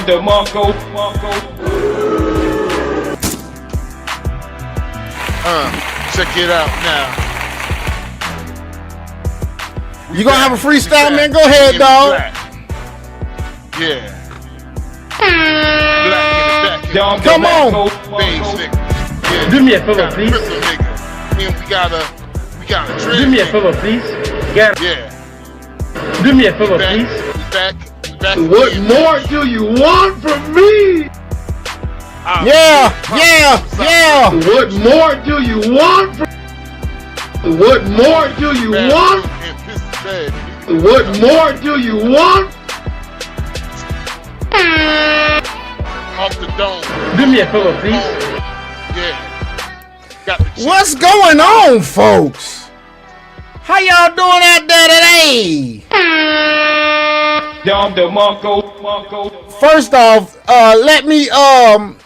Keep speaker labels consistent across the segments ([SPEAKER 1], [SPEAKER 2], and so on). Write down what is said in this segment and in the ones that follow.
[SPEAKER 1] the Marco.
[SPEAKER 2] Check it out now.
[SPEAKER 3] You gonna have a freestyle, man? Go ahead, dog.
[SPEAKER 2] Yeah. Black in the back.
[SPEAKER 3] Come on.
[SPEAKER 2] Beige nigga. Yeah.
[SPEAKER 4] Do me a favor, please.
[SPEAKER 2] And we got a trend.
[SPEAKER 4] Do me a favor, please.
[SPEAKER 2] Yeah.
[SPEAKER 4] Do me a favor, please.
[SPEAKER 2] Back.
[SPEAKER 4] What more do you want from me?
[SPEAKER 3] Yeah.
[SPEAKER 4] What more do you want from What more do you want? What more do you want?
[SPEAKER 2] Off the dome.
[SPEAKER 4] Do me a favor, please.
[SPEAKER 2] Yeah. Got the
[SPEAKER 3] What's going on, folks? How y'all doing out there today? First off, let me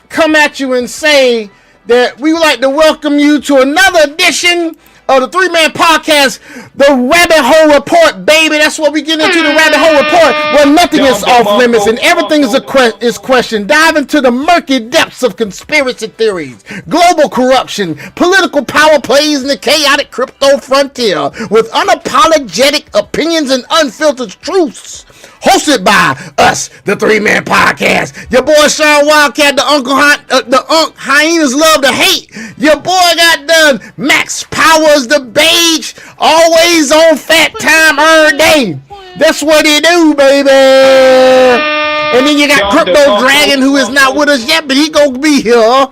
[SPEAKER 3] come at you and say that we would like to welcome you to another edition of the Three-Man Podcast, the Rabbit Hole Report, baby. That's what we get into, the Rabbit Hole Report, where nothing is off limits and everything is questioned. Dive into the murky depths of conspiracy theories, global corruption, political power plays, and the chaotic crypto frontier with unapologetic opinions and unfiltered truths. Hosted by us, the Three-Man Podcast. Your boy Sean Wildcat, the Unk Hyenas love to hate. Your boy got done. Max Powers, the beige, always on fat time every day. That's what he do, baby. And then you got Crypto Dragon, who is not with us yet, but he gonna be here.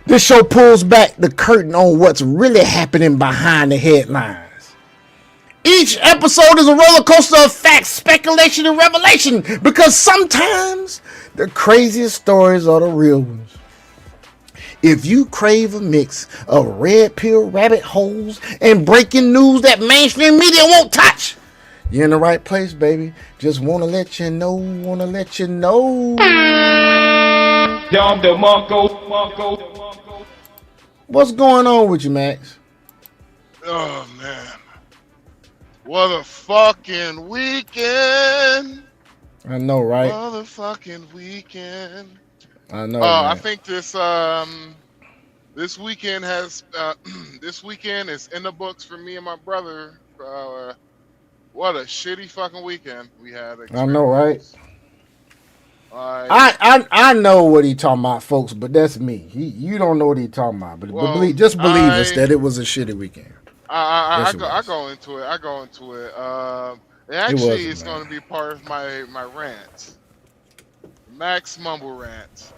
[SPEAKER 3] This show pulls back the curtain on what's really happening behind the headlines. Each episode is a roller coaster of facts, speculation, and revelation, because sometimes the craziest stories are the real ones. If you crave a mix of red pill rabbit holes and breaking news that mainstream media won't touch, you're in the right place, baby. Just want to let you know, What's going on with you, Max?
[SPEAKER 2] Oh, man. What a fucking weekend.
[SPEAKER 3] I know, right?
[SPEAKER 2] What a fucking weekend.
[SPEAKER 3] I know.
[SPEAKER 2] I think this weekend has this weekend is in the books for me and my brother. What a shitty fucking weekend we had.
[SPEAKER 3] I know, right? I know what he talking about, folks, but that's me. You don't know what he talking about, but believe us that it was a shitty weekend.
[SPEAKER 2] I go into it. Actually, it's going to be part of my rant. Max Mumble rant.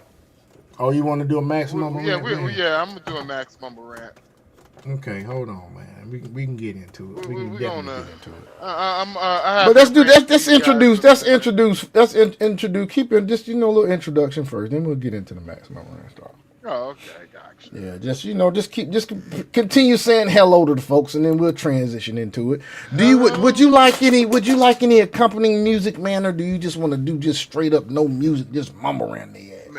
[SPEAKER 3] Oh, you want to do a Max Mumble rant?
[SPEAKER 2] Yeah, I'm going to do a Max Mumble rant.
[SPEAKER 3] Okay, hold on, man. We can get into it. We can definitely get into it.
[SPEAKER 2] But
[SPEAKER 3] let's introduce. Keep it just a little introduction first. Then we'll get into the Max Mumble rant stuff.
[SPEAKER 2] Oh, okay, gotcha.
[SPEAKER 3] Yeah, just continue saying hello to the folks, and then we'll transition into it. Would you like any accompanying music, man, or do you just want to do just straight up no music, just mumble around the ass?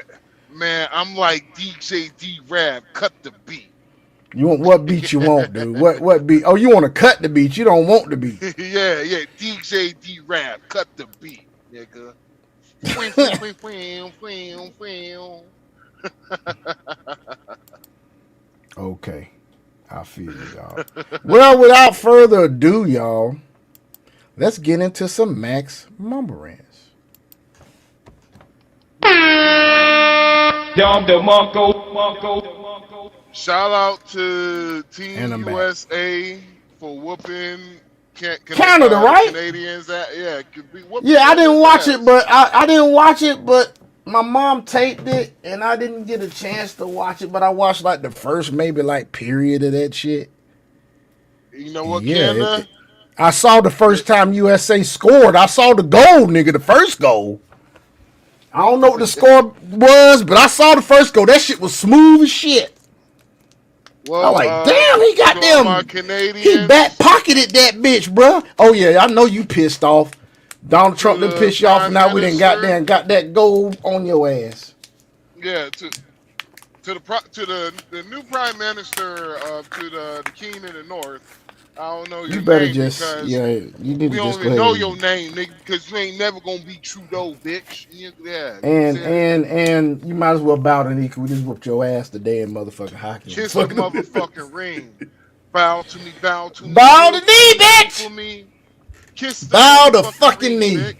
[SPEAKER 2] Man, I'm like DJ D-Rab, cut the beat.
[SPEAKER 3] You want what beat you want, dude? What beat? Oh, you want to cut the beat? You don't want the beat?
[SPEAKER 2] yeah, DJ D-Rab, cut the beat, nigga.
[SPEAKER 3] Okay, I feel you, y'all. Well, without further ado, y'all, let's get into some Max Mumble Rants.
[SPEAKER 2] Shout out to Team USA for whooping
[SPEAKER 3] Canada, right?
[SPEAKER 2] Canadians.
[SPEAKER 3] I didn't watch it, but I didn't watch it, but my mom taped it, and I didn't get a chance to watch it, but I watched like the first period of that shit.
[SPEAKER 2] You know what, Canada?
[SPEAKER 3] I saw the first time USA scored. I saw the goal, nigga, the first goal. I don't know what the score was, but I saw the first goal. That shit was smooth as shit. Well, I was like, damn, he got them. He back pocketed that bitch, bro. Oh yeah, I know you pissed off. Donald Trump done pissed you off, and now we done got that gold on your ass.
[SPEAKER 2] Yeah, to the new prime minister to the king of the north. I don't know
[SPEAKER 3] You
[SPEAKER 2] your
[SPEAKER 3] better
[SPEAKER 2] name
[SPEAKER 3] just,
[SPEAKER 2] because
[SPEAKER 3] yeah, you need
[SPEAKER 2] we
[SPEAKER 3] to
[SPEAKER 2] don't
[SPEAKER 3] just go
[SPEAKER 2] even
[SPEAKER 3] ahead
[SPEAKER 2] know
[SPEAKER 3] and
[SPEAKER 2] your name, nigga, because you ain't never gonna be Trudeau, bitch. Yeah, you know what I'm
[SPEAKER 3] and
[SPEAKER 2] saying?
[SPEAKER 3] and and you might as well bow the knee. 'Cause we just whooped your ass today in motherfucking hockey.
[SPEAKER 2] Kiss the motherfucking ring. Bow to me,
[SPEAKER 3] Bow the
[SPEAKER 2] kneel for
[SPEAKER 3] knee,
[SPEAKER 2] me, pray
[SPEAKER 3] bitch.
[SPEAKER 2] for me. Kiss the
[SPEAKER 3] Bow the
[SPEAKER 2] motherfucking
[SPEAKER 3] fucking
[SPEAKER 2] ring,
[SPEAKER 3] knee.
[SPEAKER 2] bitch.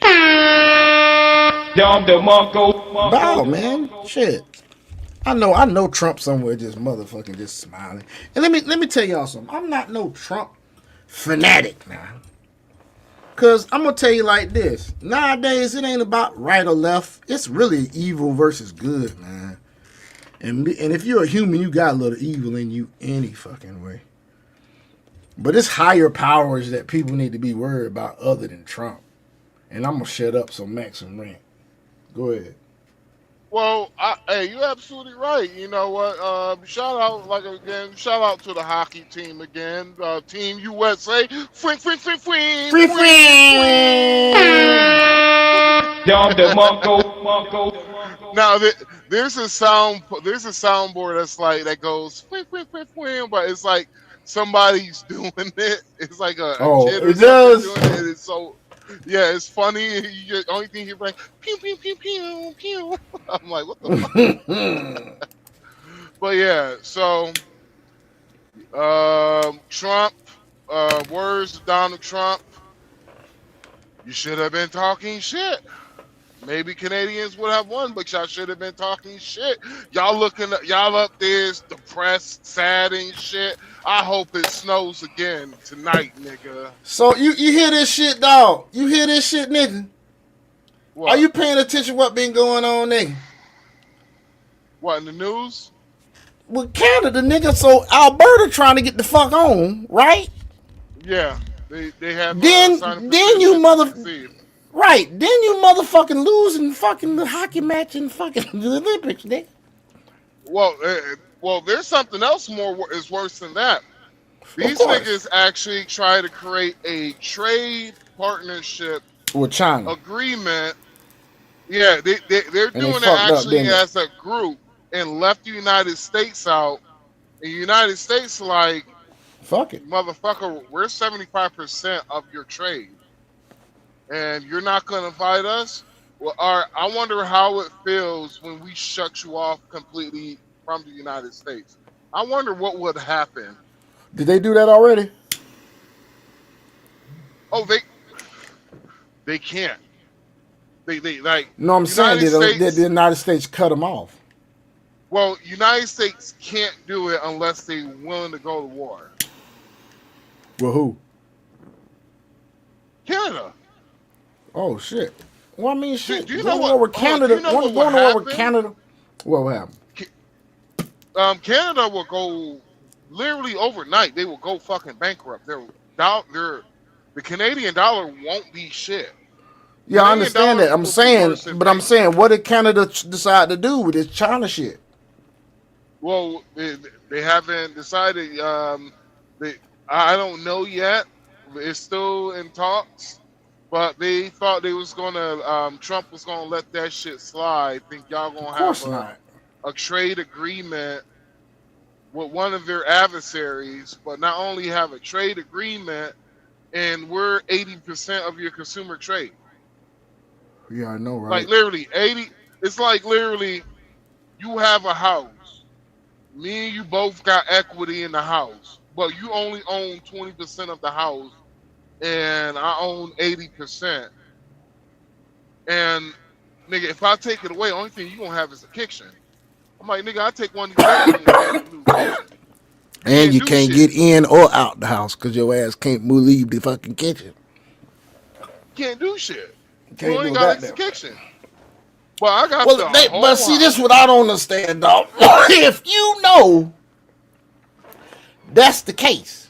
[SPEAKER 3] Bow, man. Shit. I know Trump somewhere just motherfucking just smiling. And let me tell y'all something. I'm not no Trump fanatic now. Cause I'm gonna tell you like this. Nowadays it ain't about right or left. It's really evil versus good, man. And if you're a human, you got a little evil in you any fucking way. But it's higher powers that people need to be worried about other than Trump. And I'm gonna shut up so Max can rant. Go ahead.
[SPEAKER 2] Well, hey, you're absolutely right. You know what? Shout out, like again, shout out to the hockey team again. Team USA. Fring, fring, fring, fring,
[SPEAKER 3] Free
[SPEAKER 2] fring,
[SPEAKER 3] free.
[SPEAKER 2] fring. Now there's a soundboard that's like that goes fling, fling, fling, fling, but it's like somebody's doing it. It's like a
[SPEAKER 3] Oh,
[SPEAKER 2] kid or
[SPEAKER 3] it
[SPEAKER 2] something
[SPEAKER 3] does.
[SPEAKER 2] doing it. And it's so yeah, it's funny. The only thing you're like pew pew pew pew pew. I'm like, what the fuck? But yeah, so Trump, words to Donald Trump. You should have been talking shit. Maybe Canadians would have won, but y'all should have been talking shit. Y'all up there is depressed, sad and shit. I hope it snows again tonight, nigga.
[SPEAKER 3] So you hear this shit, dog? You hear this shit, nigga? Are
[SPEAKER 2] What?
[SPEAKER 3] you paying attention what been going on, nigga?
[SPEAKER 2] What in the news?
[SPEAKER 3] With Canada, nigga. So Alberta trying to get the fuck on, right?
[SPEAKER 2] Yeah, they have signed a
[SPEAKER 3] Then you
[SPEAKER 2] petition to
[SPEAKER 3] mother
[SPEAKER 2] secede.
[SPEAKER 3] right. Then you motherfucking losing fucking the hockey match and fucking the Olympics, nigga.
[SPEAKER 2] Well, there's something else is worse than that.
[SPEAKER 3] Of
[SPEAKER 2] These
[SPEAKER 3] course.
[SPEAKER 2] niggas actually try to create a trade partnership
[SPEAKER 3] With China.
[SPEAKER 2] agreement. Yeah, they're
[SPEAKER 3] And they
[SPEAKER 2] doing it
[SPEAKER 3] fucked up,
[SPEAKER 2] actually
[SPEAKER 3] didn't they?
[SPEAKER 2] as a group and left the United States out. And the United States, like,
[SPEAKER 3] Fuck it.
[SPEAKER 2] motherfucker, we're 75% of your trade. And you're not going to fight us? Well, I wonder how it feels when we shut you off completely from the United States. I wonder what would happen.
[SPEAKER 3] Did they do that already?
[SPEAKER 2] Oh, they can't. They like
[SPEAKER 3] No, I'm saying
[SPEAKER 2] United
[SPEAKER 3] did the
[SPEAKER 2] States.
[SPEAKER 3] United States cut them off?
[SPEAKER 2] Well, United States can't do it unless they're willing to go to war.
[SPEAKER 3] Well, who?
[SPEAKER 2] Canada.
[SPEAKER 3] Oh shit. Well, I mean,
[SPEAKER 2] Do,
[SPEAKER 3] shit.
[SPEAKER 2] do you know
[SPEAKER 3] Going to
[SPEAKER 2] what?
[SPEAKER 3] war with
[SPEAKER 2] Hold on. Do
[SPEAKER 3] Canada.
[SPEAKER 2] you know what would
[SPEAKER 3] Going to war with
[SPEAKER 2] happen?
[SPEAKER 3] Canada. What will happen?
[SPEAKER 2] Canada will go literally overnight. They will go fucking bankrupt. The Canadian dollar won't be shit.
[SPEAKER 3] Yeah, I
[SPEAKER 2] Canadian
[SPEAKER 3] understand
[SPEAKER 2] dollar
[SPEAKER 3] that. I'm
[SPEAKER 2] will be
[SPEAKER 3] saying,
[SPEAKER 2] worse than
[SPEAKER 3] but I'm saying, what did Canada decide to do with this China shit?
[SPEAKER 2] Well, they haven't decided. I don't know yet. It's still in talks. But they thought they was gonna. Trump was gonna let that shit slide. Think y'all
[SPEAKER 3] Of
[SPEAKER 2] gonna have
[SPEAKER 3] course not.
[SPEAKER 2] a trade agreement with one of their adversaries, but not only have a trade agreement, and we're 80% of your consumer trade.
[SPEAKER 3] Yeah, I know,
[SPEAKER 2] Like
[SPEAKER 3] right?
[SPEAKER 2] literally 80. It's like literally you have a house. Me and you both got equity in the house, but you only own 20% of the house, and I own 80%. And nigga, if I take it away, only thing you gonna have is a kitchen. I'm like, nigga, I take one of these bedrooms and get a new kitchen. You
[SPEAKER 3] And
[SPEAKER 2] can't
[SPEAKER 3] you
[SPEAKER 2] do
[SPEAKER 3] can't
[SPEAKER 2] shit.
[SPEAKER 3] get in or out the house because your ass can't leave the fucking kitchen.
[SPEAKER 2] Can't do shit.
[SPEAKER 3] You
[SPEAKER 2] You
[SPEAKER 3] can't
[SPEAKER 2] only
[SPEAKER 3] do a
[SPEAKER 2] got a
[SPEAKER 3] goddamn thing.
[SPEAKER 2] kitchen. But I got
[SPEAKER 3] Well,
[SPEAKER 2] the
[SPEAKER 3] but
[SPEAKER 2] whole
[SPEAKER 3] see, this is
[SPEAKER 2] house.
[SPEAKER 3] what I don't understand, dog. If you know that's the case,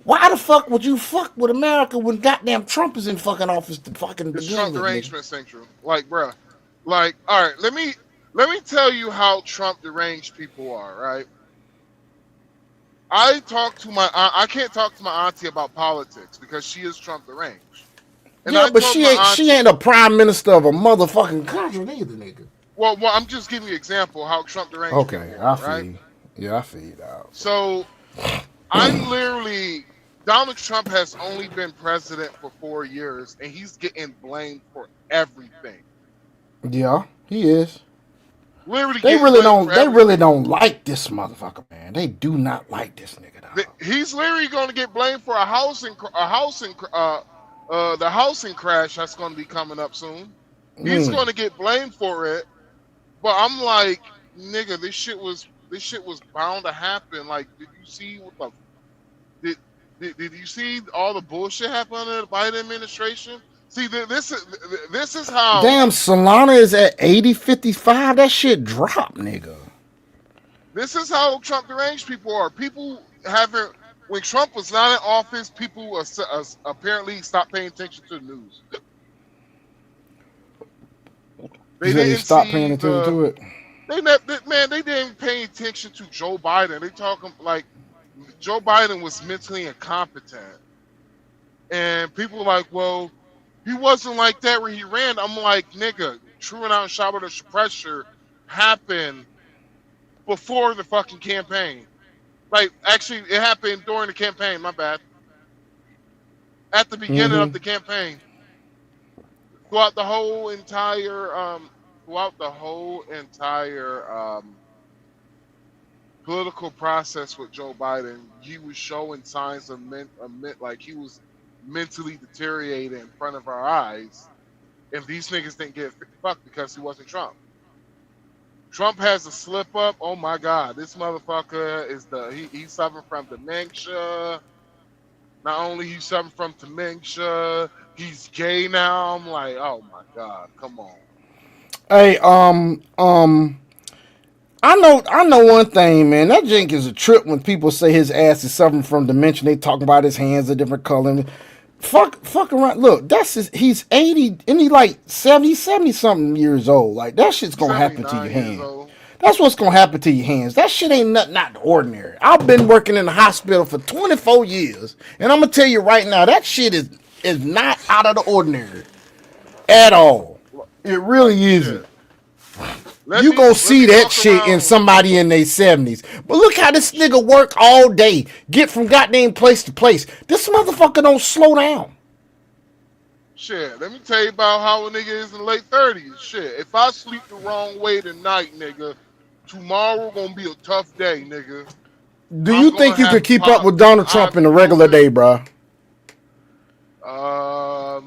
[SPEAKER 3] why the fuck would you fuck with America when goddamn Trump is in fucking office to fucking
[SPEAKER 2] It's
[SPEAKER 3] begin
[SPEAKER 2] Trump
[SPEAKER 3] with, nigga?
[SPEAKER 2] derangement central. Like, bruh. Like, all right, let me tell you how Trump deranged people are, right? I can't talk to my auntie about politics because she is Trump deranged. And
[SPEAKER 3] Yeah,
[SPEAKER 2] I
[SPEAKER 3] but
[SPEAKER 2] told
[SPEAKER 3] she
[SPEAKER 2] my
[SPEAKER 3] ain't she
[SPEAKER 2] auntie,
[SPEAKER 3] ain't a prime minister of a motherfucking country neither, nigga.
[SPEAKER 2] well, I'm just giving you an example how Trump deranged
[SPEAKER 3] Okay,
[SPEAKER 2] people
[SPEAKER 3] I
[SPEAKER 2] are,
[SPEAKER 3] feel
[SPEAKER 2] right?
[SPEAKER 3] you. Yeah, I feel you, dog.
[SPEAKER 2] So I'm literally Donald Trump has only been president for 4 years, and he's getting blamed for everything.
[SPEAKER 3] Yeah, he is.
[SPEAKER 2] Literally
[SPEAKER 3] They
[SPEAKER 2] getting
[SPEAKER 3] really
[SPEAKER 2] blamed for
[SPEAKER 3] don't. They really
[SPEAKER 2] everything.
[SPEAKER 3] don't like this motherfucker, man. They do not like this nigga, dog.
[SPEAKER 2] He's literally going to get blamed for the housing crash that's going to be coming up soon. He's
[SPEAKER 3] Mm.
[SPEAKER 2] going to get blamed for it. But I'm like, nigga, this shit was bound to happen. Like, did you see what the did you see all the bullshit happen under the Biden administration? See, this is how.
[SPEAKER 3] Damn, Solana is at 80.55. That shit dropped, nigga.
[SPEAKER 2] This is how Trump deranged people are. People haven't. When Trump was not in office, people apparently stopped paying attention to the news. They
[SPEAKER 3] They
[SPEAKER 2] didn't
[SPEAKER 3] stopped
[SPEAKER 2] see
[SPEAKER 3] paying attention to it.
[SPEAKER 2] they didn't pay attention to Joe Biden. They talking like Joe Biden was mentally incompetent, and people were like, well, he wasn't like that when he ran. I'm like, nigga, truing out and shower the pressure happened before the fucking campaign. Like, actually, it happened during the campaign. My bad. At the beginning of the campaign, throughout the whole entire political process with Joe Biden, he was showing signs of like he was mentally deteriorating in front of our eyes, and these niggas didn't get fucked because he wasn't Trump. Trump has a slip up. Oh my God, this motherfucker is he's suffering from dementia. Not only he's suffering from dementia, he's gay now. I'm like, oh my God, come on.
[SPEAKER 3] Hey, I know one thing, man. That jink is a trip when people say his ass is suffering from dementia. They talking about his hands a different color. Fuck around. Look, he's 80 and he like 70 something years old. Like that shit's gonna happen to your hands. That's what's gonna happen to your hands. That shit ain't nothing out the ordinary. I've been working in the hospital for 24 years, and I'm gonna tell you right now, that shit is not out of the ordinary at all. It really isn't. You gonna see that shit in somebody in their 70s. But look how this nigga work all day, get from goddamn place to place. This motherfucker don't slow down.
[SPEAKER 2] Shit, let me tell you about how a nigga is in the late 30s. Shit, if I sleep the wrong way tonight, nigga, tomorrow gonna be a tough day, nigga.
[SPEAKER 3] Do you think you could keep up with Donald Trump in a regular day, bro?
[SPEAKER 2] I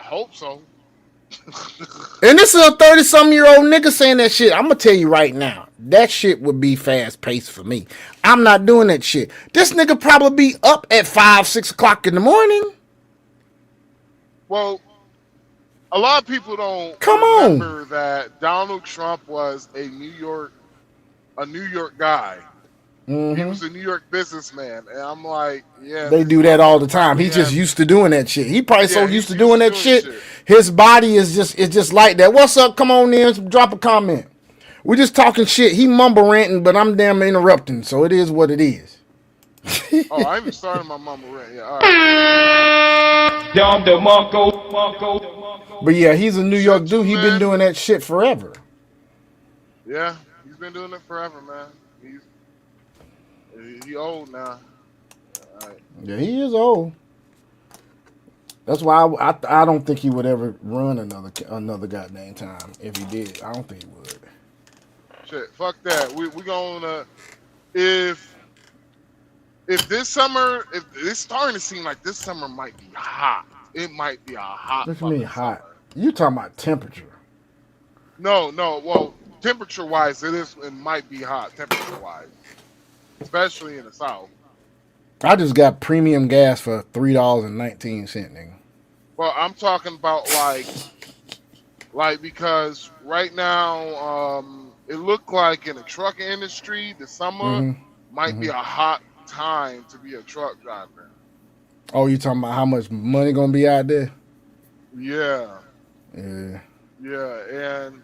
[SPEAKER 2] hope so.
[SPEAKER 3] And this is a 30-something-year-old nigga saying that shit. I'm gonna tell you right now, that shit would be fast paced for me. I'm not doing that shit. This nigga probably be up at 5, 6 o'clock in the morning.
[SPEAKER 2] Well, a lot of people don't remember that Donald Trump was a New York guy. He was a New York businessman, and I'm like, yeah.
[SPEAKER 3] They do that all the time. He's just used to doing that shit. He probably so used to doing that shit. His body is just like that. What's up? Come on in, drop a comment. We're just talking shit. He mumble ranting, but I'm damn interrupting, so it is what it is.
[SPEAKER 2] Oh, I even started my mumble rant. Yeah, all right.
[SPEAKER 3] But yeah, he's a New York dude. He been doing that shit forever.
[SPEAKER 2] Yeah, he's been doing it forever, man. He old now. Right.
[SPEAKER 3] Yeah, he is old. That's why I don't think he would ever run another goddamn time. If he did, I don't think he would.
[SPEAKER 2] Shit, fuck that. We gonna if this summer, if it's starting to seem like this summer might be hot. It might be a hot.
[SPEAKER 3] What do you mean hot?
[SPEAKER 2] Summer.
[SPEAKER 3] You talking about temperature?
[SPEAKER 2] No. Well, temperature wise, it might be hot temperature wise. Especially in the South.
[SPEAKER 3] I just got premium gas for $3.19, nigga.
[SPEAKER 2] Well, I'm talking about like because right now, it looked like in the trucking industry, the summer might be a hot time to be a truck driver.
[SPEAKER 3] Oh, you talking about how much money gonna be out there?
[SPEAKER 2] Yeah.
[SPEAKER 3] Yeah.
[SPEAKER 2] Yeah, and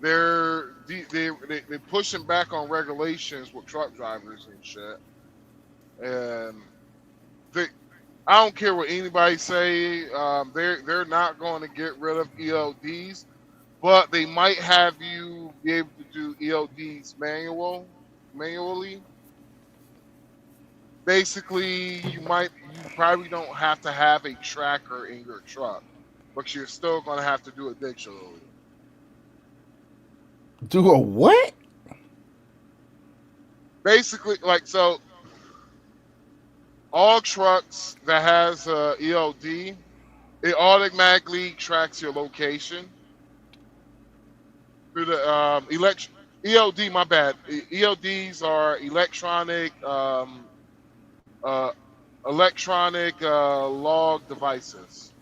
[SPEAKER 2] they're pushing back on regulations with truck drivers and shit. And I don't care what anybody say. They're not going to get rid of ELDs, but they might have you be able to do ELDs manually. Basically, you probably don't have to have a tracker in your truck, but you're still gonna have to do it digitally.
[SPEAKER 3] Do a what?
[SPEAKER 2] Basically, like so, all trucks that has ELD, it automatically tracks your location through the ELD. My bad. ELDs are uh, electronic log devices.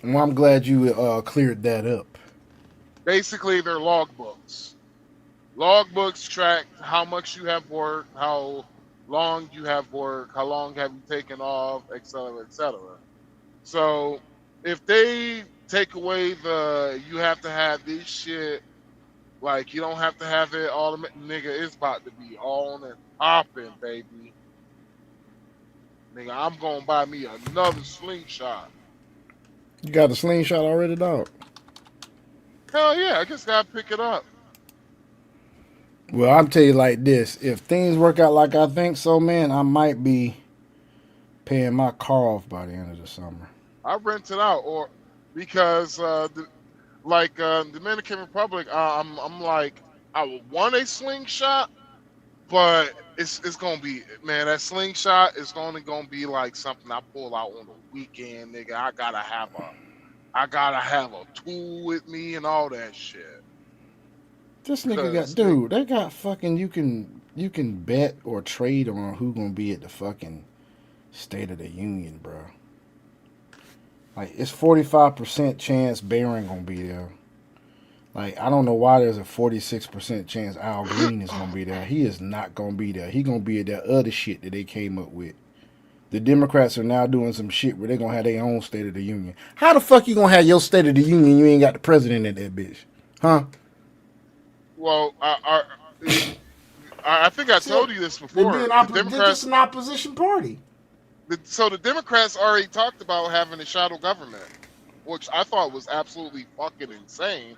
[SPEAKER 3] Well, I'm glad you cleared that up.
[SPEAKER 2] Basically, they're logbooks. Logbooks track how much you have worked, how long you have worked, how long have you taken off, etc., etc. So, if they take away you have to have this shit, like you don't have to have it all, nigga, it's about to be on and popping, baby. Nigga, I'm gonna buy me another slingshot.
[SPEAKER 3] You got the slingshot already, dog?
[SPEAKER 2] Hell yeah, I just gotta pick it up.
[SPEAKER 3] Well, I'm tell you like this: if things work out like I think so, man, I might be paying my car off by the end of the summer.
[SPEAKER 2] I rent it out, or because Dominican Republic, I'm like I would want a slingshot, but it's gonna be, man, that slingshot is only gonna be like something I pull out on the weekend, nigga. I gotta have a tool with me and all that shit.
[SPEAKER 3] This nigga got, dude, they got fucking, you can bet or trade on who gonna be at the fucking State of the Union, bro. Like, it's 45% chance Barron gonna be there. Like, I don't know why there's a 46% chance Al Green is gonna be there. He is not gonna be there. He gonna be at that other shit that they came up with. The Democrats are now doing some shit where they're gonna have their own State of the Union. How the fuck you gonna have your State of the Union and you ain't got the president in that bitch? Huh?
[SPEAKER 2] Well, I think I told you this before.
[SPEAKER 3] They're just an opposition party.
[SPEAKER 2] So the Democrats already talked about having a shadow government, which I thought was absolutely fucking insane.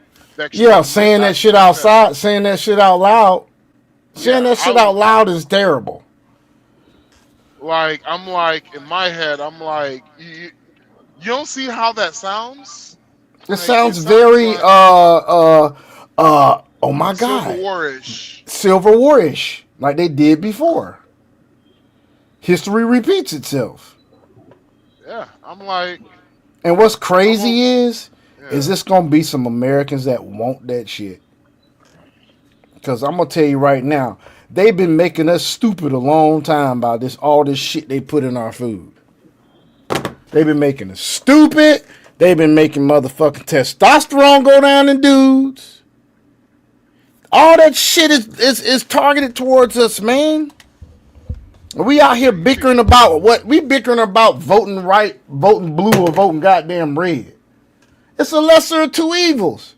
[SPEAKER 3] Saying that shit outside, saying that shit out loud. Saying that shit out loud is terrible.
[SPEAKER 2] Like, I'm like, in my head, I'm like, you don't see how that sounds?
[SPEAKER 3] It sounds very, oh my God. Civil War-ish. Like they did before. History repeats itself.
[SPEAKER 2] Yeah, I'm like.
[SPEAKER 3] And what's crazy is this going to be some Americans that want that shit. Because I'm going to tell you right now, they've been making us stupid a long time by all this shit they put in our food. They've been making us stupid. They've been making motherfucking testosterone go down in dudes. All that shit is targeted towards us, man. We out here bickering about what? We bickering about voting right, voting blue, or voting goddamn red. It's a lesser of two evils.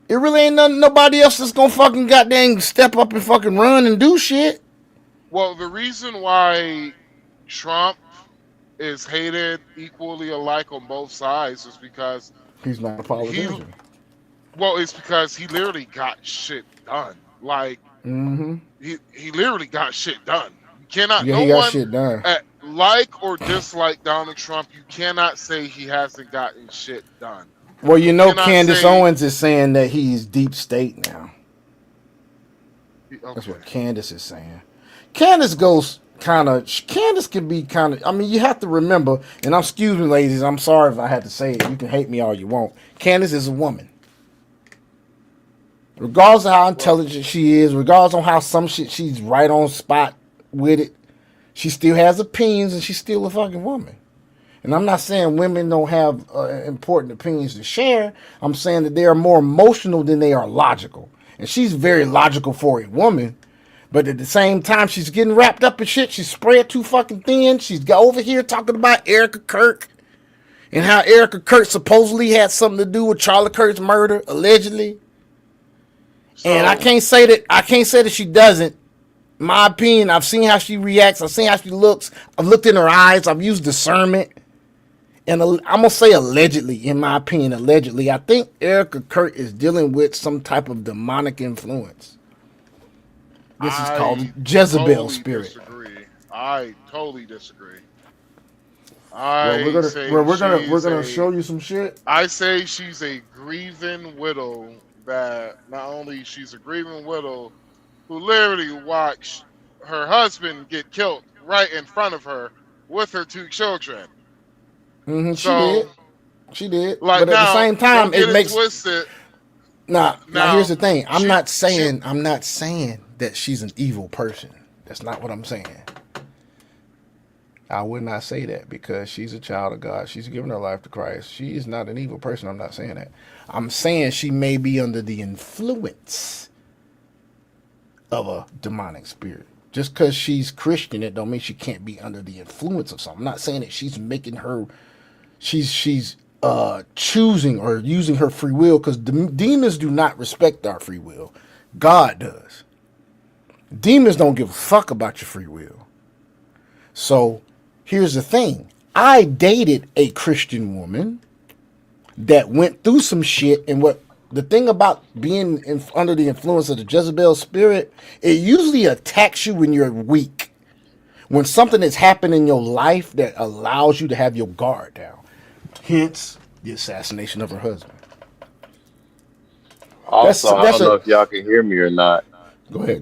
[SPEAKER 3] It really ain't nobody else that's gonna fucking goddamn step up and fucking run and do shit.
[SPEAKER 2] Well, the reason why Trump is hated equally alike on both sides is because
[SPEAKER 3] he's not a politician.
[SPEAKER 2] It's because he literally got shit done. Like, he literally got shit done. You cannot.
[SPEAKER 3] Yeah, he got shit done.
[SPEAKER 2] Like or dislike Donald Trump, you cannot say he hasn't gotten shit done.
[SPEAKER 3] Well, you know, Candace Owens is saying that he's deep state now. Okay. That's what Candace is saying. Candace can be kind of, I mean, you have to remember, and excuse me, ladies, I'm sorry if I had to say it. You can hate me all you want. Candace is a woman. Regardless of how intelligent she is, regardless of how some shit she's right on spot with it, she still has opinions and she's still a fucking woman. And I'm not saying women don't have important opinions to share. I'm saying that they are more emotional than they are logical. And she's very logical for a woman. But at the same time, she's getting wrapped up in shit. She's spread too fucking thin. She's got over here talking about Erica Kirk. And how Erica Kirk supposedly had something to do with Charlie Kirk's murder, allegedly. So, and I can't say that she doesn't. My opinion, I've seen how she reacts. I've seen how she looks. I've looked in her eyes. I've used discernment. And I'm going to say allegedly, in my opinion, allegedly, I think Erica Kirk is dealing with some type of demonic influence. This is called Jezebel spirit.
[SPEAKER 2] Disagree. I totally disagree.
[SPEAKER 3] Well,
[SPEAKER 2] I say
[SPEAKER 3] we're
[SPEAKER 2] she's
[SPEAKER 3] gonna
[SPEAKER 2] a
[SPEAKER 3] show you some shit.
[SPEAKER 2] I say she's a grieving widow that not only she's a grieving widow who literally watched her husband get killed right in front of her with her 2 children.
[SPEAKER 3] She
[SPEAKER 2] So,
[SPEAKER 3] did. She did.
[SPEAKER 2] like
[SPEAKER 3] But at the
[SPEAKER 2] now,
[SPEAKER 3] same time,
[SPEAKER 2] don't
[SPEAKER 3] it
[SPEAKER 2] get it
[SPEAKER 3] makes
[SPEAKER 2] twisted.
[SPEAKER 3] now here's
[SPEAKER 2] Now,
[SPEAKER 3] the thing. I'm
[SPEAKER 2] she
[SPEAKER 3] not
[SPEAKER 2] she
[SPEAKER 3] saying that she's an evil person. That's not what I'm saying. I would not say that because she's a child of God. She's given her life to Christ. She is not an evil person. I'm not saying that. I'm saying she may be under the influence of a demonic spirit. Just because she's Christian, it don't mean she can't be under the influence of something. I'm not saying that she's making her, she's choosing or using her free will, because demons do not respect our free will. God does. Demons don't give a fuck about your free will. So here's the thing. I dated a Christian woman that went through some shit, and what the thing about being under the influence of the Jezebel spirit, it usually attacks you when you're weak. When something has happened in your life that allows you to have your guard down. Hence the assassination of her husband.
[SPEAKER 4] Also, I don't know if y'all can hear me or not.
[SPEAKER 3] Go ahead.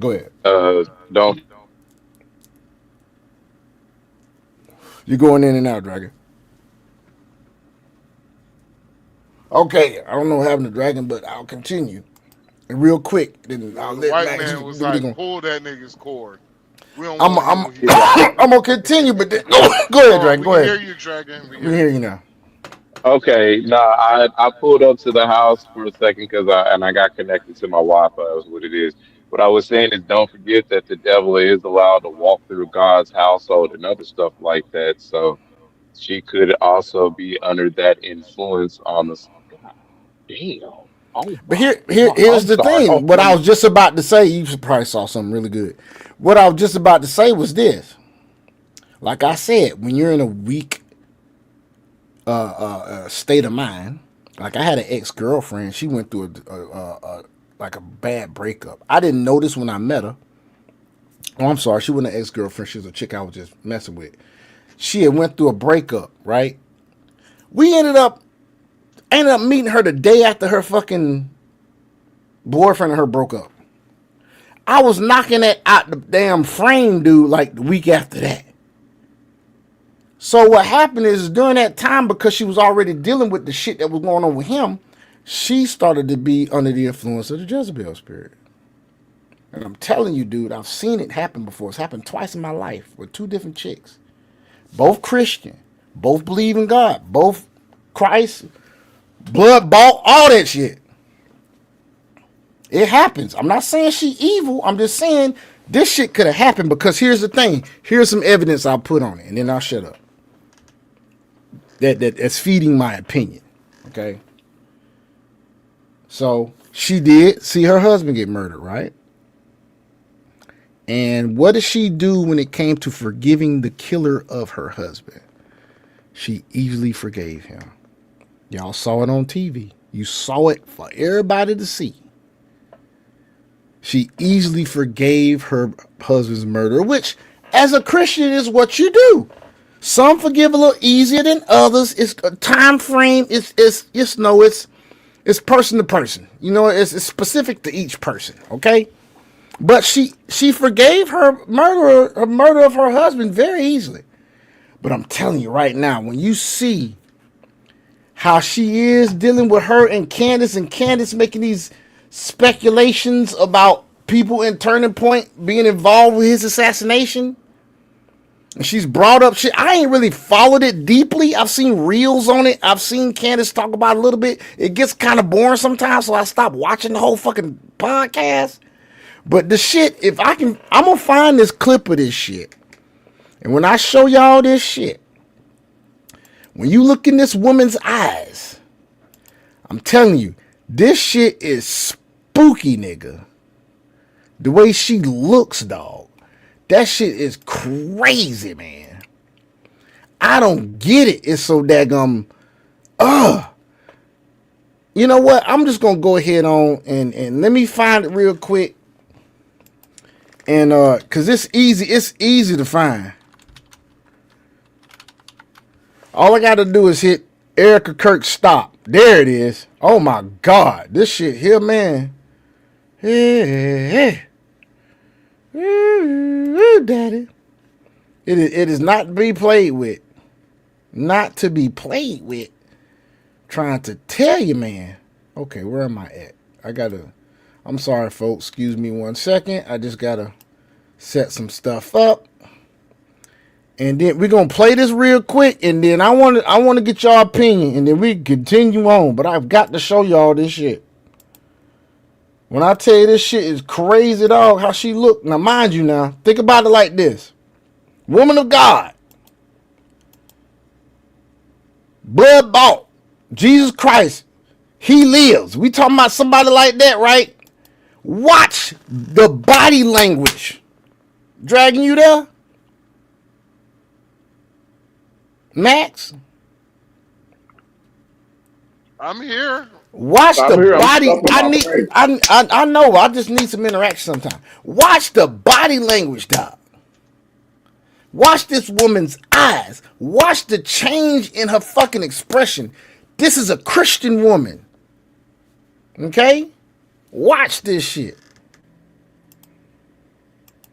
[SPEAKER 4] Don't.
[SPEAKER 3] You're going in and out, Dragon. Okay, I don't know what happened to Dragon, but I'll continue. And real quick, then I'll
[SPEAKER 2] the
[SPEAKER 3] let
[SPEAKER 2] white
[SPEAKER 3] Max
[SPEAKER 2] man
[SPEAKER 3] do
[SPEAKER 2] was
[SPEAKER 3] what he
[SPEAKER 2] like,
[SPEAKER 3] gonna.
[SPEAKER 2] pull that nigga's cord. We don't
[SPEAKER 3] I'm
[SPEAKER 2] want to hear
[SPEAKER 3] I'm
[SPEAKER 2] what he got.
[SPEAKER 3] I'm gonna continue, but then, go ahead, Dragon.
[SPEAKER 2] We
[SPEAKER 3] Go
[SPEAKER 2] can
[SPEAKER 3] ahead.
[SPEAKER 2] hear you, Dragon.
[SPEAKER 3] We hear you now.
[SPEAKER 4] Okay, no, I pulled up to the house for a second because I got connected to my Wi-Fi. Is what it is. What I was saying is, don't forget that the devil is allowed to walk through God's household and other stuff like that. So she could also be under that influence on the. God damn! Oh
[SPEAKER 3] But
[SPEAKER 4] my God!
[SPEAKER 3] here's
[SPEAKER 4] I'm
[SPEAKER 3] the
[SPEAKER 4] sorry.
[SPEAKER 3] thing. What I was just about to say, you probably saw something really good. What I was just about to say was this. Like I said, when you're in a weak state of mind, like I had an ex-girlfriend, she went through like a bad breakup. I didn't notice when I met her. Oh, I'm sorry, she wasn't an ex-girlfriend. She was a chick I was just messing with. She had went through a breakup, right? We ended up meeting her the day after her fucking boyfriend and her broke up. I was knocking that out the damn frame, dude, like the week after that. So what happened is during that time, because she was already dealing with the shit that was going on with him, she started to be under the influence of the Jezebel spirit. And I'm telling you, dude, I've seen it happen before. It's happened twice in my life with 2 different chicks. Both Christian, both believe in God, both Christ, blood bought, all that shit. It happens. I'm not saying she evil. I'm just saying this shit could have happened, because here's the thing. Here's some evidence I'll put on it, and then I'll shut up. That's feeding my opinion. Okay? So she did see her husband get murdered, right? And what did she do when it came to forgiving the killer of her husband? She easily forgave him. Y'all saw it on TV. You saw it for everybody to see. She easily forgave her husband's murder, which, as a Christian, is what you do. Some forgive a little easier than others. It's a time frame. It's person to person. You know, it's specific to each person. Okay, but she forgave her murder of her husband very easily. But I'm telling you right now, when you see how she is dealing with her and Candace making these speculations about people in Turning Point being involved with his assassination, and she's brought up shit. I ain't really followed it deeply. I've seen reels on it. I've seen Candace talk about it a little bit. It gets kind of boring sometimes, so I stop watching the whole fucking podcast. But the shit, I'm gonna find this clip of this shit. And when I show y'all this shit, when you look in this woman's eyes, I'm telling you, this shit is spooky, nigga. The way she looks, dog. That shit is crazy, man. I don't get it. It's so daggum. You know what? I'm just gonna go ahead on and let me find it real quick. And cause it's easy to find. All I gotta do is hit Erica Kirk stop. There it is. Oh my God, this shit here, man. Hey, ooh, daddy. It is not to be played with. Not to be played with. Trying to tell you, man. Okay, where am I at? I'm sorry, folks. Excuse me 1 second. I just gotta set some stuff up. And then we're gonna play this real quick, and then I wanna get y'all opinion, and then we continue on. But I've got to show y'all this shit. When I tell you this shit is crazy, dog, how she look. Now, mind you, now think about it like this: woman of God, blood bought, Jesus Christ, He lives. We talking about somebody like that, right? Watch the body language. Dragging you there, Max?
[SPEAKER 2] I'm here.
[SPEAKER 3] Watch
[SPEAKER 4] I'm
[SPEAKER 3] the
[SPEAKER 4] here. I'm
[SPEAKER 3] body.
[SPEAKER 4] stuffing my face.
[SPEAKER 3] I know. I just need some interaction sometime. Watch the body language, dog. Watch this woman's eyes. Watch the change in her fucking expression. This is a Christian woman. Okay? Watch this shit.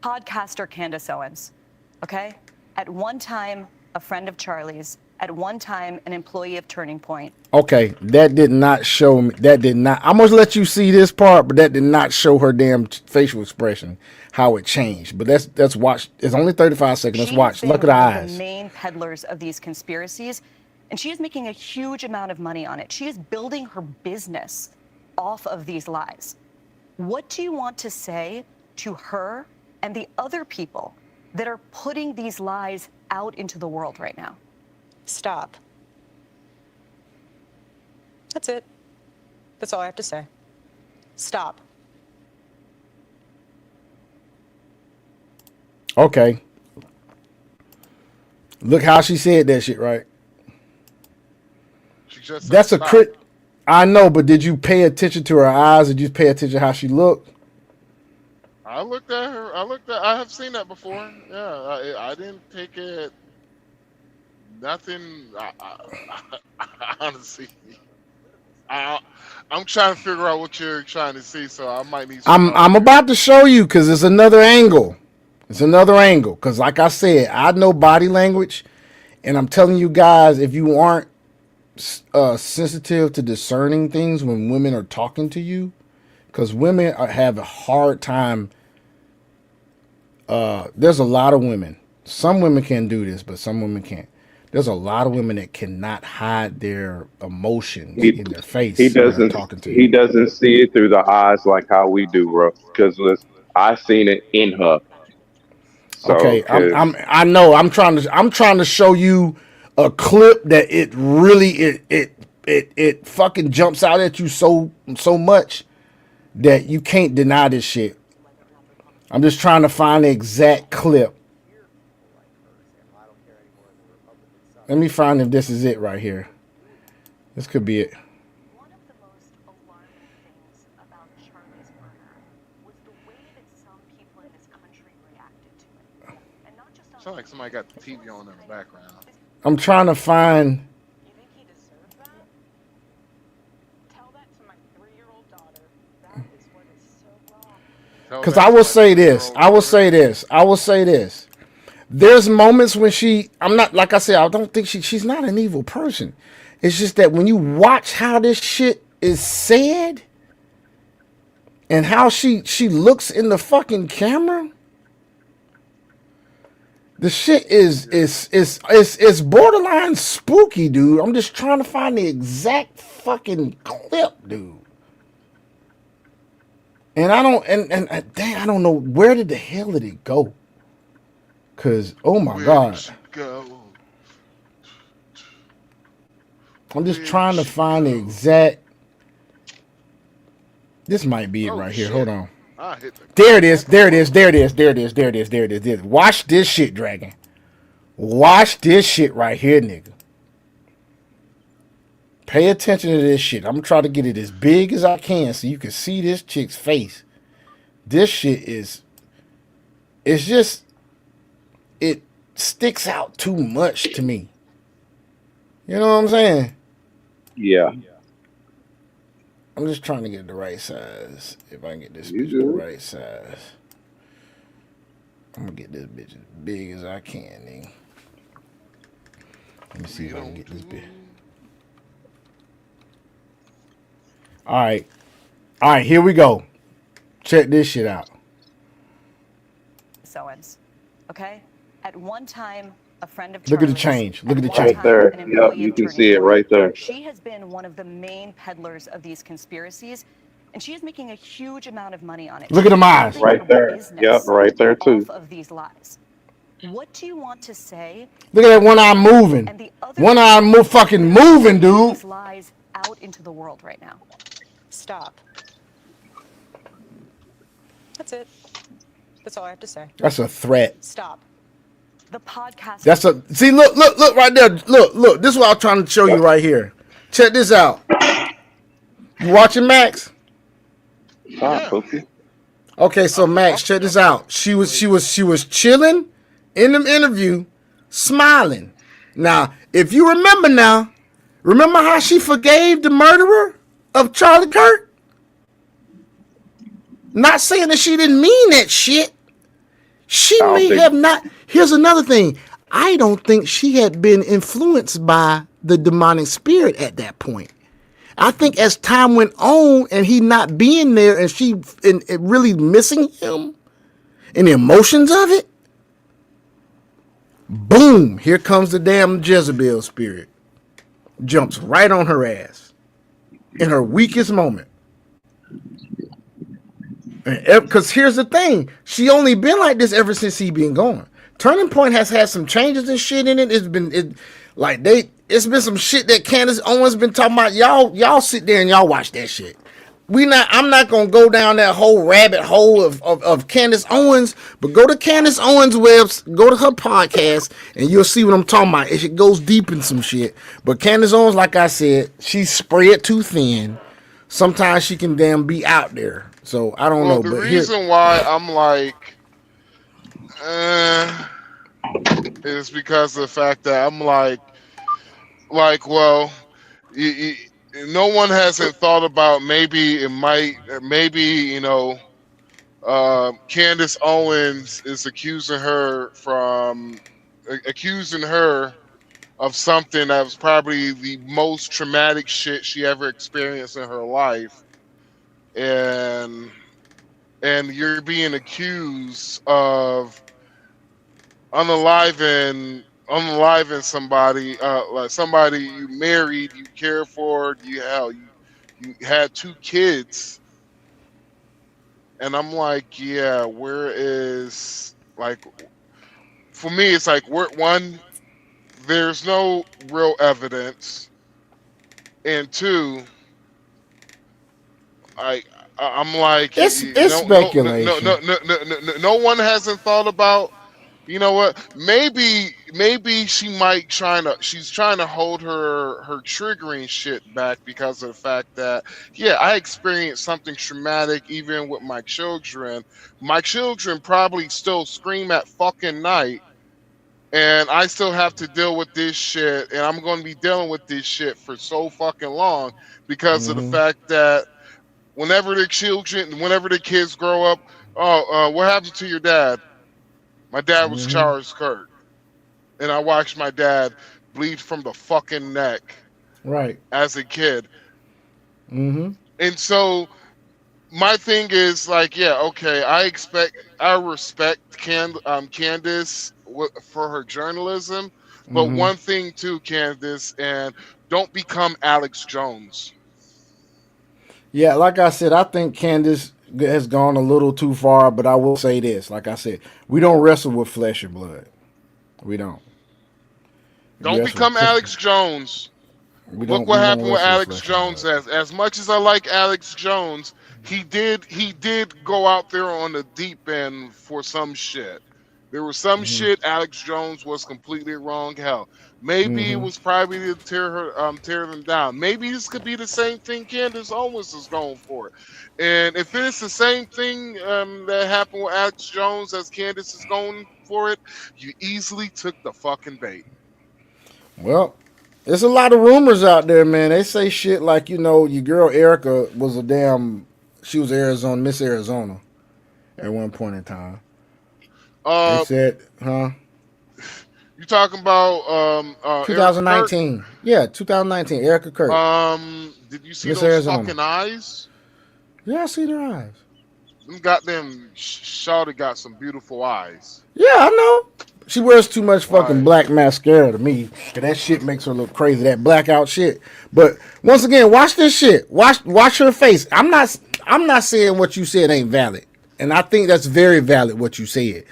[SPEAKER 1] Podcaster Candace Owens, okay? At one time, a friend of Charlie's. At one time, an employee of Turning Point.
[SPEAKER 3] Okay, that did not show me. That did not. I'm gonna let you see this part, but that did not show her damn facial expression, how it changed. But that's watch. It's only 35 seconds. Let's watch. Look at her eyes.
[SPEAKER 1] The main peddlers of these conspiracies, and she is making a huge amount of money on it. She is building her business off of these lies. What do you want to say to her and the other people that are putting these lies out into the world right now?
[SPEAKER 5] Stop. That's it. That's all I have to say. Stop.
[SPEAKER 3] Okay. Look how she said that shit, right?
[SPEAKER 2] She just
[SPEAKER 3] That's a
[SPEAKER 2] stop.
[SPEAKER 3] crit. I know, but did you pay attention to her eyes? Did you pay attention to how she looked?
[SPEAKER 2] I looked at her. I have seen that before. Yeah, I didn't take it. Nothing. Honestly, I'm trying to figure out what you're trying to see, so I might need.
[SPEAKER 3] I'm about to show you because it's another angle. It's another angle because, like I said, I know body language, and I'm telling you guys, if you aren't sensitive to discerning things when women are talking to you, because women have a hard time. There's a lot of women. Some women can do this, but some women can't. There's a lot of women that cannot hide their emotions in their face.
[SPEAKER 4] He doesn't.
[SPEAKER 3] Talking to
[SPEAKER 4] He
[SPEAKER 3] you.
[SPEAKER 4] doesn't see it through the eyes like how we do, bro. Because I seen it in her. So,
[SPEAKER 3] Okay, I know. I'm trying to show you a clip that it really it fucking jumps out at you so much that you can't deny this shit. I'm just trying to find the exact clip. Let me find if this is it right here. This could be it.
[SPEAKER 1] One of the most alarming things about Charlie's murder was the way that some people in this country reacted to it. And not just on
[SPEAKER 2] Sounds like somebody got the TV on in the background.
[SPEAKER 3] I'm trying to find.
[SPEAKER 5] You think he deserved that? Tell that to my 3-year-old daughter. That is what is so wrong.
[SPEAKER 3] Because I will say this. There's moments when I'm not, like I said, I don't think she's not an evil person. It's just that when you watch how this shit is said and how she looks in the fucking camera, the shit is borderline spooky, dude. I'm just trying to find the exact fucking clip, dude. And I don't know where did the hell did it go? Cause oh my God,
[SPEAKER 2] Go.
[SPEAKER 3] I'm just trying to find the exact. This might be it right here. Hold on. There it is. Watch this shit, Dragon. Watch this shit right here, nigga. Pay attention to this shit. I'm gonna try to get it as big as I can so you can see this chick's face. This shit it's just, it sticks out too much to me. You know what I'm saying?
[SPEAKER 4] Yeah,
[SPEAKER 3] I'm just trying to get the right size. If I can get this
[SPEAKER 4] you
[SPEAKER 3] bitch the
[SPEAKER 4] good.
[SPEAKER 3] right size, I'm gonna get this bitch as big as I can. Nigga. Let me see
[SPEAKER 2] We
[SPEAKER 3] if I can
[SPEAKER 2] don't
[SPEAKER 3] get this big.
[SPEAKER 2] do.
[SPEAKER 3] All right, all right. Here we go. Check this shit out.
[SPEAKER 1] Owens, okay? At one time, a friend of
[SPEAKER 3] Look at the
[SPEAKER 1] Charlie's.
[SPEAKER 3] change. Look at the
[SPEAKER 1] At one
[SPEAKER 4] Right
[SPEAKER 3] change.
[SPEAKER 1] time,
[SPEAKER 4] there.
[SPEAKER 1] an
[SPEAKER 4] Yep,
[SPEAKER 1] employee
[SPEAKER 4] you
[SPEAKER 1] of
[SPEAKER 4] can
[SPEAKER 1] Turning
[SPEAKER 4] see it
[SPEAKER 1] Point.
[SPEAKER 4] right there.
[SPEAKER 1] She has been one of the main peddlers of these conspiracies, and she is making a huge amount of money on it.
[SPEAKER 3] Look at
[SPEAKER 1] She is
[SPEAKER 3] them eyes.
[SPEAKER 1] building
[SPEAKER 4] Right
[SPEAKER 1] her
[SPEAKER 4] there. Yep,
[SPEAKER 1] business
[SPEAKER 4] right there too.
[SPEAKER 1] off of these lies. What do you want to say?
[SPEAKER 3] Look at that one eye moving.
[SPEAKER 1] And the other
[SPEAKER 3] One eye fucking moving, dude.
[SPEAKER 1] these lies out into the world right now.
[SPEAKER 5] Stop. That's it. That's all I have to say.
[SPEAKER 3] That's a threat.
[SPEAKER 5] Stop.
[SPEAKER 1] The podcast.
[SPEAKER 3] That's a see. Look right there. Look. This is what I'm trying to show you right here. Check this out. You watching Max?
[SPEAKER 4] Stop,
[SPEAKER 2] Yeah.
[SPEAKER 4] pussy.
[SPEAKER 3] Okay, so Max, check this out. She was chilling in the interview, smiling. Now, if you remember remember how she forgave the murderer of Charlie Kirk? Not saying that she didn't mean that shit. She
[SPEAKER 4] I don't
[SPEAKER 3] may
[SPEAKER 4] think-
[SPEAKER 3] have not. Here's another thing. I don't think she had been influenced by the demonic spirit at that point. I think as time went on and he not being there and she and really missing him and the emotions of it, boom, here comes the damn Jezebel spirit. Jumps right on her ass in her weakest moment. Because here's the thing, she only been like this ever since he been gone. Turning Point has had some changes and shit in it. It's been it's been some shit that Candace Owens been talking about. Y'all sit there and y'all watch that shit. I'm not gonna go down that whole rabbit hole of Candace Owens, but go to Candace Owens' go to her podcast, and you'll see what I'm talking about. It goes deep in some shit. But Candace Owens, like I said, she's spread too thin. Sometimes she can damn be out there. So I don't
[SPEAKER 2] Well,
[SPEAKER 3] know.
[SPEAKER 2] the
[SPEAKER 3] But
[SPEAKER 2] reason why I'm is because of the fact that I'm well, y no one hasn't thought about maybe Candace Owens is accusing her of something that was probably the most traumatic shit she ever experienced in her life, and you're being accused of unaliving somebody, like somebody you married, you cared for, you had 2 kids, and I'm like, yeah, where is, like, for me it's like, one, there's no real evidence, and 2, I I'm like,
[SPEAKER 3] it's speculation.
[SPEAKER 2] no one hasn't thought about, you know what? Maybe she's trying to hold her triggering shit back because of the fact that, yeah, I experienced something traumatic even with my children. My children probably still scream at fucking night, and I still have to deal with this shit, and I'm going to be dealing with this shit for so fucking long because of the fact that whenever the kids grow up, what happened to your dad? My dad was Charles Kirk, and I watched my dad bleed from the fucking neck
[SPEAKER 3] Right.
[SPEAKER 2] as a kid.
[SPEAKER 3] Mm-hmm.
[SPEAKER 2] And so my thing is like, yeah, okay, I respect Candace for her journalism, but one thing too, Candace, and don't become Alex Jones.
[SPEAKER 3] Yeah, like I said, I think Candace has gone a little too far, but I will say this. Like I said, we don't wrestle with flesh and blood. We don't.
[SPEAKER 2] Don't become Alex Jones. Look what happened with Alex Jones. As much as I like Alex Jones, he did go out there on the deep end for some shit. There was some shit Alex Jones was completely wrong. Hell, maybe it was probably to tear them down. Maybe this could be the same thing Candace Owens is going for. And if it's the same thing that happened with Alex Jones as Candace is going for it, you easily took the fucking bait.
[SPEAKER 3] Well, There's a lot of rumors out there, man. They say shit like, your girl Erica was she was Miss Arizona at one point in time. They said, huh?
[SPEAKER 2] You talking about Erica Kirk?
[SPEAKER 3] 2019. Yeah, 2019. Erica Kirk.
[SPEAKER 2] Did you see
[SPEAKER 3] Miss
[SPEAKER 2] those
[SPEAKER 3] Arizona.
[SPEAKER 2] fucking eyes?
[SPEAKER 3] Yeah, I seen her eyes.
[SPEAKER 2] Them goddamn shawty got some beautiful eyes.
[SPEAKER 3] Yeah, I know. She wears too much fucking
[SPEAKER 2] Right.
[SPEAKER 3] black mascara to me. Cause that shit makes her look crazy. That blackout shit. But once again, watch this shit. Watch her face. I'm not saying what you said ain't valid. And I think that's very valid what you said.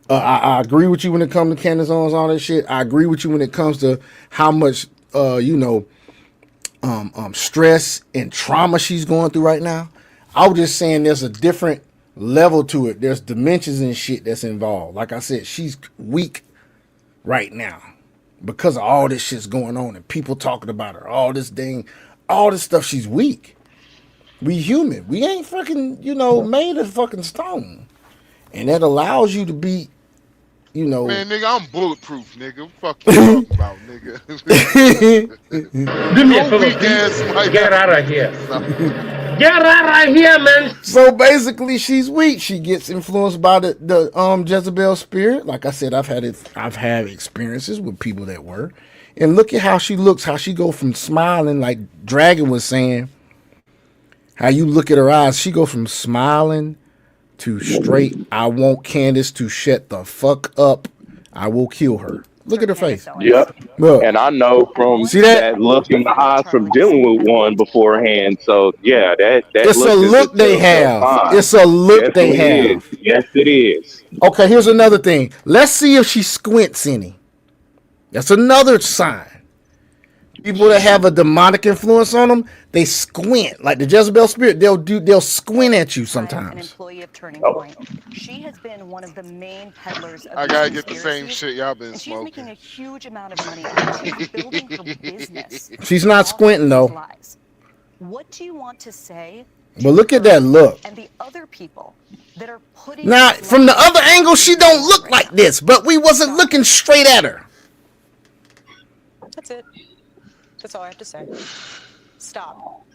[SPEAKER 3] I agree with you when it comes to Candace Owens and all that shit. I agree with you when it comes to how much stress and trauma she's going through right now. I was just saying there's a different level to it. There's dimensions and shit that's involved. Like I said, she's weak right now because of all this shit's going on and people talking about her. All this stuff. She's weak. We human. We ain't fucking, made of fucking stone. And that allows you to be,
[SPEAKER 2] Man, nigga, I'm bulletproof, nigga. What the fuck you talking about, nigga?
[SPEAKER 6] Do me a favor, please. Get out of here. Get out of here, man.
[SPEAKER 3] So basically, she's weak. She gets influenced by the Jezebel spirit. Like I said, I've had experiences with people that were, and look at how she looks. How she go from smiling, like Dragon was saying. How you look at her eyes, she go from smiling to straight. I want Candace to shut the fuck up. I will kill her. Look at her face.
[SPEAKER 4] Yep.
[SPEAKER 3] Look.
[SPEAKER 4] And I know from
[SPEAKER 3] See that?
[SPEAKER 4] look in the eyes from dealing with one beforehand. So yeah, that
[SPEAKER 3] It's a look they have. It's a look they have.
[SPEAKER 4] Yes, it is.
[SPEAKER 3] Okay, here's another thing. Let's see if she squints any. That's another sign. People that have a demonic influence on them, they squint. Like the Jezebel spirit, they'll squint at you sometimes.
[SPEAKER 1] An employee of Turning Point. She has been one of the main peddlers of
[SPEAKER 2] I gotta get the same shit y'all been
[SPEAKER 1] and she's
[SPEAKER 2] smoking.
[SPEAKER 1] making a huge amount of money on it. She's building her business.
[SPEAKER 3] She's not squinting though.
[SPEAKER 1] Lies. What do you want to say?
[SPEAKER 3] But look at that look.
[SPEAKER 1] And the other people that are putting
[SPEAKER 3] Now, from the other angle, she don't look like this, but we wasn't looking straight at her.
[SPEAKER 7] That's it. That's all I have to say. Stop.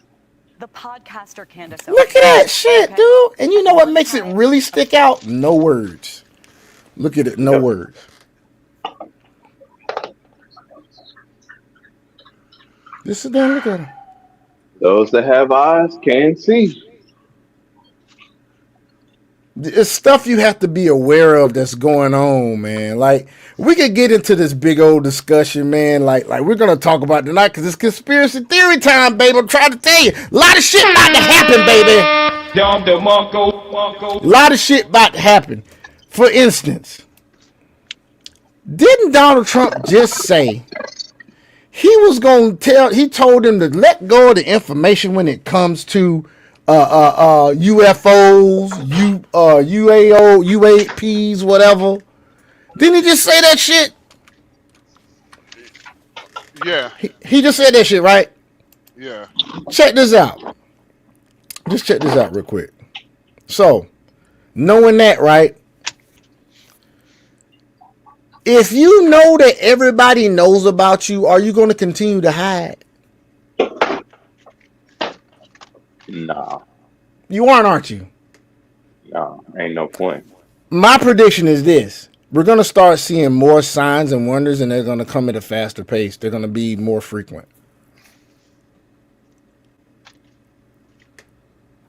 [SPEAKER 1] The podcaster Candace.
[SPEAKER 3] Look at that shit, dude. And you know what makes it really stick out? No words. Look at it, no words. Just sit down, look at her.
[SPEAKER 4] Those that have eyes can see.
[SPEAKER 3] It's stuff you have to be aware of that's going on, man. Like, we could get into this big old discussion, man. Like we're gonna talk about tonight because it's conspiracy theory time, baby. I'm trying to tell you, a lot of shit about to happen, baby. A lot of shit about to happen. For instance, didn't Donald Trump just say he was gonna he told him to let go of the information when it comes to UFOs, UAO, UAPs, whatever. Didn't he just say that shit?
[SPEAKER 2] Yeah.
[SPEAKER 3] He just said that shit, right?
[SPEAKER 2] Yeah.
[SPEAKER 3] Check this out. Just check this out real quick. So, knowing that, right? If you know that everybody knows about you, are you going to continue to hide?
[SPEAKER 4] Nah.
[SPEAKER 3] You aren't you?
[SPEAKER 4] No, ain't no point.
[SPEAKER 3] My prediction is this. We're going to start seeing more signs and wonders, and they're going to come at a faster pace. They're going to be more frequent.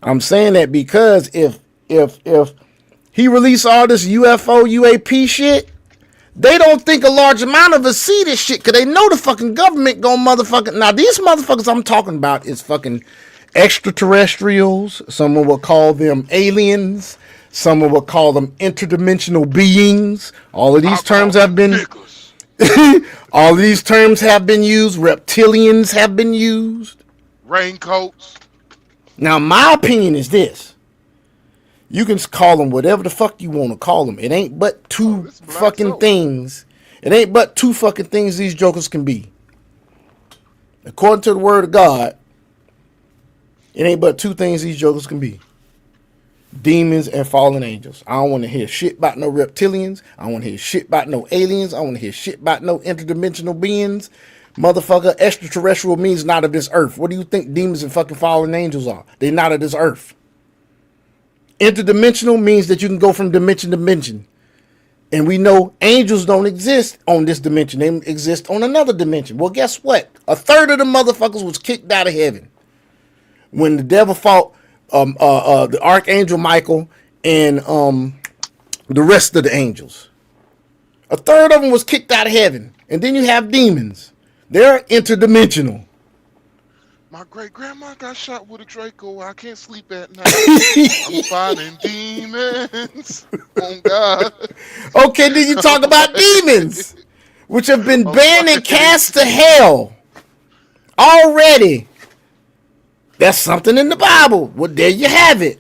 [SPEAKER 3] I'm saying that because if he released all this UFO, UAP shit, they don't think a large amount of us see this shit because they know the fucking government gonna motherfucking... Now, these motherfuckers I'm talking about is fucking extraterrestrials. Someone will call them aliens. Someone will call them interdimensional beings. All of these terms have been... all of these terms have been used. Reptilians have been used.
[SPEAKER 2] Raincoats.
[SPEAKER 3] Now, my opinion is this. You can call them whatever the fuck you want to call them. It ain't but two fucking things. It ain't but two fucking things these jokers can be. According to the word of God, it ain't but two things these jokers can be. Demons and fallen angels. I don't want to hear shit about no reptilians. I don't want to hear shit about no aliens. I don't want to hear shit about no interdimensional beings. Motherfucker, extraterrestrial means not of this earth. What do you think demons and fucking fallen angels are? They're not of this earth. Interdimensional means that you can go from dimension to dimension. And we know angels don't exist on this dimension. They exist on another dimension. Well, guess what? A third of the motherfuckers was kicked out of heaven when the devil fought the archangel Michael and the rest of the angels. A third of them was kicked out of heaven. And then you have demons. They're interdimensional.
[SPEAKER 2] My great grandma got shot with a Draco. I can't sleep at night. I'm fighting demons. Oh God.
[SPEAKER 3] Okay, then you talk about demons, which have been banned and cast to hell already. That's something in the Bible. Well, there you have it.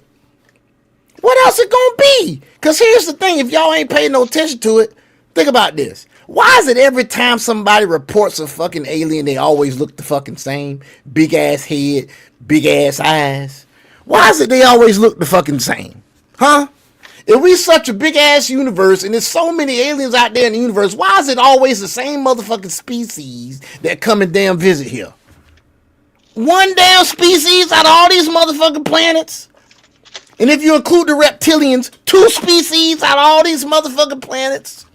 [SPEAKER 3] What else it gonna be? Because here's the thing, if y'all ain't paying no attention to it, think about this. Why is it every time somebody reports a fucking alien, they always look the fucking same? Big ass head, big ass eyes. Why is it they always look the fucking same? Huh? If we such a big ass universe and there's so many aliens out there in the universe, why is it always the same motherfucking species that come and damn visit here? One damn species out of all these motherfucking planets? And if you include the reptilians, 2 species out of all these motherfucking planets?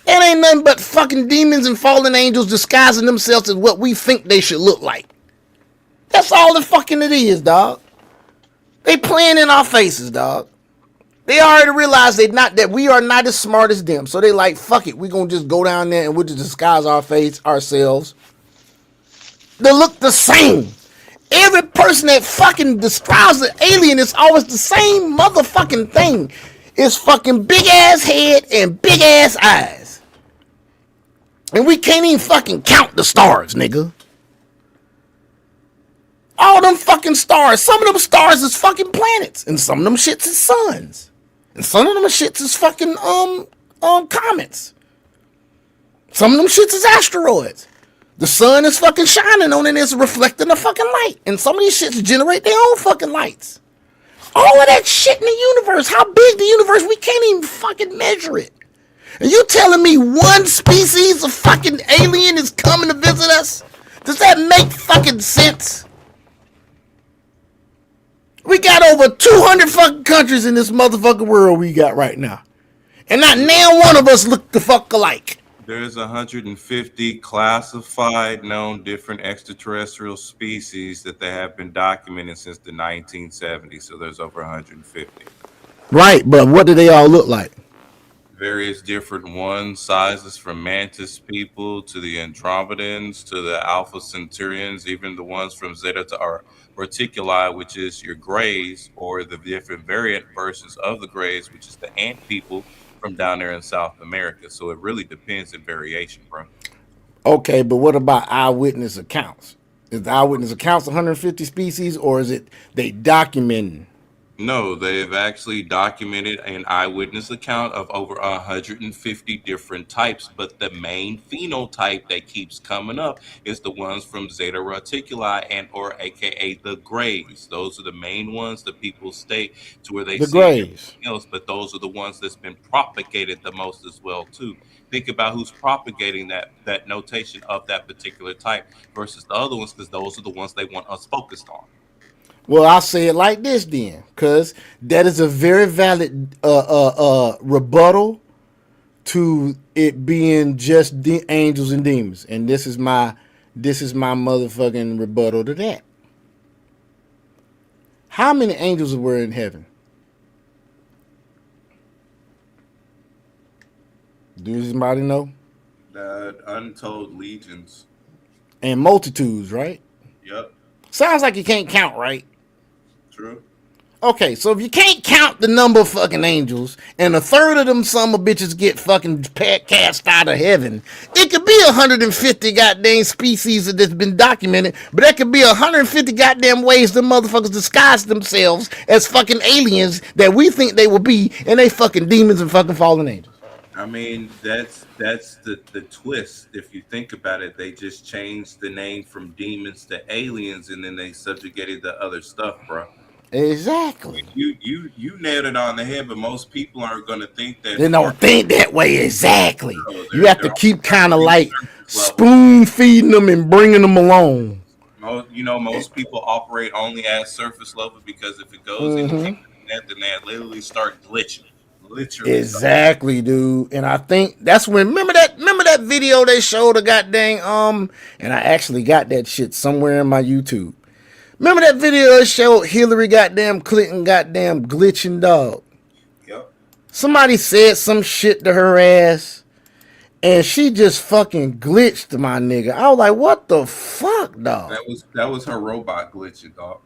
[SPEAKER 3] It ain't nothing but fucking demons and fallen angels disguising themselves as what we think they should look like. That's all the fucking it is, dog. They playing in our faces, dog. They already realize that we are not as smart as them. So they like, fuck it. We gonna just go down there and we'll just disguise our face ourselves. They look the same. Every person that fucking describes an alien is always the same motherfucking thing. It's fucking big ass head and big ass eyes. And we can't even fucking count the stars, nigga. All them fucking stars. Some of them stars is fucking planets. And some of them shits is suns. And some of them shits is fucking comets. Some of them shits is asteroids. The sun is fucking shining on it and it's reflecting the fucking light. And some of these shits generate their own fucking lights. All of that shit in the universe. How big the universe, we can't even fucking measure it. And you telling me one species of fucking alien is coming to visit us? Does that make fucking sense? We got over 200 fucking countries in this motherfucking world we got right now. And not now one of us look the fuck alike.
[SPEAKER 8] There's 150 classified known different extraterrestrial species that they have been documented since the 1970s. So there's over 150.
[SPEAKER 3] Right, but what do they all look like?
[SPEAKER 8] Various different ones, sizes from mantis people to the Andromedans to the Alpha Centaurians, even the ones from Zeta or Reticuli, which is your grays, or the different variant versions of the grays, which is the ant people from down there in South America. So it really depends in variation, bro.
[SPEAKER 3] Okay, but what about eyewitness accounts? Is the eyewitness accounts 150 species, or is it they documenting?
[SPEAKER 8] No, they've actually documented an eyewitness account of over 150 different types, but the main phenotype that keeps coming up is the ones from Zeta Reticuli and or aka the grays. Those are the main ones that people state to where they
[SPEAKER 3] The
[SPEAKER 8] see
[SPEAKER 3] grays.
[SPEAKER 8] everything else, but those are the ones that's been propagated the most as well too. Think about who's propagating that notation of that particular type versus the other ones, because those are the ones they want us focused on.
[SPEAKER 3] Well, I'll say it like this then, because that is a very valid rebuttal to it being just the angels and demons, and this is my motherfucking rebuttal to that. How many angels were in heaven? Does anybody know?
[SPEAKER 8] Untold legions.
[SPEAKER 3] And multitudes, right?
[SPEAKER 8] Yep.
[SPEAKER 3] Sounds like you can't count, right?
[SPEAKER 8] True.
[SPEAKER 3] Okay, so if you can't count the number of fucking angels, and a third of them some of bitches get fucking cast out of heaven, it could be 150 goddamn species that's been documented, but that could be 150 goddamn ways the motherfuckers disguise themselves as fucking aliens that we think they will be, and they fucking demons and fucking fallen angels.
[SPEAKER 8] I mean, that's the twist. If you think about it, they just changed the name from demons to aliens, and then they subjugated the other stuff, bro.
[SPEAKER 3] Exactly.
[SPEAKER 8] You nailed it on the head, but most people aren't going to think that
[SPEAKER 3] They
[SPEAKER 8] far.
[SPEAKER 3] don't think that way. Exactly.
[SPEAKER 8] No,
[SPEAKER 3] You have to
[SPEAKER 8] they're
[SPEAKER 3] keep kind of
[SPEAKER 8] already
[SPEAKER 3] like
[SPEAKER 8] surface level.
[SPEAKER 3] spoon feeding them and bringing them along.
[SPEAKER 8] Most people operate only at surface level because if it goes any
[SPEAKER 3] Mm-hmm.
[SPEAKER 8] deeper than that, then they literally start glitching. Literally start.
[SPEAKER 3] Exactly, dude. And I think that's when remember that video they showed a goddamn and I actually got that shit somewhere in my YouTube. Remember that video that showed Hillary goddamn Clinton goddamn glitching, dog.
[SPEAKER 8] Yep.
[SPEAKER 3] Somebody said some shit to her ass and she just fucking glitched, my nigga. I was like, what the fuck, dog?
[SPEAKER 8] That was her robot glitching, dog.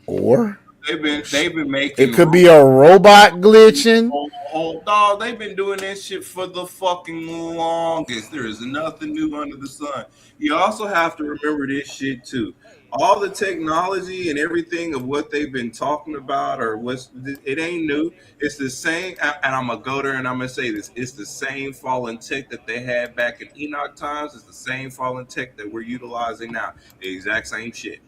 [SPEAKER 3] Or
[SPEAKER 8] They've been making
[SPEAKER 3] it could be a robot glitching.
[SPEAKER 8] Oh, dog, they've been doing that shit for the fucking longest. There is nothing new under the sun. You also have to remember this shit too. All the technology and everything of what they've been talking about, it ain't new. It's the same, and I'm gonna go there and I'm gonna say this: it's the same fallen tech that they had back in Enoch times. It's the same fallen tech that we're utilizing now. The exact same shit.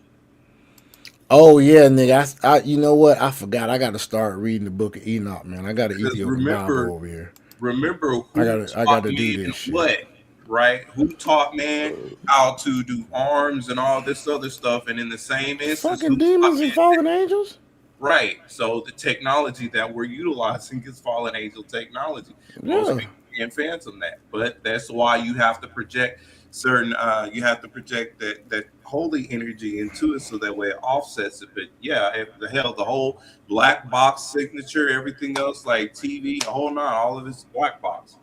[SPEAKER 3] Oh yeah, nigga. I you know what? I forgot. I got to start reading the Book of Enoch, man. I got an
[SPEAKER 8] Because
[SPEAKER 3] Ethiopian Bible over here.
[SPEAKER 8] remember
[SPEAKER 3] I
[SPEAKER 8] who
[SPEAKER 3] gotta
[SPEAKER 8] taught
[SPEAKER 3] do
[SPEAKER 8] man
[SPEAKER 3] this
[SPEAKER 8] and
[SPEAKER 3] shit.
[SPEAKER 8] what, right? Who taught man how to do arms and all this other stuff, and in the same instance,
[SPEAKER 3] Fucking
[SPEAKER 8] who taught
[SPEAKER 3] demons and
[SPEAKER 8] man
[SPEAKER 3] fallen angels.
[SPEAKER 8] right? So the technology that we're utilizing is fallen angel technology. Most
[SPEAKER 3] Yeah.
[SPEAKER 8] people can't fathom that, but that's why you have to project you have to project that holy energy into it so that way it offsets it. But yeah, if the whole black box signature, everything else like TV, a whole nine, all of it's black box.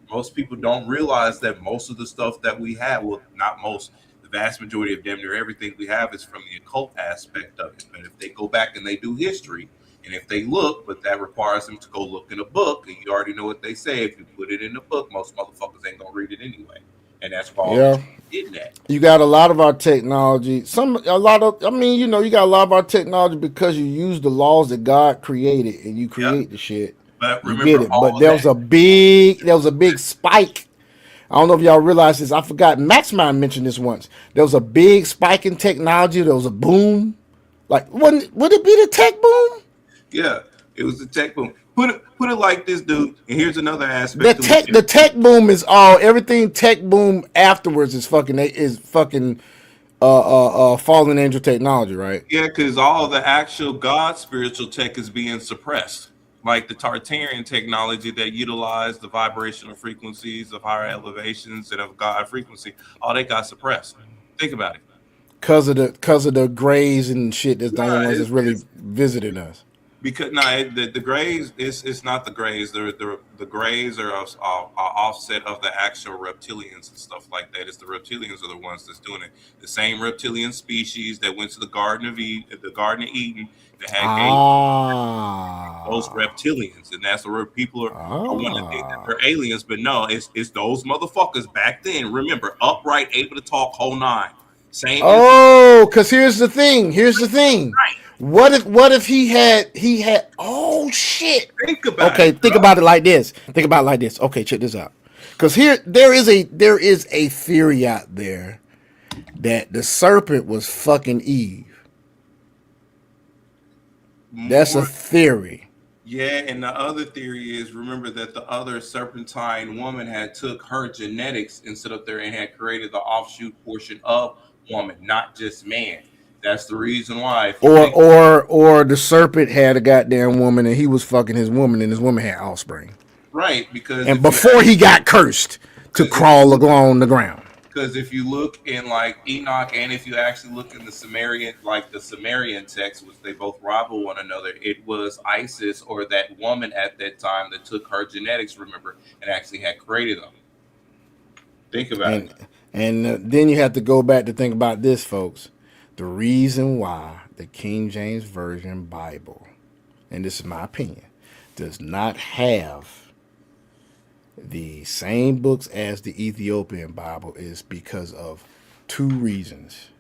[SPEAKER 8] Most people don't realize that most of the stuff that we have, well, not most, the vast majority of damn near everything we have is from the occult aspect of it. But if they go back and they do history, and if they look, but that requires them to go look in a book, and you already know what they say. If you put it in the book, most motherfuckers ain't gonna read it anyway. And that's why
[SPEAKER 3] Yeah.
[SPEAKER 8] did that.
[SPEAKER 3] You got a lot of our technology. You got a lot of our technology because you use the laws that God created and you create the shit.
[SPEAKER 8] But
[SPEAKER 3] You
[SPEAKER 8] remember
[SPEAKER 3] get it.
[SPEAKER 8] all
[SPEAKER 3] But
[SPEAKER 8] of
[SPEAKER 3] there
[SPEAKER 8] that.
[SPEAKER 3] was a big spike. I don't know if y'all realize this. I forgot. Maximind mentioned this once. There was a big spike in technology. There was a boom. Like, would it be the tech boom?
[SPEAKER 8] Yeah, it was the tech boom. Put it like this, dude. And here's another aspect.
[SPEAKER 3] The tech boom is all everything tech boom afterwards is fucking fallen angel technology, right?
[SPEAKER 8] Yeah, because all the actual God spiritual tech is being suppressed. Like the Tartarian technology that utilized the vibrational frequencies of higher elevations and of God frequency, all they got suppressed. Think about it.
[SPEAKER 3] Cause of the grays and shit that's the only ones that's really visiting us.
[SPEAKER 8] Because the grays it's not the grays. The grays are a offset of the actual reptilians and stuff like that. It's the reptilians are the ones that's doing it. The same reptilian species that went to the Garden of Eden, that had those reptilians, and that's where people are wanting to think that they're aliens, but no, it's those motherfuckers back then. Remember, upright, able to talk, whole nine. Same.
[SPEAKER 3] Because here's the thing. What if he had oh shit.
[SPEAKER 8] Think about
[SPEAKER 3] okay,
[SPEAKER 8] it.
[SPEAKER 3] Think about it like this. Okay, check this out. Because there is a theory out there that the serpent was fucking Eve. That's a theory.
[SPEAKER 8] Yeah, and the other theory is, remember that the other serpentine woman had took her genetics and set up there and had created the offshoot portion of woman, not just man. That's the reason why.
[SPEAKER 3] Or the serpent had a goddamn woman and he was fucking his woman and his woman had offspring.
[SPEAKER 8] Right, because
[SPEAKER 3] before he got cursed to crawl along the ground.
[SPEAKER 8] Because if you look in like Enoch, and if you actually look in the Sumerian text, which they both rival one another, it was Isis or that woman at that time that took her genetics, remember, and actually had created them. Think about it.
[SPEAKER 3] And then you have to go back to think about this, folks. The reason why the King James Version Bible, and this is my opinion, does not have the same books as the Ethiopian Bible is because of two reasons.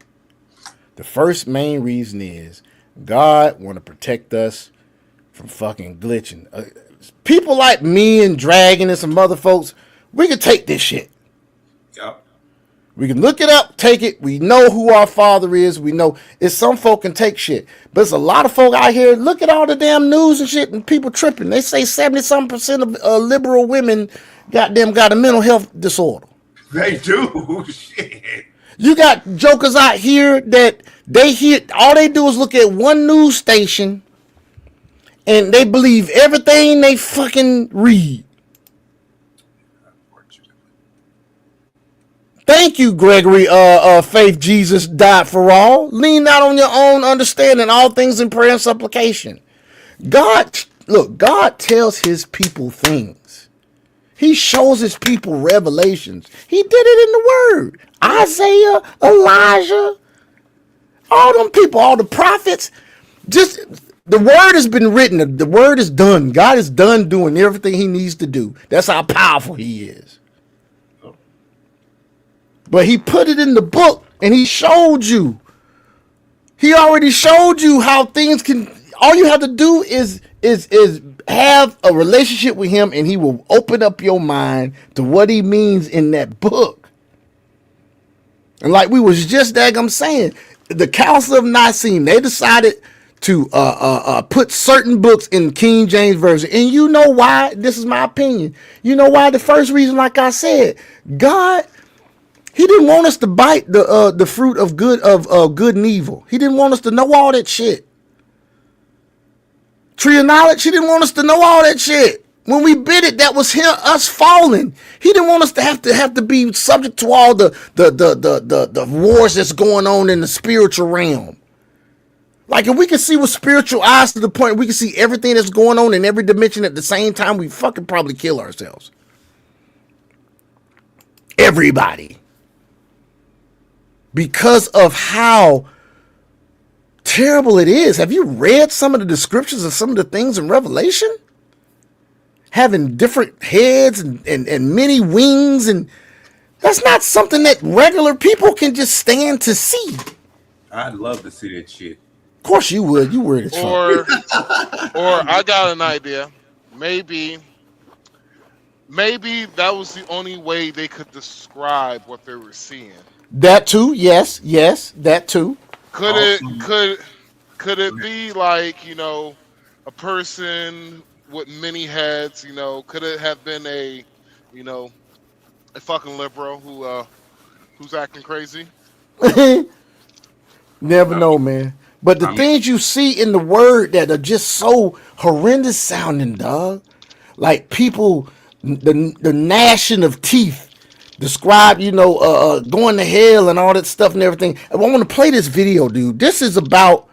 [SPEAKER 3] The first main reason is God want to protect us from fucking glitching. People like me and Dragon and some other folks, we can take this shit.
[SPEAKER 8] Yep.
[SPEAKER 3] We can look it up, take it. We know who our Father is. We know it's some folk can take shit. But there's a lot of folk out here, look at all the damn news and shit, and people tripping. They say 70-something% of liberal women goddamn got a mental health disorder.
[SPEAKER 9] They do. Shit.
[SPEAKER 3] You got jokers out here that they hear, all they do is look at one news station and they believe everything they fucking read. Thank you, Gregory. Faith Jesus died for all. Lean not on your own understanding, all things in prayer and supplication. God tells his people things. He shows his people revelations. He did it in the word. Isaiah, Elijah, all them people, all the prophets. Just the word has been written. The word is done. God is done doing everything he needs to do. That's how powerful he is. But he put it in the book and he showed you. He already showed you how things can, all you have to do is have a relationship with him and he will open up your mind to what he means in that book. And like we was just saying, the Council of Nicene, they decided to put certain books in King James Version. And you know why? This is my opinion. You know why? The first reason, like I said, God, he didn't want us to bite the fruit of good and evil. He didn't want us to know all that shit. Tree of knowledge, he didn't want us to know all that shit. When we bit it, that was us falling. He didn't want us to have to be subject to all the wars that's going on in the spiritual realm. Like if we can see with spiritual eyes to the point we can see everything that's going on in every dimension at the same time, we fucking probably kill ourselves. Everybody. Because of how terrible it is. Have you read some of the descriptions of some of the things in Revelation? Having different heads and many wings, and that's not something that regular people can just stand to see.
[SPEAKER 8] I'd love to see that shit.
[SPEAKER 3] Of course you would. You weird as fuck.
[SPEAKER 2] Or I got an idea. Maybe that was the only way they could describe what they were seeing.
[SPEAKER 3] That too, yes, that too.
[SPEAKER 2] Could
[SPEAKER 8] Awesome.
[SPEAKER 2] could it be like, you know, a person with many heads, you know, could it have been a fucking liberal who's acting crazy?
[SPEAKER 3] Never know, man. But the things you see in the word that are just so horrendous sounding, dog. Like people, the gnashing of teeth. Describe, going to hell and all that stuff and everything. I want to play this video, dude. This is about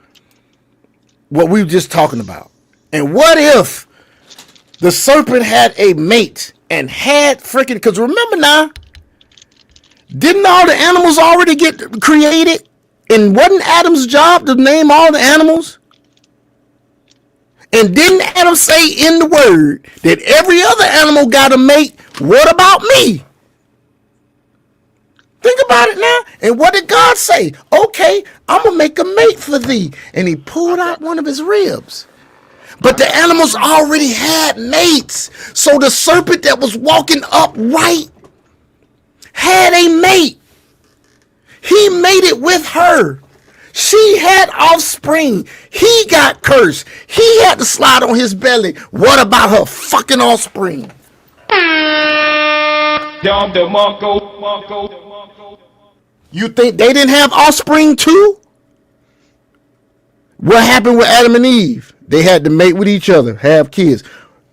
[SPEAKER 3] what we were just talking about. And what if the serpent had a mate and had freaking, because remember now, didn't all the animals already get created? And wasn't Adam's job to name all the animals? And didn't Adam say in the word that every other animal got a mate? What about me? Think about it now. And what did God say? Okay, I'm going to make a mate for thee. And he pulled out one of his ribs. But the animals already had mates. So the serpent that was walking upright had a mate. He mated with her. She had offspring. He got cursed. He had to slide on his belly. What about her fucking offspring? You think they didn't have offspring too? What happened with Adam and Eve? They had to mate with each other, have kids.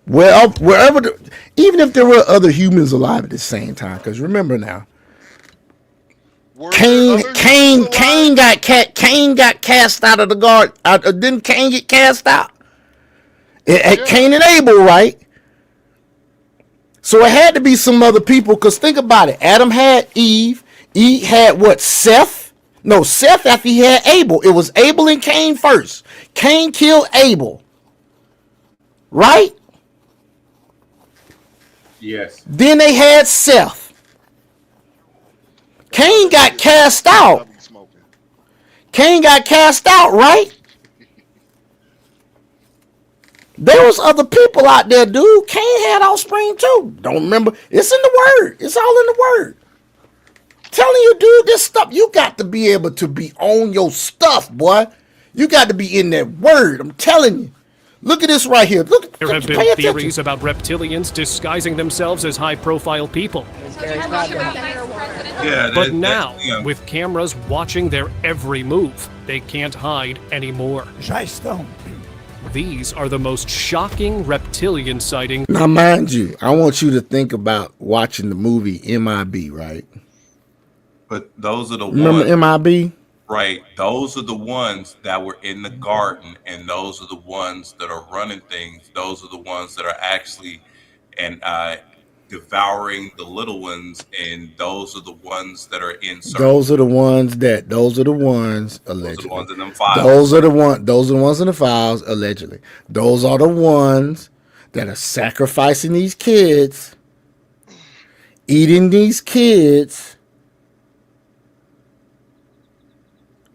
[SPEAKER 3] Even if there were other humans alive at the same time, because remember now, Cain got cast out of the garden. Didn't Cain get cast out? Cain and Abel, right? So it had to be some other people, because think about it. Adam had Eve. Eve had what? Seth? No, Seth after he had Abel. It was Abel and Cain first. Cain killed Abel. Right?
[SPEAKER 8] Yes.
[SPEAKER 3] Then they had Seth. Cain got cast out. Cain got cast out, right? There was other people out there, dude. Cain had offspring too. Don't remember. It's in the word. It's all in the word. telling you, dude, this stuff, you got to be able to be on your stuff, boy. You got to be in that word. I'm telling you. Look at this right here. Look,
[SPEAKER 10] There have been theories about reptilians disguising themselves as high-profile people.
[SPEAKER 8] Yeah,
[SPEAKER 10] But now, with cameras watching their every move, they can't hide anymore. These are the most shocking reptilian sightings.
[SPEAKER 3] Now, mind you, I want you to think about watching the movie MIB, right?
[SPEAKER 8] but those are the
[SPEAKER 3] Remember
[SPEAKER 8] ones,
[SPEAKER 3] MIB?
[SPEAKER 8] right? Those are the ones that were in the garden, and those are the ones that are running things. Those are the ones that are actually and devouring the little ones, and those are the ones that are in.
[SPEAKER 3] Those are the ones allegedly.
[SPEAKER 8] Those are the ones in them files.
[SPEAKER 3] Those are the ones in the files allegedly. Those are the ones that are sacrificing these kids, eating these kids.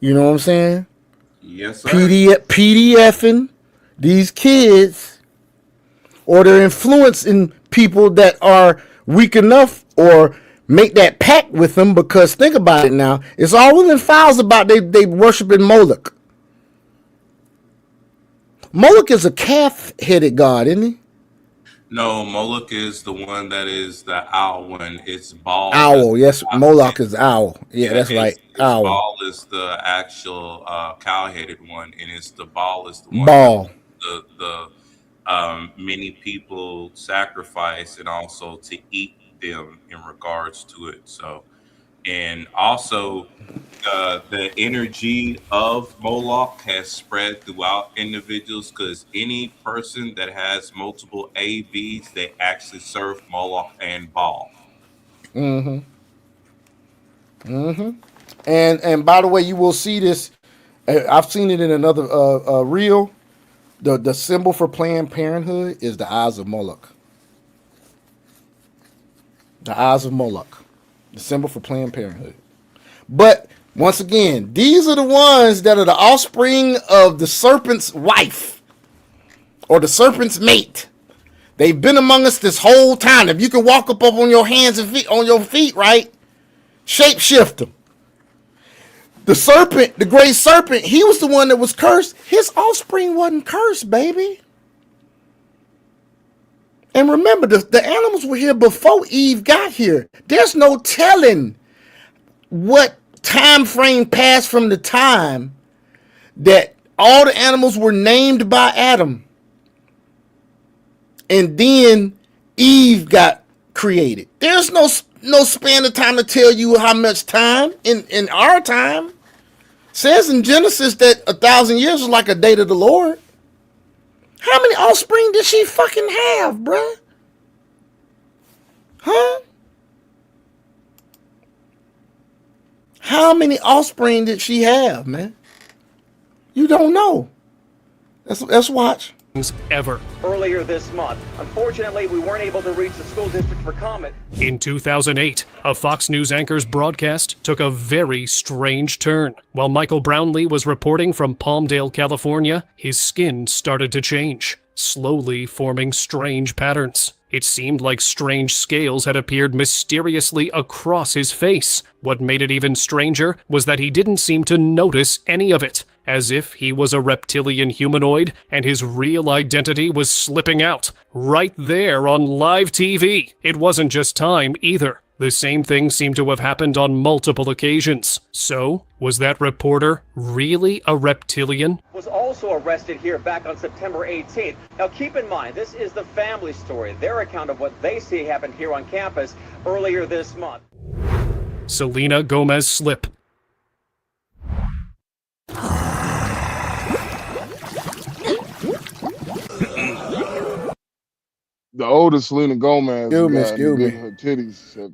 [SPEAKER 3] You know what I'm saying?
[SPEAKER 8] Yes, sir.
[SPEAKER 3] PDFing these kids, or they're influencing people that are weak enough or make that pact with them, because think about it now. It's all in files about they worshiping Moloch. Moloch is a calf-headed god, isn't he?
[SPEAKER 8] No, Moloch is the one that is the owl one. It's Baal.
[SPEAKER 3] Owl, yes. Moloch is owl. Yeah, that's right. Owl.
[SPEAKER 8] Baal is the actual cow-headed one, and it's the Baal is the one.
[SPEAKER 3] Baal.
[SPEAKER 8] The many people sacrifice, and also to eat them in regards to it. So, and also the energy of Moloch has spread throughout individuals, because any person that has multiple ABs, they actually serve Moloch and Baal.
[SPEAKER 3] And by the way, you will see this. I've seen it in another reel. The symbol for Planned Parenthood is the eyes of Moloch. The eyes of Moloch. The symbol for Planned Parenthood. But once again, these are the ones that are the offspring of the serpent's wife or the serpent's mate. They've been among us this whole time. If you can walk up on your hands and feet, on your feet, right? Shapeshift them. The serpent, the great serpent, he was the one that was cursed. His offspring wasn't cursed, baby. And remember, the animals were here before Eve got here. There's no telling what time frame passed from the time that all the animals were named by Adam, and then Eve got created. There's no span of time to tell you how much time in our time. Says in Genesis that 1,000 years is like a day to the Lord. How many offspring did she fucking have, bruh? Huh? How many offspring did she have, man? You don't know. Let's watch.
[SPEAKER 10] Ever.
[SPEAKER 11] Earlier this month, unfortunately, we weren't able to reach the school district for comment.
[SPEAKER 10] In 2008, a Fox News anchor's broadcast took a very strange turn. While Michael Brownlee was reporting from Palmdale, California, his skin started to change, slowly forming strange patterns. It seemed like strange scales had appeared mysteriously across his face. What made it even stranger was that he didn't seem to notice any of it, as if he was a reptilian humanoid and his real identity was slipping out, right there on live TV. It wasn't just time either. The same thing seemed to have happened on multiple occasions. So, was that reporter really a reptilian?
[SPEAKER 11] Was also arrested here back on September 18th. Now keep in mind, this is the family story, their account of what they see happened here on campus earlier this month.
[SPEAKER 10] Selena Gomez slip.
[SPEAKER 2] The older Selena Gomez,
[SPEAKER 3] Excuse me.
[SPEAKER 2] her titties.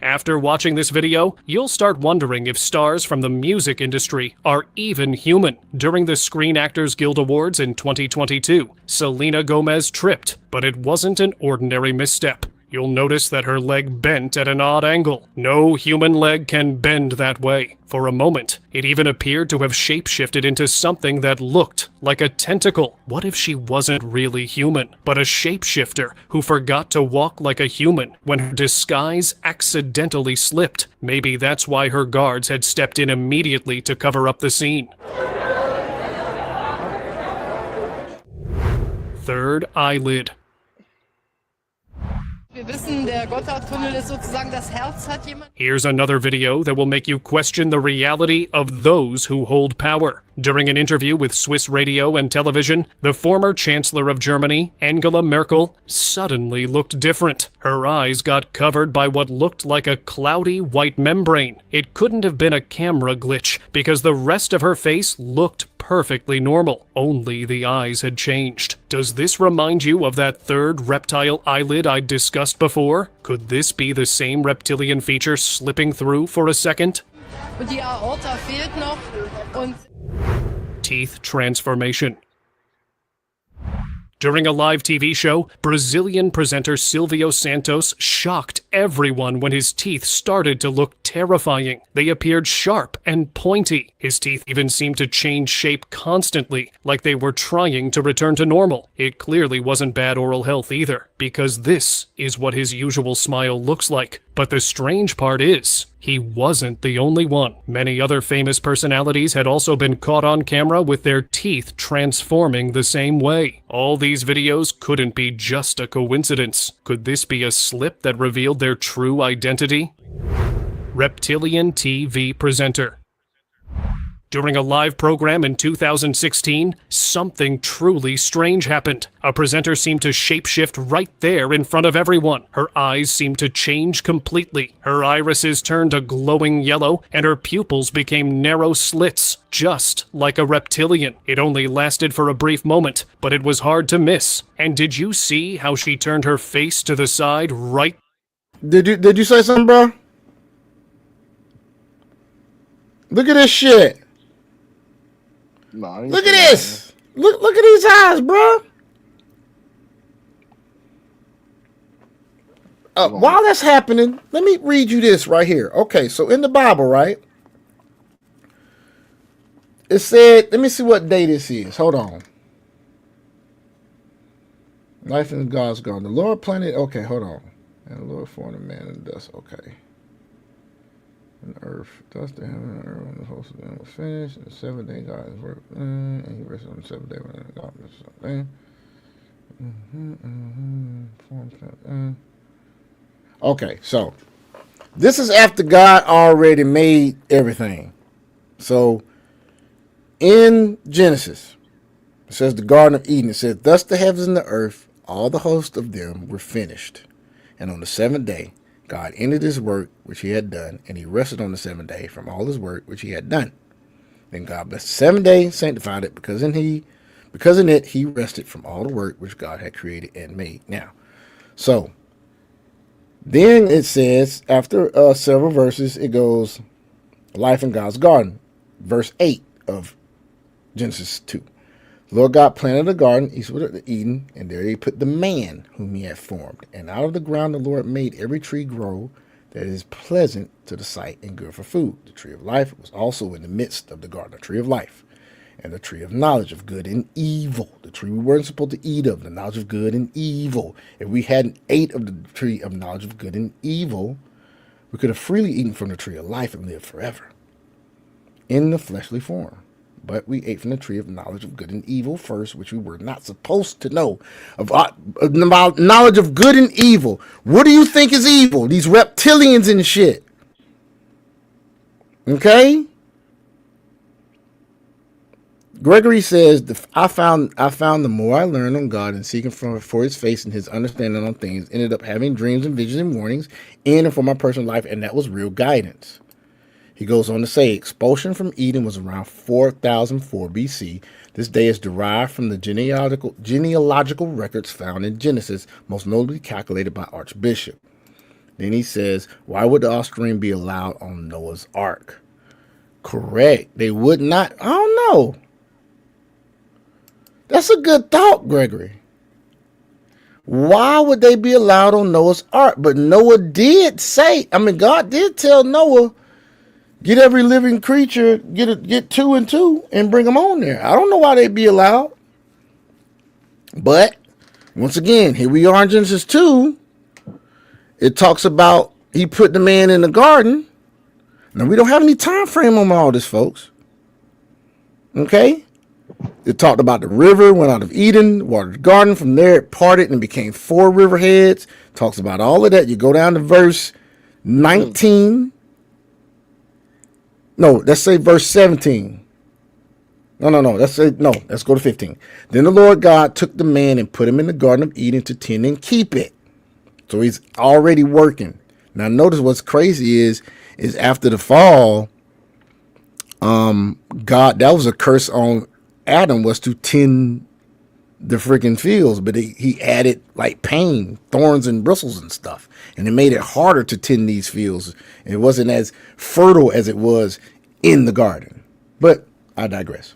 [SPEAKER 10] After watching this video, you'll start wondering if stars from the music industry are even human. During the Screen Actors Guild Awards in 2022, Selena Gomez tripped, but it wasn't an ordinary misstep. You'll notice that her leg bent at an odd angle. No human leg can bend that way. For a moment, it even appeared to have shapeshifted into something that looked like a tentacle. What if she wasn't really human, but a shapeshifter who forgot to walk like a human when her disguise accidentally slipped? Maybe that's why her guards had stepped in immediately to cover up the scene. Third eyelid. Here's another video that will make you question the reality of those who hold power. During an interview with Swiss radio and television, the former Chancellor of Germany, Angela Merkel, suddenly looked different. Her eyes got covered by what looked like a cloudy white membrane. It couldn't have been a camera glitch because the rest of her face looked perfectly normal. Only the eyes had changed. Does this remind you of that third reptile eyelid I discussed before? Could this be the same reptilian feature slipping through for a second? Teeth transformation. During a live TV show, Brazilian presenter Silvio Santos shocked everyone when his teeth started to look terrifying. They appeared sharp and pointy. His teeth even seemed to change shape constantly, like they were trying to return to normal. It clearly wasn't bad oral health either, because this is what his usual smile looks like. But the strange part is, he wasn't the only one. Many other famous personalities had also been caught on camera with their teeth transforming the same way. All these videos couldn't be just a coincidence. Could this be a slip that revealed their true identity? Reptilian TV presenter. During a live program in 2016, something truly strange happened. A presenter seemed to shapeshift right there in front of everyone. Her eyes seemed to change completely. Her irises turned a glowing yellow, and her pupils became narrow slits, just like a reptilian. It only lasted for a brief moment, but it was hard to miss. And did you see how she turned her face to the side right?
[SPEAKER 3] Did you say something, bro? Look at this shit.
[SPEAKER 2] No,
[SPEAKER 3] look at this. Look at these eyes, bro. While that's happening, let me read you this right here. Okay, so in the Bible, right? It said, let me see what day this is. Hold on. Life in God's garden. The Lord planted, okay, hold on. And the Lord formed a man in the dust, okay. And the earth, dust the heaven and the earth, and the host of them was finished. And the seventh day God has worked, and he rested on the seventh day when God rested on Okay, so this is after God already made everything. So in Genesis, it says the Garden of Eden, it says, thus the heavens and the earth, all the host of them were finished. And on the seventh day, God ended his work which he had done, and he rested on the seventh day from all his work which he had done. Then God blessed the seventh day, sanctified it, because in it he rested from all the work which God had created and made. Now, so then it says, after several verses, it goes, life in God's garden, verse 8 of Genesis 2. Lord God planted a garden eastward of Eden, and there he put the man whom he had formed. And out of the ground the Lord made every tree grow that is pleasant to the sight and good for food. The tree of life was also in the midst of the garden, the tree of life, and the tree of knowledge of good and evil. The tree we weren't supposed to eat of, the knowledge of good and evil. If we hadn't ate of the tree of knowledge of good and evil, we could have freely eaten from the tree of life and lived forever in the fleshly form. But we ate from the tree of knowledge of good and evil first, which we were not supposed to know. Of knowledge of good and evil. What do you think is evil? These reptilians and shit. Okay? Gregory says, I found the more I learned on God and seeking for his face and his understanding on things, ended up having dreams and visions and warnings in and for my personal life, and that was real guidance. He goes on to say, expulsion from Eden was around 4004 BC. This day is derived from the genealogical records found in Genesis, most notably calculated by Archbishop. Then he says, why would the offspring be allowed on Noah's Ark? Correct. They would not. I don't know. That's a good thought, Gregory. Why would they be allowed on Noah's ark? But Noah did say, God did tell Noah, get every living creature, get 2 and 2 and bring them on there. I don't know why they'd be allowed. But once again, here we are in Genesis 2. It talks about he put the man in the garden. Now, we don't have any time frame on all this, folks. Okay? It talked about the river, went out of Eden, watered the garden. From there, it parted and became 4 riverheads. Talks about all of that. You go down to verse 19. No, let's say verse 17. No. Let's go to 15. Then the Lord God took the man and put him in the Garden of Eden to tend and keep it. So he's already working. Now, notice what's crazy is after the fall, God, that was a curse on Adam, was to tend the freaking fields, but he added like pain, thorns and bristles and stuff, and it made it harder to tend these fields. It wasn't as fertile as it was in the garden. But I digress.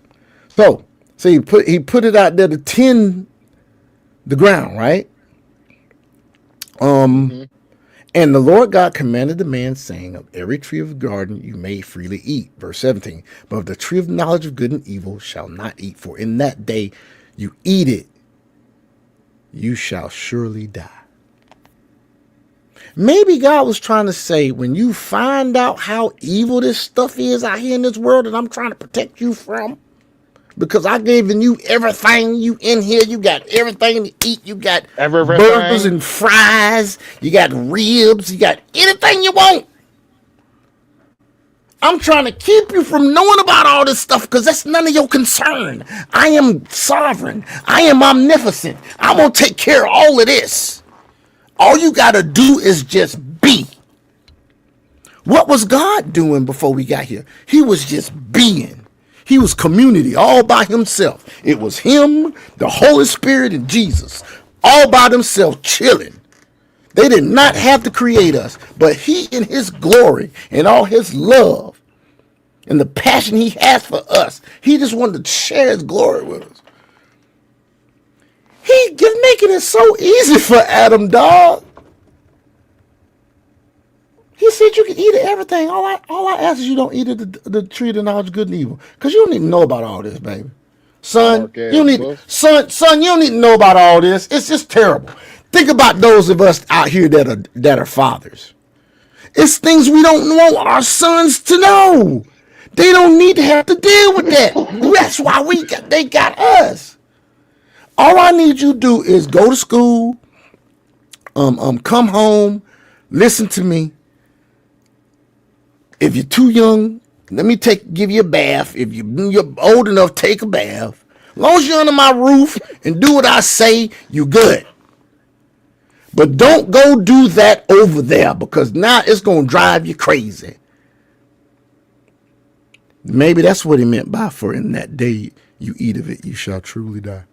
[SPEAKER 3] So he put it out there to tend the ground, right? And the Lord God commanded the man, saying, of every tree of the garden you may freely eat. Verse 17. But of the tree of knowledge of good and evil shall not eat, for in that day you eat it, you shall surely die. Maybe God was trying to say, when you find out how evil this stuff is out here in this world that I'm trying to protect you from, because I given you everything, you in here, you got everything to eat, you got burgers and fries, you got ribs, you got anything you want. I'm trying to keep you from knowing about all this stuff because that's none of your concern. I am sovereign. I am omnipotent. I'm going to take care of all of this. All you got to do is just be. What was God doing before we got here? He was just being. He was community all by himself. It was him, the Holy Spirit, and Jesus all by themselves chilling. They did not have to create us, but he in his glory and all his love and the passion he has for us, he just wanted to share his glory with us. He just making it so easy for Adam, dog. He said you can eat everything. All I ask is you don't eat the tree of the knowledge of good and evil. Because you don't need to know about all this, baby. Son, you don't need you don't need to know about all this. It's just terrible. Think about those of us out here that are fathers. It's things we don't want our sons to know. They don't need to have to deal with that. That's why they got us. All I need you to do is go to school, come home, listen to me. If you're too young, let me give you a bath. If you're old enough, take a bath. As long as you're under my roof and do what I say, you're good. But don't go do that over there because now it's going to drive you crazy. Maybe that's what he meant by for in that day you eat of it, you shall truly die.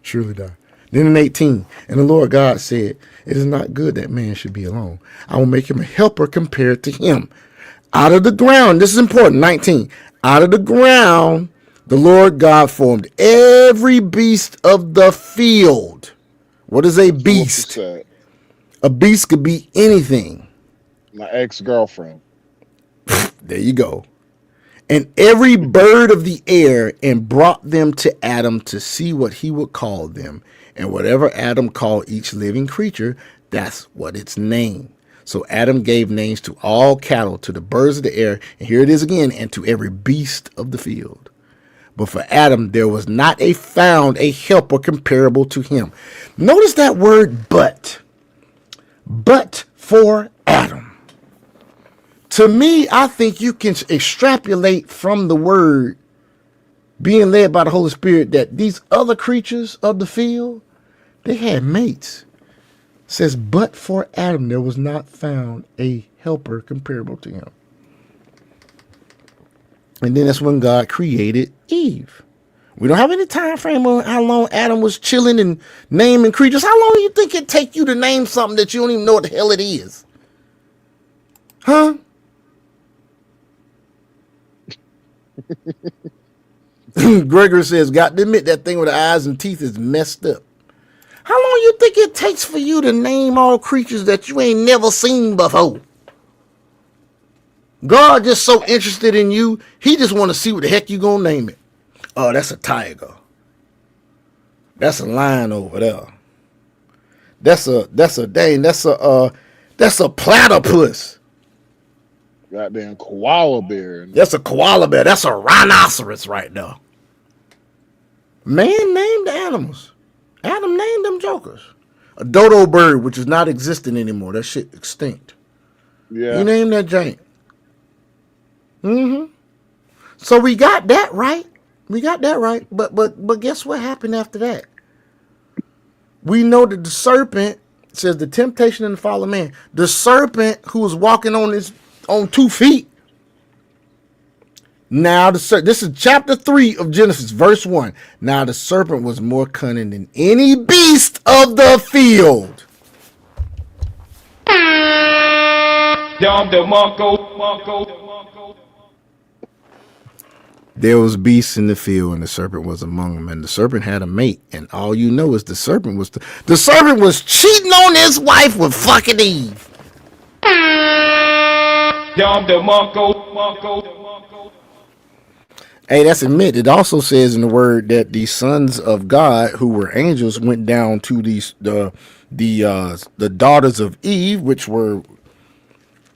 [SPEAKER 3] Surely die. Then in 18, and the Lord God said, it is not good that man should be alone. I will make him a helper compared to him. Out of the ground, this is important, 19. Out of the ground, the Lord God formed every beast of the field. What is a beast? A beast could be anything.
[SPEAKER 12] My ex-girlfriend.
[SPEAKER 3] There you go. And every bird of the air, and brought them to Adam to see what he would call them. And whatever Adam called each living creature, that's what its name. So Adam gave names to all cattle, to the birds of the air, and here it is again, and to every beast of the field. But for Adam, there was not found a helper comparable to him. Notice that word but. But for Adam. To me, I think you can extrapolate from the word being led by the Holy Spirit that these other creatures of the field, they had mates. It says, but for Adam, there was not found a helper comparable to him. And then that's when God created Eve. We don't have any time frame on how long Adam was chilling and naming creatures. How long do you think it take you to name something that you don't even know what the hell it is? Huh? Gregory says, got to admit that thing with the eyes and teeth is messed up. How long you think it takes for you to name all creatures that you ain't never seen before? God just so interested in you, he just want to see what the heck you gonna name it. Oh, that's a tiger. That's a lion over there. That's a platypus.
[SPEAKER 12] Goddamn koala bear.
[SPEAKER 3] That's a koala bear. That's a rhinoceros right there. Man named the animals. Adam named them jokers. A dodo bird, which is not existing anymore. That shit extinct.
[SPEAKER 12] Yeah.
[SPEAKER 3] He named that jank. So we got that right. But guess what happened after that? We know that the serpent says the temptation and the fall of man. The serpent who was walking on 2 feet. Now this is chapter 3 of Genesis, verse 1. Now the serpent was more cunning than any beast of the field. There was beasts in the field, and the serpent was among them. And the serpent had a mate, and all you know is the serpent was cheating on his wife with fucking Eve. Hey, that's admit. It also says in the word that the sons of God, who were angels, went down to the daughters of Eve, which were,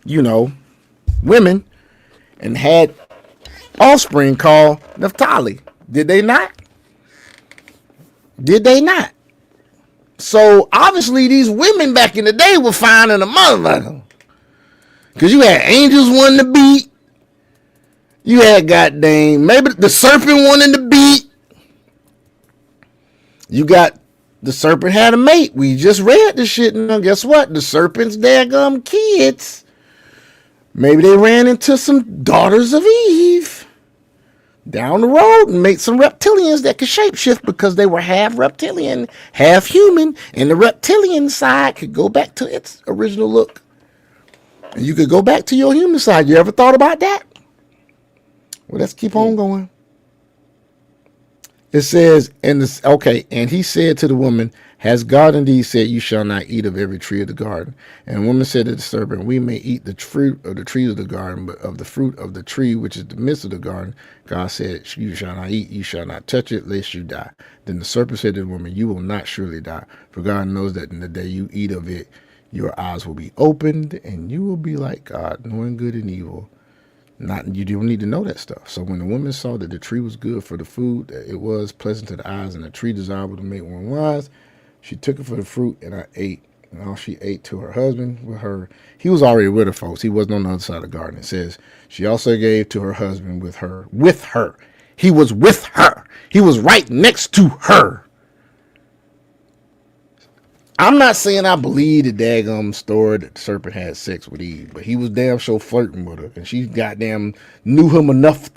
[SPEAKER 3] women, and had offspring called Naphtali. Did they not? So obviously these women back in the day were finding a motherfucker. Because you had angels wanting to beat. You had goddamn, maybe the serpent wanting to beat. You got, the serpent had a mate. We just read this shit. Now guess what? The serpent's daggum kids. Maybe they ran into some daughters of Eve down the road and made some reptilians that could shapeshift because they were half reptilian, half human, and the reptilian side could go back to its original look. And you could go back to your human side. You ever thought about that? Well, let's keep on going. It says, and he said to the woman, has God indeed said, you shall not eat of every tree of the garden? And the woman said to the serpent, we may eat the fruit of the trees of the garden, but of the fruit of the tree which is the midst of the garden, God said, you shall not eat, you shall not touch it, lest you die. Then the serpent said to the woman, you will not surely die, for God knows that in the day you eat of it, your eyes will be opened, and you will be like God, knowing good and evil. You don't need to know that stuff. So when the woman saw that the tree was good for the food, that it was pleasant to the eyes, and the tree desirable to make one wise, she took it for the fruit, and I ate. And all she ate to her husband with her. He was already with her, folks. He wasn't on the other side of the garden. It says she also gave to her husband with her. He was with her. He was right next to her. I'm not saying I believe the daggum story that the serpent had sex with Eve, but he was damn sure flirting with her, and she goddamn knew him enough.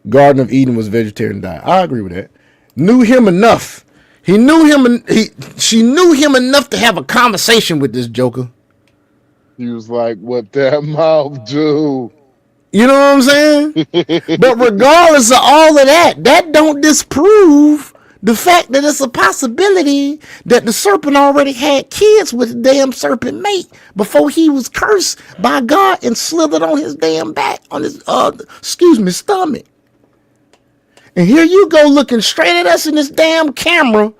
[SPEAKER 3] Garden of Eden was vegetarian diet. I agree with that. Knew him enough. She knew him enough to have a conversation with this joker.
[SPEAKER 12] He was like, what that mouth do?
[SPEAKER 3] You know what I'm saying? But regardless of all of that, that don't disprove the fact that it's a possibility that the serpent already had kids with the damn serpent mate before he was cursed by God and slithered on his damn back, on his stomach. And here you go looking straight at us in this damn camera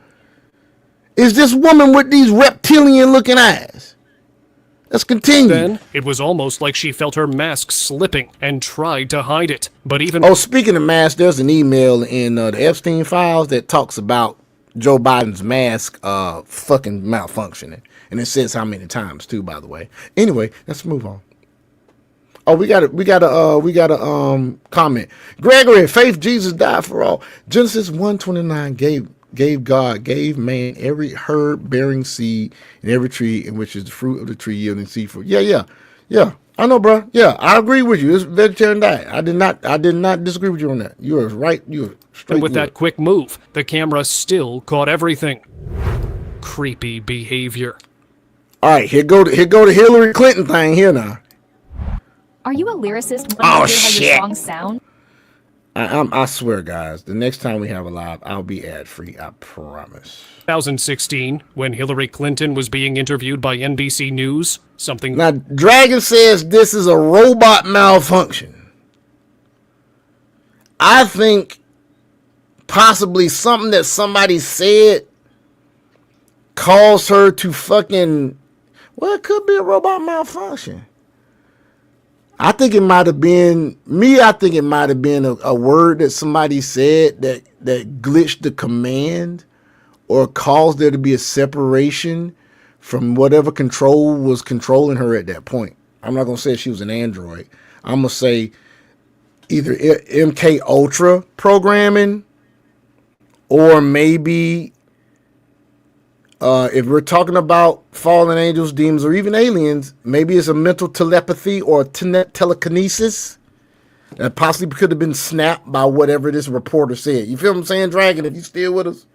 [SPEAKER 3] is this woman with these reptilian looking eyes. Let's continue.
[SPEAKER 10] Then it was almost like she felt her mask slipping and tried to hide it. But even...
[SPEAKER 3] Oh, speaking of masks, there's an email in the Epstein files that talks about Joe Biden's mask fucking malfunctioning. And it says how many times too, by the way. Anyway, let's move on. Oh, we got a comment. Gregory, faith Jesus died for all. Genesis 1:29 gave man every herb bearing seed and every tree in which is the fruit of the tree yielding seed fruit. Yeah. I know, bro. Yeah, I agree with you. It's vegetarian diet. I did not disagree with you on that. You are right. You are straight.
[SPEAKER 10] And with that quick move, the camera still caught everything. Creepy behavior.
[SPEAKER 3] All right, here go the Hillary Clinton thing here now.
[SPEAKER 13] Are you a lyricist?
[SPEAKER 3] Oh, shit.
[SPEAKER 13] How your songs sound?
[SPEAKER 3] I swear, guys, the next time we have a live, I'll be ad-free. I promise.
[SPEAKER 10] 2016, when Hillary Clinton was being interviewed by NBC News, something...
[SPEAKER 3] Now, Dragon says this is a robot malfunction. I think possibly something that somebody said caused her to fucking... Well, it could be a robot malfunction. I think it might have been me. I think it might have been a word that somebody said that glitched the command or caused there to be a separation from whatever control was controlling her at that point. I'm not going to say she was an android. I'm going to say either MK Ultra programming or maybe if we're talking about fallen angels, demons, or even aliens, maybe it's a mental telepathy or telekinesis that possibly could have been snapped by whatever this reporter said. You feel what I'm saying, Dragon? If you still with us?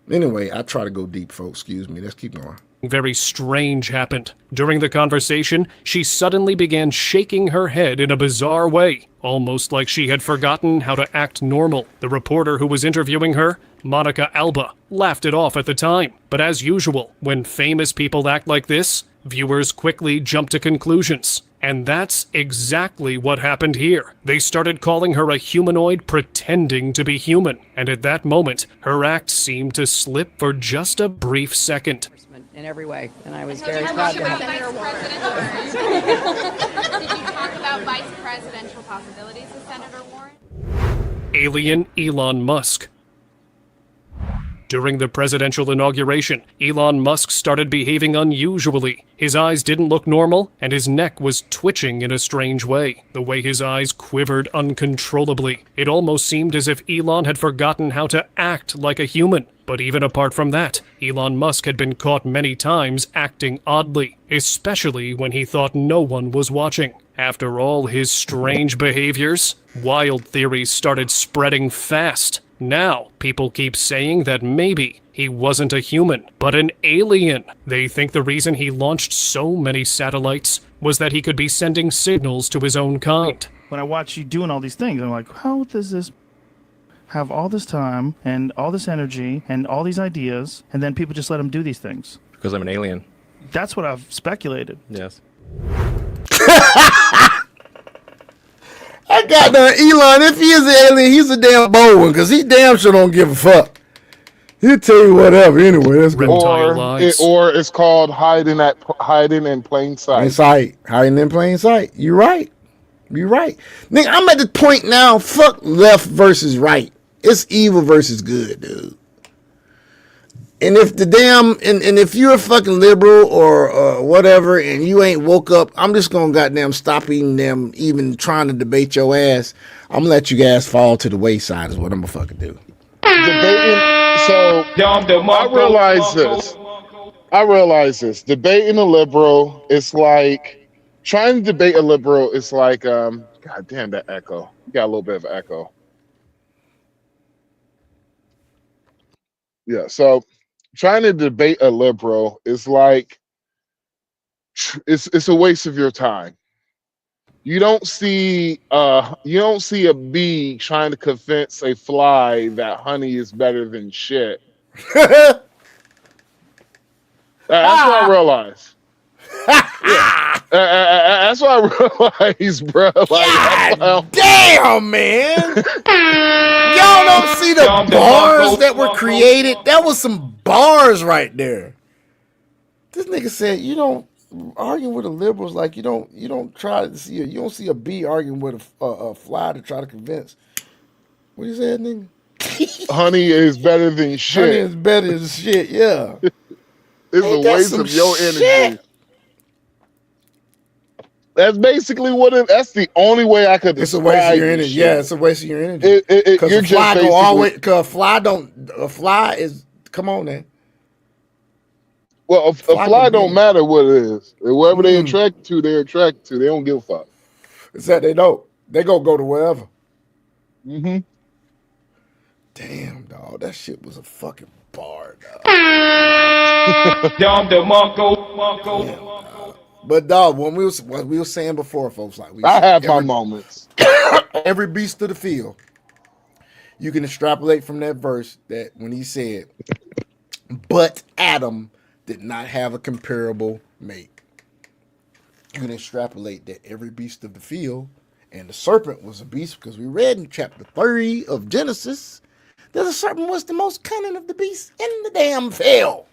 [SPEAKER 3] Anyway, I try to go deep, folks. Excuse me. Let's keep going.
[SPEAKER 10] Very strange happened. During the conversation, she suddenly began shaking her head in a bizarre way, almost like she had forgotten how to act normal. The reporter who was interviewing her, Monica Alba, laughed it off at the time. But as usual, when famous people act like this, viewers quickly jump to conclusions. And that's exactly what happened here. They started calling her a humanoid pretending to be human. And at that moment, her act seemed to slip for just a brief second.
[SPEAKER 13] In every way, and I was very proud to have
[SPEAKER 14] Did you talk about vice presidential possibilities with Senator Warren?
[SPEAKER 10] Alien Elon Musk. During the presidential inauguration, Elon Musk started behaving unusually. His eyes didn't look normal, and his neck was twitching in a strange way. The way his eyes quivered uncontrollably. It almost seemed as if Elon had forgotten how to act like a human. But even apart from that, Elon Musk had been caught many times acting oddly, especially when he thought no one was watching. After all his strange behaviors, wild theories started spreading fast. Now, people keep saying that maybe he wasn't a human, but an alien. They think the reason he launched so many satellites was that he could be sending signals to his own kind.
[SPEAKER 15] When I watch you doing all these things, I'm like, how does this have all this time and all this energy and all these ideas, and then people just let him do these things?
[SPEAKER 16] Because I'm an alien.
[SPEAKER 15] That's what I've speculated.
[SPEAKER 16] Yes.
[SPEAKER 3] I got Elon. If he is an alien, he's a damn bold one because he damn sure don't give a fuck. He'll tell you whatever anyway. Let's go.
[SPEAKER 12] Or it's called hiding in plain sight.
[SPEAKER 3] Hiding in plain sight. You're right. You're right. Nigga, I'm at the point now. Fuck left versus right. It's evil versus good, dude. And if and if you're a fucking liberal or whatever and you ain't woke up, I'm just gonna goddamn stop eating them, even trying to debate your ass. I'm gonna let you guys fall to the wayside is what I'm gonna fucking do.
[SPEAKER 12] Debating, so I realize this. Debating a liberal is like trying to debate a liberal is like god damn that echo. You got a little bit of echo. Yeah, so trying to debate a liberal is like it's a waste of your time. You don't see a bee trying to convince a fly that honey is better than shit. That's what I realized. That's what I realized, bro.
[SPEAKER 3] God damn, man. Y'all don't see the bars that were created? That was some bars right there. This nigga said you don't argue with the liberals like you don't try to see you don't see a bee arguing with a fly to try to convince. What you said, nigga?
[SPEAKER 12] Honey is better than shit.
[SPEAKER 3] Honey is better than shit, yeah.
[SPEAKER 12] It's a waste of your energy. That's basically what it. That's the only way I could.
[SPEAKER 3] It's a waste of your energy. Yeah, it's a waste of your energy. Because a fly go always. Because a fly is. Come on, man.
[SPEAKER 12] Well, a fly don't matter what it is. Wherever they attract to, they're attracted to. They don't give a fuck.
[SPEAKER 3] It's that they don't. They go to wherever.
[SPEAKER 12] Mm-hmm.
[SPEAKER 3] Damn, dog. That shit was a fucking bar, dog. But dog, what we were saying before, folks, like
[SPEAKER 12] I have my moments.
[SPEAKER 3] Every beast of the field, you can extrapolate from that verse that when he said, "But Adam did not have a comparable mate." You can extrapolate that every beast of the field, and the serpent was a beast because we read in chapter 3 of Genesis that the serpent was the most cunning of the beasts in the damn field.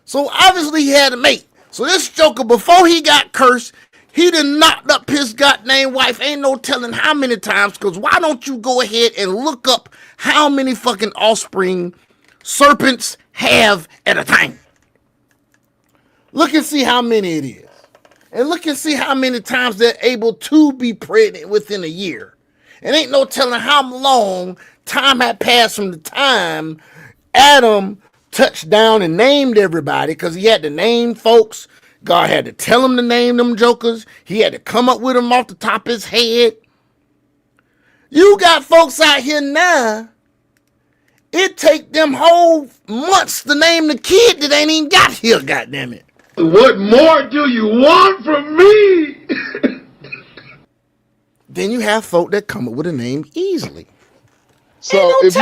[SPEAKER 3] So obviously he had a mate. So this joker, before he got cursed, he done knocked up his goddamn wife. Ain't no telling how many times, because why don't you go ahead and look up how many fucking offspring serpents have at a time? Look and see how many it is. And look and see how many times they're able to be pregnant within a year. And ain't no telling how long time had passed from the time Adam touched down and named everybody, because he had to name folks. God had to tell him to name them jokers. He had to come up with them off the top of his head. You got folks out here now, it take them whole months to name the kid that ain't even got here, goddammit.
[SPEAKER 6] What more do you want from me?
[SPEAKER 3] Then you have folk that come up with a name easily.
[SPEAKER 12] So if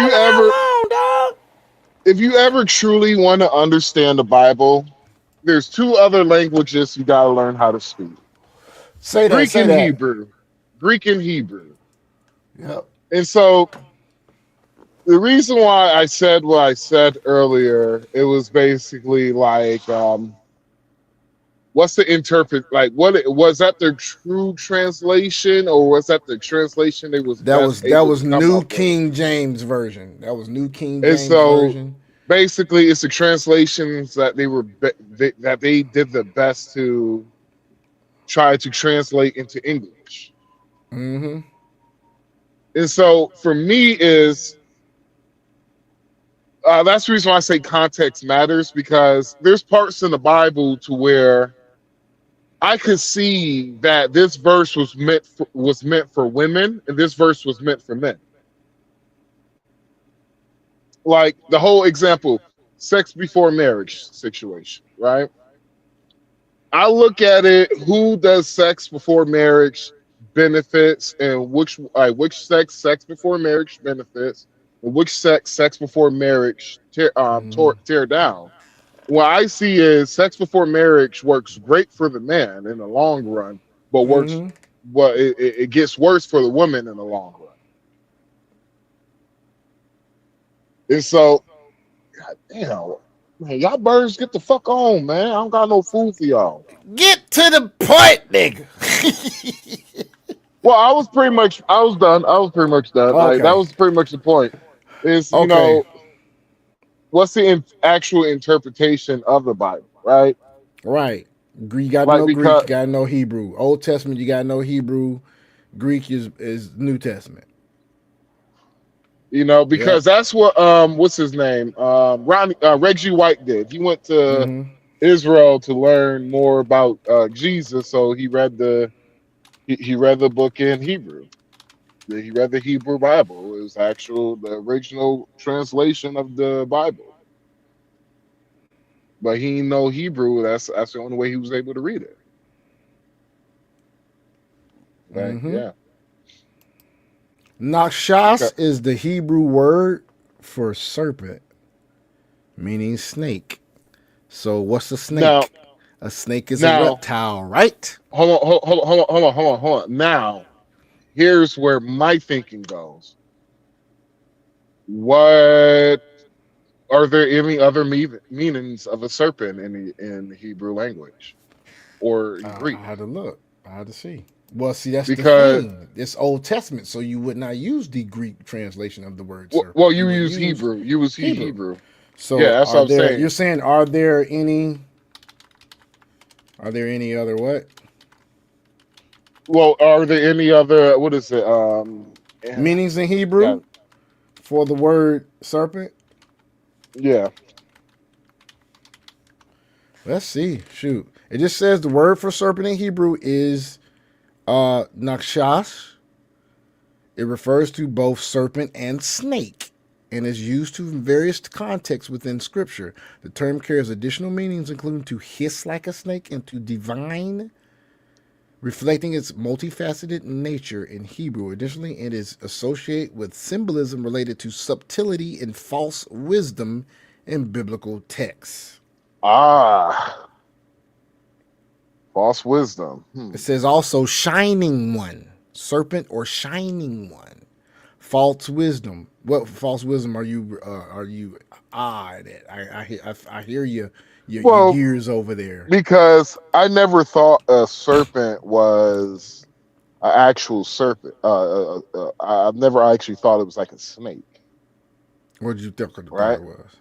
[SPEAKER 12] you ever truly want to understand the Bible, there's two other languages you got to learn how to speak. Greek and Hebrew. Greek and Hebrew.
[SPEAKER 3] Yep.
[SPEAKER 12] And so the reason why I said what I said earlier, it was basically like, what's the what was that the true translation, or was that the translation they was
[SPEAKER 3] that was New King James version. That was New King James version.
[SPEAKER 12] Basically, it's the translations that they did the best to try to translate into English.
[SPEAKER 3] Mm-hmm.
[SPEAKER 12] And so for me is that's the reason why I say context matters, because there's parts in the Bible to where I could see that this verse was meant for women, and this verse was meant for men. Like the whole example, sex before marriage situation, right? I look at it, who does sex before marriage benefits, and which sex before marriage benefits, and which sex before marriage tear down. What I see is sex before marriage works great for the man in the long run, but it gets worse for the woman in the long run. And so, God damn, man, y'all birds get the fuck on, man. I don't got no food for y'all.
[SPEAKER 3] Get to the point, nigga.
[SPEAKER 12] Well, I was pretty much done.
[SPEAKER 3] Okay.
[SPEAKER 12] Like, that was pretty much the point. Is you know, what's the actual interpretation of the Bible, right?
[SPEAKER 3] Right. You got to know Greek, you got to know Hebrew. Old Testament, you got to know Hebrew. Greek is New Testament.
[SPEAKER 12] You know, because that's what what's his name? Reggie White did. He went to Israel to learn more about Jesus, so he read the book in Hebrew. He read the Hebrew Bible. It was the original translation of the Bible. But he didn't know Hebrew. That's the only way he was able to read it. Right? Yeah.
[SPEAKER 3] Nakshas is the Hebrew word for serpent, meaning snake. So what's a snake?
[SPEAKER 12] Now,
[SPEAKER 3] a snake is a reptile, right?
[SPEAKER 12] Hold on. Now, here's where my thinking goes. What are there any other meanings of a serpent in the Hebrew language or in Greek?
[SPEAKER 3] I had to look. I had to see. Well, see, that's
[SPEAKER 12] because
[SPEAKER 3] the thing. It's Old Testament, so you would not use the Greek translation of the word serpent.
[SPEAKER 12] Well, you use Hebrew. You use Hebrew.
[SPEAKER 3] So
[SPEAKER 12] yeah, that's what I'm saying.
[SPEAKER 3] You're saying, are there any other what?
[SPEAKER 12] Well, are there any other, what is it?
[SPEAKER 3] Meanings in Hebrew for the word serpent?
[SPEAKER 12] Yeah.
[SPEAKER 3] Let's see. Shoot. It just says the word for serpent in Hebrew is nakshas. It refers to both serpent and snake. and is used to various contexts within Scripture. The term carries additional meanings, including to hiss like a snake and to divine, reflecting its multifaceted nature in Hebrew. Additionally, it is associated with symbolism related to subtlety and false wisdom in biblical texts.
[SPEAKER 12] Ah, false wisdom.
[SPEAKER 3] It says also shining one, serpent or shining one. False wisdom. What false wisdom are you at? I hear you. Your gears over there.
[SPEAKER 12] Because I never thought a serpent was an actual serpent. I've never actually thought it was like a snake.
[SPEAKER 3] What did you think the
[SPEAKER 12] right?
[SPEAKER 3] thought was?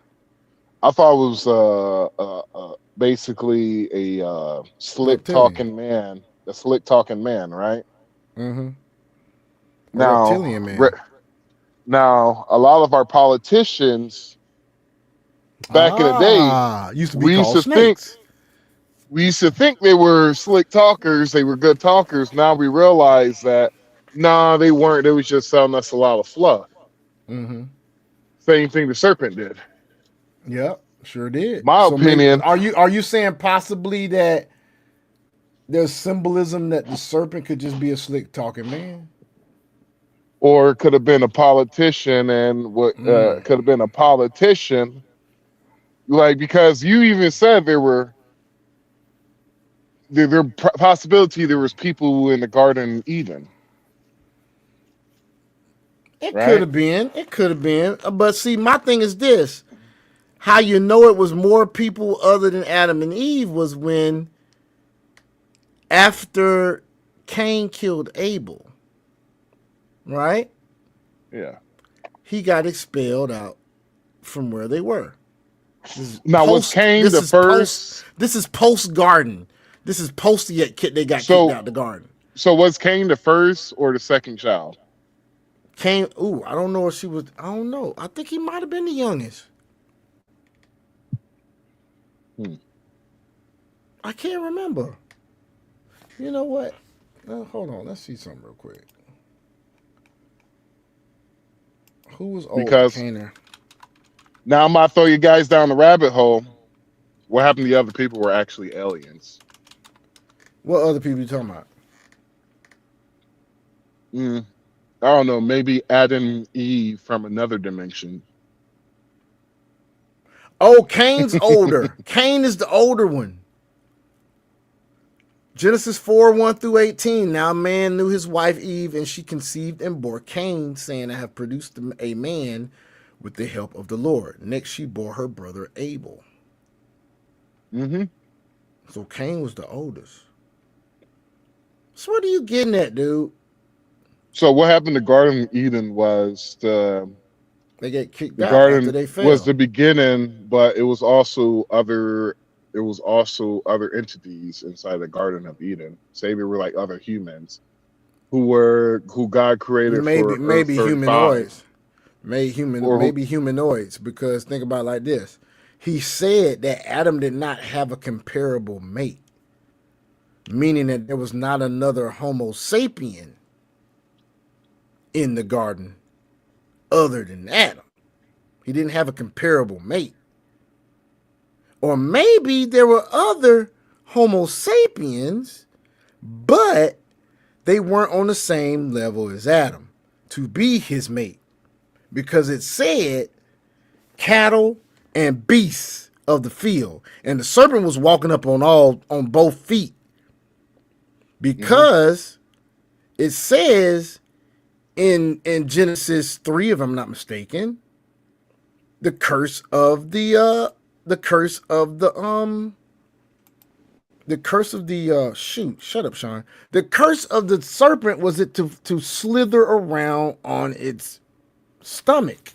[SPEAKER 12] I thought it was basically a slick talking man. A slick talking man, right?
[SPEAKER 3] Mm-hmm.
[SPEAKER 12] Now, now a lot of our politicians back in the day
[SPEAKER 3] used to be called snakes.
[SPEAKER 12] We used to think they were slick talkers, they were good talkers. Now we realize that they weren't. They was just selling us a lot of fluff.
[SPEAKER 3] Mm-hmm.
[SPEAKER 12] Same thing the serpent did.
[SPEAKER 3] Yep, sure did.
[SPEAKER 12] My opinion.
[SPEAKER 3] Maybe, are you saying possibly that there's symbolism that the serpent could just be a slick talking man?
[SPEAKER 12] Or it could have been a politician, and what could have been a politician, like, because you even said there possibility there was people in the Garden of Eden.
[SPEAKER 3] It could have been. It could have been. But see, my thing is this: how you know it was more people other than Adam and Eve was when, after Cain killed Abel, right?
[SPEAKER 12] Yeah.
[SPEAKER 3] He got expelled out from where they were.
[SPEAKER 12] Now, was Cain the first?
[SPEAKER 3] This is post garden. This is post they got kicked out the garden.
[SPEAKER 12] So was Cain the first or the second child?
[SPEAKER 3] Cain. Ooh, I don't know if she was. I don't know. I think he might have been the youngest. I can't remember. You know what? Hold on. Let's see something real quick. Who was old?
[SPEAKER 12] Because now I'm about to throw you guys down the rabbit hole. What happened to the other people were actually aliens?
[SPEAKER 3] What other people you talking about?
[SPEAKER 12] I don't know. Maybe Adam and Eve from another dimension.
[SPEAKER 3] Oh, Cain's older. Cain is the older one. Genesis 4:1-18. Now man knew his wife Eve, and she conceived and bore Cain, saying, I have produced a man with the help of the Lord. Next, she bore her brother Abel.
[SPEAKER 12] Mm-hmm.
[SPEAKER 3] So Cain was the oldest. So what are you getting at, dude?
[SPEAKER 12] So what happened to Garden of Eden was
[SPEAKER 3] they get kicked
[SPEAKER 12] the
[SPEAKER 3] out
[SPEAKER 12] garden
[SPEAKER 3] after they fell.
[SPEAKER 12] was the beginning, but it was also other entities inside the Garden of Eden. Say they were like other humans who God created
[SPEAKER 3] maybe humanoids. Maybe
[SPEAKER 12] Or-
[SPEAKER 3] humanoids, because think about it like this. He said that Adam did not have a comparable mate, meaning that there was not another Homo sapien in the garden other than Adam. He didn't have a comparable mate. Or maybe there were other Homo sapiens, but they weren't on the same level as Adam to be his mate. Because it said cattle and beasts of the field. And the serpent was walking up on both feet. Because it says in Genesis 3, if I'm not mistaken, the curse of the shut up, Sean. The curse of the serpent was it to slither around on its stomach,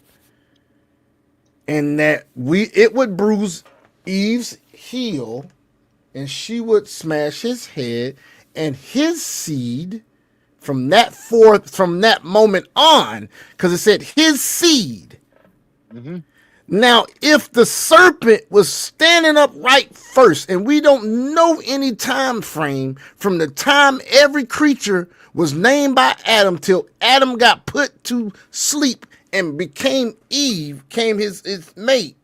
[SPEAKER 3] and that it would bruise Eve's heel, and she would smash his head, and his seed from that moment on, because it said his seed.
[SPEAKER 12] Mm-hmm.
[SPEAKER 3] Now, if the serpent was standing up right first, and we don't know any time frame from the time every creature was named by Adam till Adam got put to sleep and became Eve, came his mate.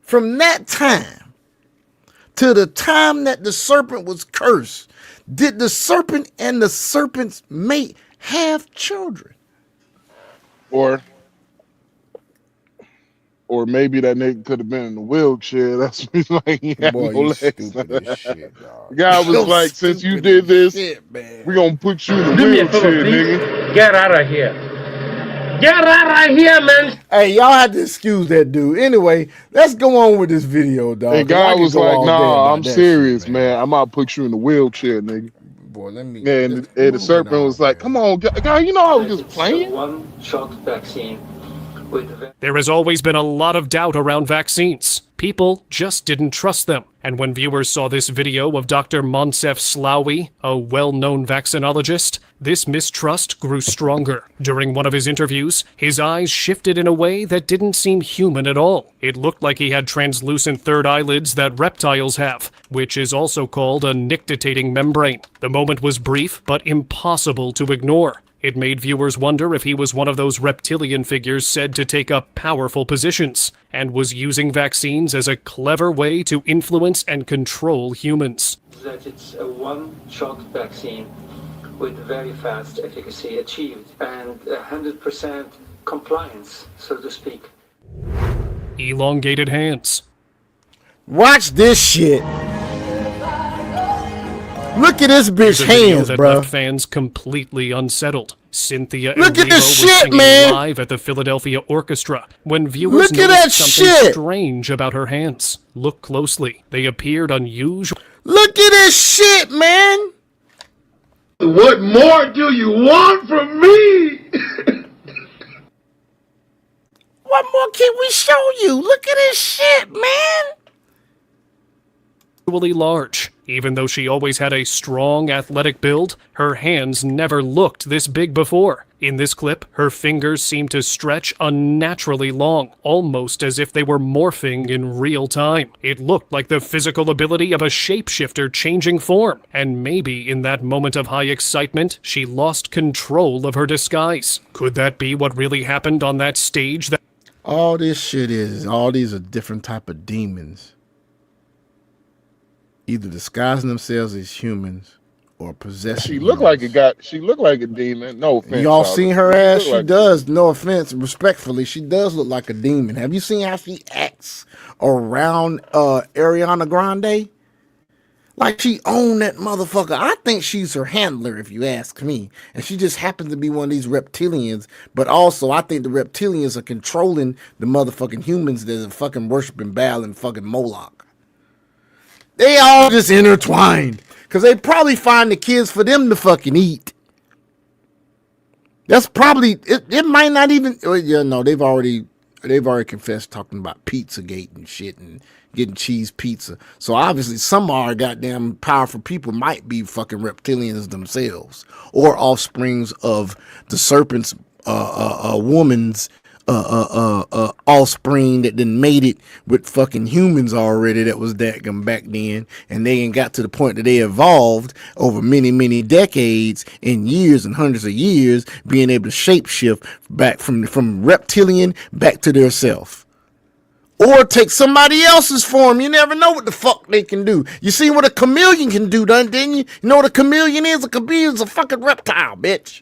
[SPEAKER 3] From that time to the time that the serpent was cursed, did the serpent and the serpent's mate have children?
[SPEAKER 12] Or maybe that nigga could have been in a wheelchair. That's what he's like. He had
[SPEAKER 3] Boy,
[SPEAKER 12] no
[SPEAKER 3] you
[SPEAKER 12] legs.
[SPEAKER 3] stupid as shit, dog.
[SPEAKER 12] The guy was
[SPEAKER 3] You're
[SPEAKER 12] like, since you
[SPEAKER 3] stupid
[SPEAKER 12] did
[SPEAKER 3] as
[SPEAKER 12] this,
[SPEAKER 3] shit, man.
[SPEAKER 12] we're going to put you in a
[SPEAKER 6] Do me a favor,
[SPEAKER 12] wheelchair,
[SPEAKER 6] please.
[SPEAKER 12] nigga.
[SPEAKER 6] Get out of here. Get out of here, man.
[SPEAKER 3] Hey, y'all had to excuse that dude. Anyway, let's go on with this video, dog.
[SPEAKER 12] And
[SPEAKER 3] 'cause I
[SPEAKER 12] guy
[SPEAKER 3] could
[SPEAKER 12] was
[SPEAKER 3] go
[SPEAKER 12] like,
[SPEAKER 3] all day
[SPEAKER 12] nah,
[SPEAKER 3] about
[SPEAKER 12] I'm
[SPEAKER 3] that
[SPEAKER 12] serious,
[SPEAKER 3] shit,
[SPEAKER 12] man. I'm about to put you in a wheelchair, nigga.
[SPEAKER 3] Boy, let me.
[SPEAKER 12] Yeah, and the serpent was like, come on, guy, you know I was just playing.
[SPEAKER 11] One-shot vaccine with
[SPEAKER 10] There has always been a lot of doubt around vaccines. People just didn't trust them. And when viewers saw this video of Dr. Monsef Slaoui, a well-known vaccinologist, this mistrust grew stronger. During one of his interviews, his eyes shifted in a way that didn't seem human at all. It looked like he had translucent third eyelids that reptiles have, which is also called a nictitating membrane. The moment was brief, but impossible to ignore. It made viewers wonder if he was one of those reptilian figures said to take up powerful positions, and was using vaccines as a clever way to influence and control humans.
[SPEAKER 11] that it's a one-shot vaccine with very fast efficacy achieved and 100% compliance, so to speak.
[SPEAKER 10] Elongated hands.
[SPEAKER 3] Watch this shit. Look at this bitch
[SPEAKER 10] The video
[SPEAKER 3] hands,
[SPEAKER 10] that
[SPEAKER 3] bro.
[SPEAKER 10] left fans completely unsettled. Cynthia
[SPEAKER 3] Look at
[SPEAKER 10] Erivo
[SPEAKER 3] this
[SPEAKER 10] was
[SPEAKER 3] shit,
[SPEAKER 10] singing
[SPEAKER 3] man.
[SPEAKER 10] live at the Philadelphia Orchestra when viewers
[SPEAKER 3] Look at
[SPEAKER 10] noticed
[SPEAKER 3] that
[SPEAKER 10] something
[SPEAKER 3] shit.
[SPEAKER 10] strange about her hands. Look closely. They appeared unusual.
[SPEAKER 3] Look at this shit, man.
[SPEAKER 6] What more do you want from me?
[SPEAKER 3] What more can we show you? Look at this shit, man.
[SPEAKER 10] Large. Even though she always had a strong athletic build, her hands never looked this big before. In this clip, her fingers seemed to stretch unnaturally long, almost as if they were morphing in real time. It looked like the physical ability of a shapeshifter changing form, and maybe in that moment of high excitement, she lost control of her disguise. Could that be what really happened on that stage?
[SPEAKER 3] All this shit is, all these are different type of demons. Either disguising themselves as humans or possessing.
[SPEAKER 12] She looked like a demon. No offense.
[SPEAKER 3] Y'all
[SPEAKER 12] y'all.
[SPEAKER 3] seen her
[SPEAKER 12] She
[SPEAKER 3] ass?
[SPEAKER 12] look
[SPEAKER 3] She
[SPEAKER 12] like-
[SPEAKER 3] does. No offense, respectfully, she does look like a demon. Have you seen how she acts around Ariana Grande? Like she owned that motherfucker. I think she's her handler, if you ask me. And she just happens to be one of these reptilians. But also, I think the reptilians are controlling the motherfucking humans that are fucking worshiping Baal and fucking Moloch. They all just intertwined. Because they probably find the kids for them to fucking eat. That's probably, it might not even, yeah, no, they've already confessed talking about Pizzagate and shit and getting cheese pizza. So obviously some of our goddamn powerful people might be fucking reptilians themselves. Or offsprings of the serpent's woman's offspring that then made it with fucking humans already that was that back then, and they ain't got to the point that they evolved over many decades and years and hundreds of years, being able to shapeshift back from reptilian back to their self. Or take somebody else's form. You never know what the fuck they can do. You see what a chameleon can do, didn't you? You know what a chameleon is? A chameleon is a fucking reptile, bitch.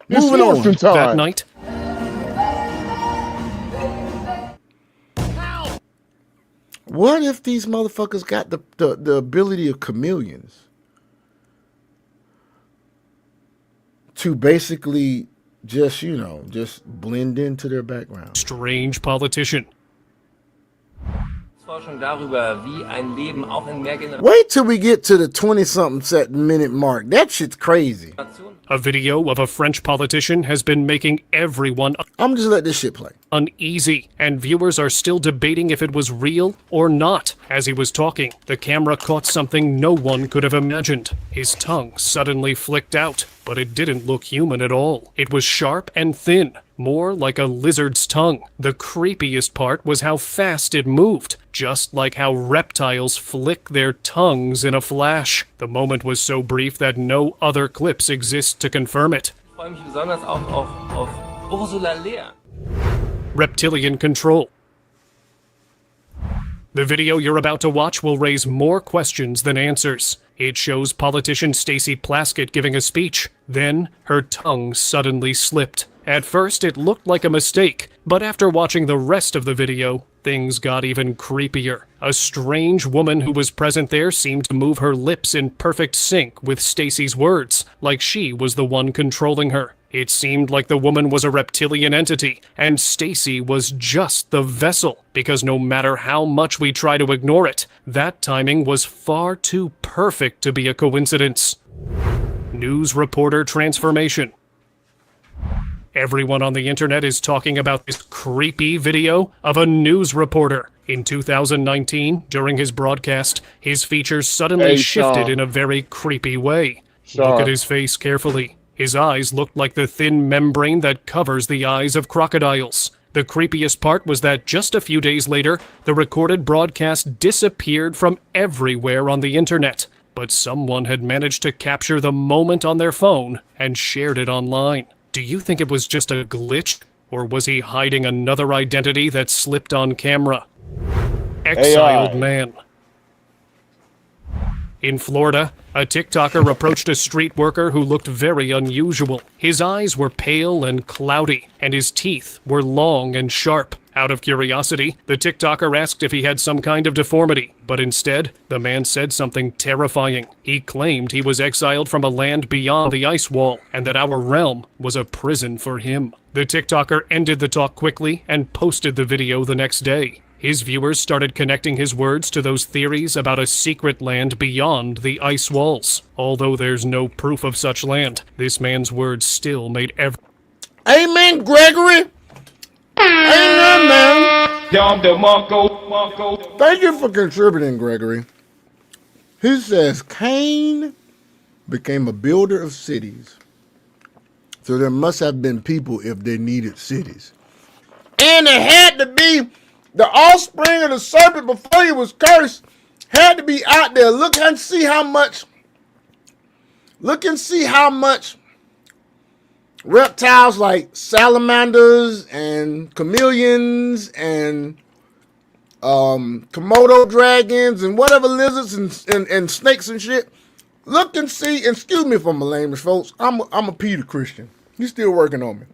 [SPEAKER 3] Moving on.
[SPEAKER 10] That night,
[SPEAKER 3] what if these motherfuckers got the ability of chameleons to basically just blend into their background?
[SPEAKER 10] strange politician.
[SPEAKER 3] Wait till we get to the 20-something minute mark. That shit's crazy.
[SPEAKER 10] A video of a French politician has been making everyone
[SPEAKER 3] I'm just let this shit play.
[SPEAKER 10] Uneasy, and viewers are still debating if it was real or not. As he was talking, the camera caught something no one could have imagined. His tongue suddenly flicked out, but it didn't look human at all. It was sharp and thin, more like a lizard's tongue. The creepiest part was how fast it moved, just like how reptiles flick their tongues in a flash. The moment was so brief that no other clips exist to confirm it.
[SPEAKER 16] freue mich besonders auch auf Ursula Lehr.
[SPEAKER 10] Reptilian control. The video you're about to watch will raise more questions than answers. It shows politician Stacey Plaskett giving a speech. Then, her tongue suddenly slipped. At first, it looked like a mistake, but after watching the rest of the video, things got even creepier. A strange woman who was present there seemed to move her lips in perfect sync with Stacey's words, like she was the one controlling her. It seemed like the woman was a reptilian entity, and Stacey was just the vessel, because no matter how much we try to ignore it, that timing was far too perfect to be a coincidence. News reporter transformation. Everyone on the internet is talking about this creepy video of a news reporter. In 2019, during his broadcast, his features suddenly shifted in a very creepy way. Look at his face carefully. His eyes looked like the thin membrane that covers the eyes of crocodiles. The creepiest part was that just a few days later, the recorded broadcast disappeared from everywhere on the internet. But someone had managed to capture the moment on their phone and shared it online. Do you think it was just a glitch, or was he hiding another identity that slipped on camera? Exiled man. In Florida, a TikToker approached a street worker who looked very unusual. His eyes were pale and cloudy, and his teeth were long and sharp. Out of curiosity, the TikToker asked if he had some kind of deformity, but instead, the man said something terrifying. He claimed he was exiled from a land beyond the ice wall, and that our realm was a prison for him. The TikToker ended the talk quickly and posted the video the next day. His viewers started connecting his words to those theories about a secret land beyond the ice walls. Although there's no proof of such land, this man's words still made
[SPEAKER 3] Amen, Gregory! Amen, man! Thank you for contributing, Gregory. He says, Cain became a builder of cities. So there must have been people if they needed cities. And it had to be the offspring of the serpent before he was cursed. Had to be out there. Look and see how much reptiles like salamanders and chameleons and Komodo dragons and whatever lizards and snakes and shit. Look and see, and excuse me for my language, folks. I'm a Peter Christian. He's still working on me.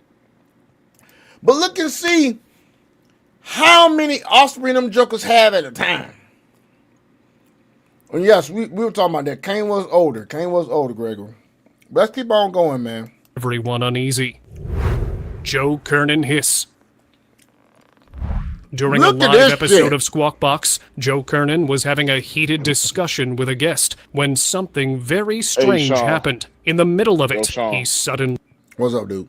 [SPEAKER 3] But look and see how many offspring them jokers have at a time. And yes, we were talking about that. Cain was older, Gregory. But let's keep on going, man.
[SPEAKER 10] Everyone uneasy. Joe Kernan hiss. During a live episode of Squawk Box, Joe Kernan was having a heated discussion with a guest when something very strange happened. In the middle of it, he suddenly...
[SPEAKER 12] What's up, dude?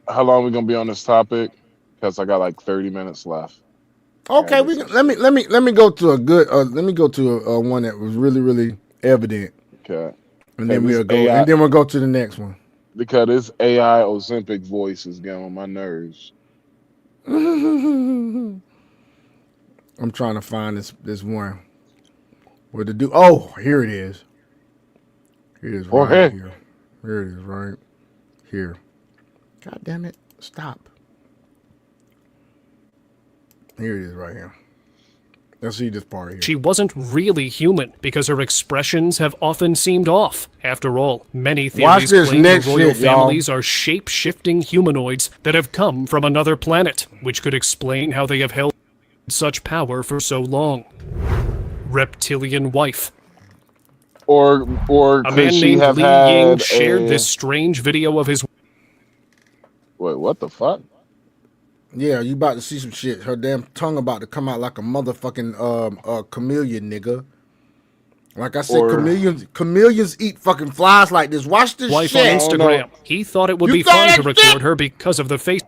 [SPEAKER 12] How long we gonna be on this topic? Because I got like 30 minutes left.
[SPEAKER 3] Okay, let me go to a good one that was really evident.
[SPEAKER 12] Okay.
[SPEAKER 3] And then we'll go to the next one.
[SPEAKER 12] Because this AI Ozempic voice is getting on my nerves.
[SPEAKER 3] I'm trying to find this one. Where to do? Oh, here it is. Here it is right here. Here it is right here. God damn it! Stop. Here it is right here. Let's see this part here.
[SPEAKER 10] She wasn't really human because her expressions have often seemed off. After all, many theories claim the royal families are shape-shifting humanoids that have come from another planet, which could explain how they have held such power for so long. Reptilian wife.
[SPEAKER 12] Or
[SPEAKER 10] a man named Li Ying shared this strange video of his...
[SPEAKER 12] Wait, what the fuck?
[SPEAKER 3] Yeah, you about to see some shit. Her damn tongue about to come out like a motherfucking chameleon, nigga. Like I said, chameleons eat fucking flies like this. Watch this
[SPEAKER 10] wife
[SPEAKER 3] shit.
[SPEAKER 10] on Instagram. He thought it would be fun to record her because of the face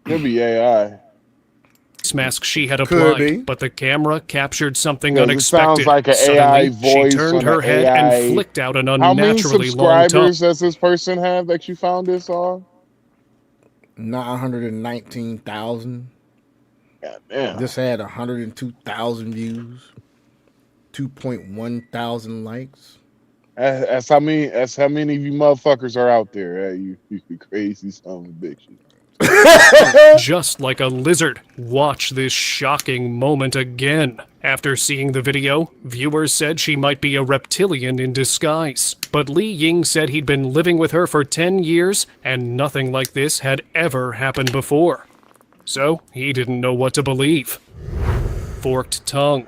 [SPEAKER 12] Maybe AI.
[SPEAKER 10] mask she had applied, but the camera captured something unexpected.
[SPEAKER 12] It sounds like an
[SPEAKER 10] Suddenly,
[SPEAKER 12] AI voice.
[SPEAKER 10] she turned her head and flicked out an unnaturally long tongue.
[SPEAKER 12] How many subscribers does this person have that you found this on?
[SPEAKER 3] 919,000.
[SPEAKER 12] Goddamn.
[SPEAKER 3] This had 102,000 views, 2.1 thousand likes.
[SPEAKER 12] That's how many of you motherfuckers are out there. You crazy son of a bitch.
[SPEAKER 10] Just like a lizard. Watch this shocking moment again. After seeing the video, viewers said she might be a reptilian in disguise. But Li Ying said he'd been living with her for 10 years and nothing like this had ever happened before. So he didn't know what to believe. Forked tongue.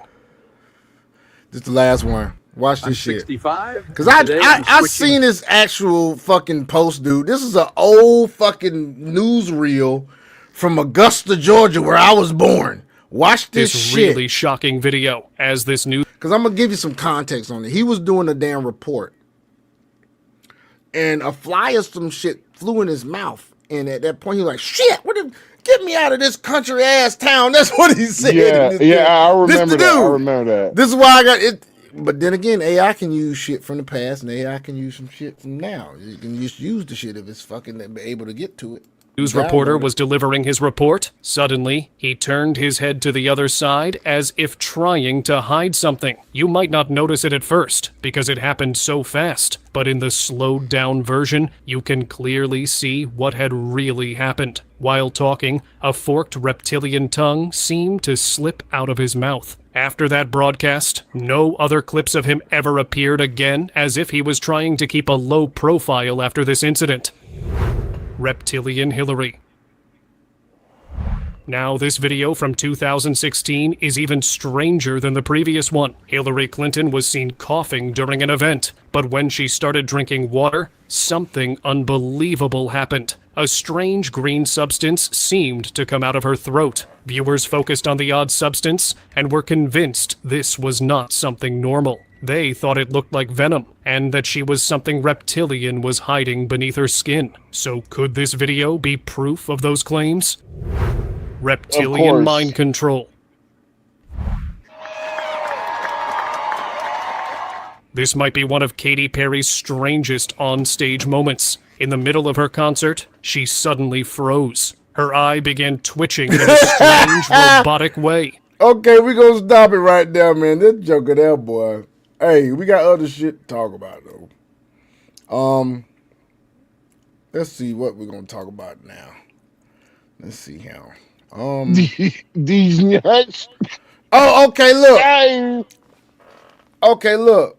[SPEAKER 3] This is the last one. Watch this shit.
[SPEAKER 17] 65.
[SPEAKER 3] Because I seen this actual fucking post, dude. This is an old fucking newsreel from Augusta, Georgia, where I was born. Watch this shit.
[SPEAKER 10] Really shocking video as this news.
[SPEAKER 3] Because I'm going to give you some context on it. He was doing a damn report. And a fly or some shit flew in his mouth. And at that point, he was like, shit, get me out of this country ass town. That's what he said.
[SPEAKER 12] I remember that.
[SPEAKER 3] This is why I got it. But then again, AI can use shit from the past, and AI can use some shit from now. You can just use the shit if it's fucking able to get to it.
[SPEAKER 10] News reporter was delivering his report. Suddenly, he turned his head to the other side as if trying to hide something. You might not notice it at first, because it happened so fast. But in the slowed down version, you can clearly see what had really happened. While talking, a forked reptilian tongue seemed to slip out of his mouth. After that broadcast, no other clips of him ever appeared again, as if he was trying to keep a low profile after this incident. Reptilian Hillary. Now, this video from 2016 is even stranger than the previous one. Hillary Clinton was seen coughing during an event, but when she started drinking water, something unbelievable happened. A strange green substance seemed to come out of her throat. Viewers focused on the odd substance and were convinced this was not something normal. They thought it looked like venom, and that she was something reptilian was hiding beneath her skin. So could this video be proof of those claims? Reptilian mind control. This might be one of Katy Perry's strangest on-stage moments. In the middle of her concert, she suddenly froze. Her eye began twitching in a strange, robotic way.
[SPEAKER 3] Okay, we gonna stop it right there, man. This joker there, boy. Hey, we got other shit to talk about, though. Let's see what we're gonna talk about now. Let's see how.
[SPEAKER 12] These nuts.
[SPEAKER 3] Oh, okay, look. Okay, look.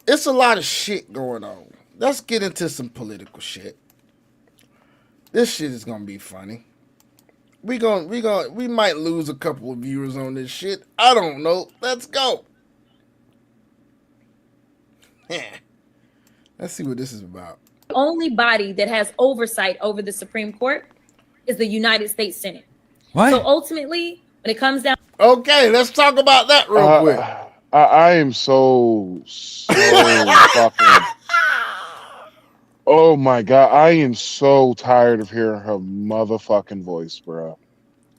[SPEAKER 3] It's a lot of shit going on. Let's get into some political shit. This shit is gonna be funny. We might lose a couple of viewers on this shit. I don't know. Let's go. Let's see what this is about.
[SPEAKER 18] The only body that has oversight over the Supreme Court is the United States Senate.
[SPEAKER 19] What?
[SPEAKER 18] So ultimately, when it comes down...
[SPEAKER 3] Okay, let's talk about that real quick.
[SPEAKER 12] I am so fucking... Oh my God, I am so tired of hearing her motherfucking voice, bro.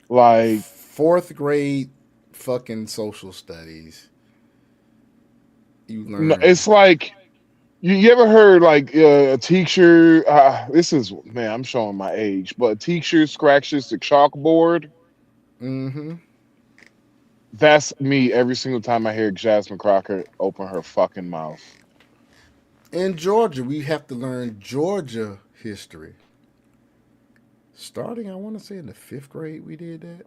[SPEAKER 12] Like...
[SPEAKER 3] 4th grade fucking social studies. You learn.
[SPEAKER 12] No, it's like... You ever heard like a teacher, this is, man, I'm showing my age, but a teacher scratches the chalkboard?
[SPEAKER 3] Mm-hmm.
[SPEAKER 12] That's me every single time I hear Jasmine Crocker open her fucking mouth.
[SPEAKER 3] In Georgia, we have to learn Georgia history. Starting, I want to say in the 5th grade, we did that.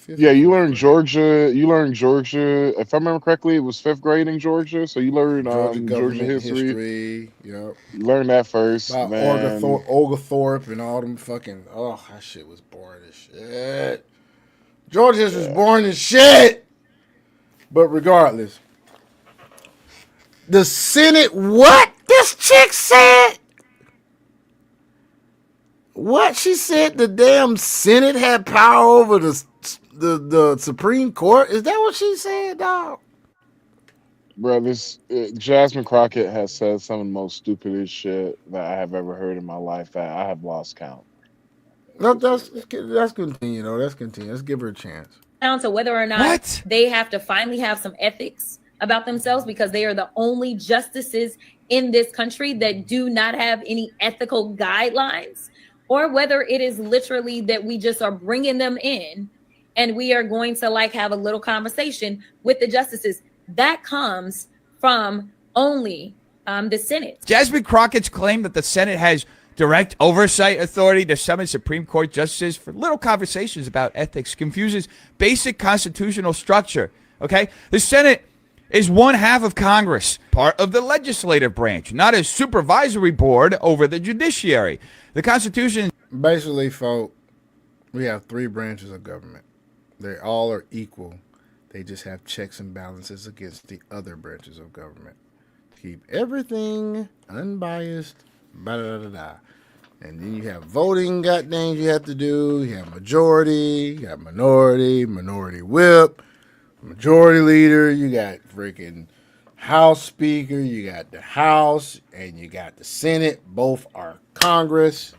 [SPEAKER 12] Yeah, you learn Georgia. If I remember correctly, it was 5th grade in Georgia. So you learn Georgia history.
[SPEAKER 3] Yep.
[SPEAKER 12] You learn that first.
[SPEAKER 3] About Oglethorpe and all them fucking. Oh, that shit was boring as shit. Georgia was boring as shit. But regardless, the Senate. What this chick said? What she said? The damn Senate had power over the Supreme Court? Is that what she said, dog?
[SPEAKER 12] Bro, Jasmine Crockett has said some of the most stupidest shit that I have ever heard in my life that I have lost count.
[SPEAKER 3] Let's continue, though. Let's continue. Let's give her a chance.
[SPEAKER 18] Down to whether or not they have to finally have some ethics about themselves, because they are the only justices in this country that do not have any ethical guidelines, or whether it is literally that we just are bringing them in and we are going to like have a little conversation with the justices. That comes from only the Senate.
[SPEAKER 17] Jasmine Crockett's claim that the Senate has direct oversight authority to summon Supreme Court justices for little conversations about ethics confuses basic constitutional structure. Okay? The Senate is one half of Congress, part of the legislative branch, not a supervisory board over the judiciary. The Constitution...
[SPEAKER 3] Basically, folks, we have 3 branches of government. They all are equal. They just have checks and balances against the other branches of government. Keep everything unbiased, da-da-da-da-da. And then you have voting goddamn you have to do. You have majority, you have minority, minority whip, majority leader, you got freaking House Speaker, you got the House, and you got the Senate. Both are Congress.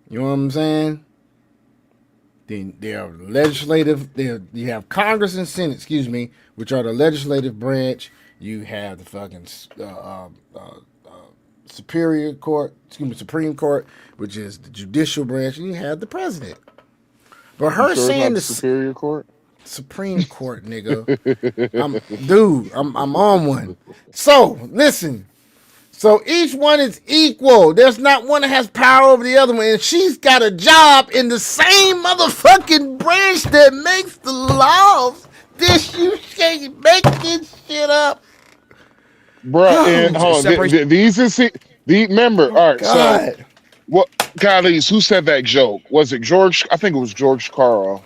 [SPEAKER 3] You know what I'm saying? Then there are legislative, you have Congress and Senate, excuse me, which are the legislative branch. You have the fucking Supreme Court, which is the judicial branch, and you have the president. But her saying the
[SPEAKER 12] Superior Court?
[SPEAKER 3] Supreme Court, nigga. I'm on one. So, listen. So each one is equal. There's not one that has power over the other one. And she's got a job in the same motherfucking branch that makes the laws. You can't make this shit up.
[SPEAKER 12] Bruh, and hold on. Remember, all right,
[SPEAKER 3] God.
[SPEAKER 12] so what guys, who said that joke? Was it George? I think it was George Carl.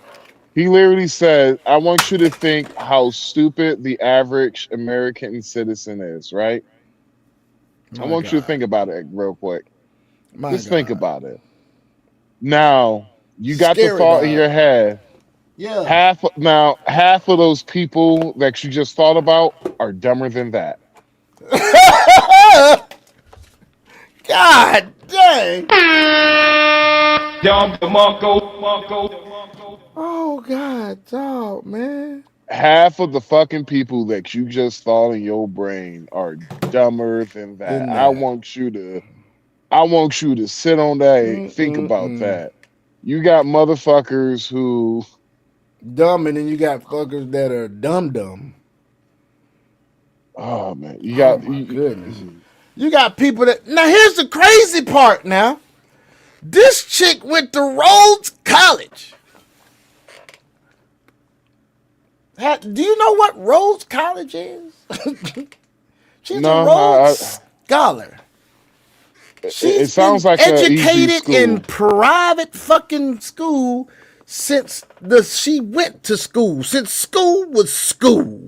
[SPEAKER 12] He literally said, I want you to think how stupid the average American citizen is, right? I want you to think about it real quick. Just think about it. Now, you got the thought in your head.
[SPEAKER 3] Yeah.
[SPEAKER 12] Half of those people that you just thought about are dumber than that.
[SPEAKER 3] God dang. Oh, God, dog, man.
[SPEAKER 12] Half of the fucking people that you just thought in your brain are dumber than that. I want you to sit on that and think about that. You got motherfuckers who
[SPEAKER 3] dumb, and then you got fuckers that are dumb.
[SPEAKER 12] Oh man, you got
[SPEAKER 3] goodness. You got people that now. Here's the crazy part. Now, this chick went to Rhodes College. Do you know what Rhodes College is? She's a Rhodes scholar.
[SPEAKER 12] It sounds like
[SPEAKER 3] educated in private fucking school since she went to school. Since school was school.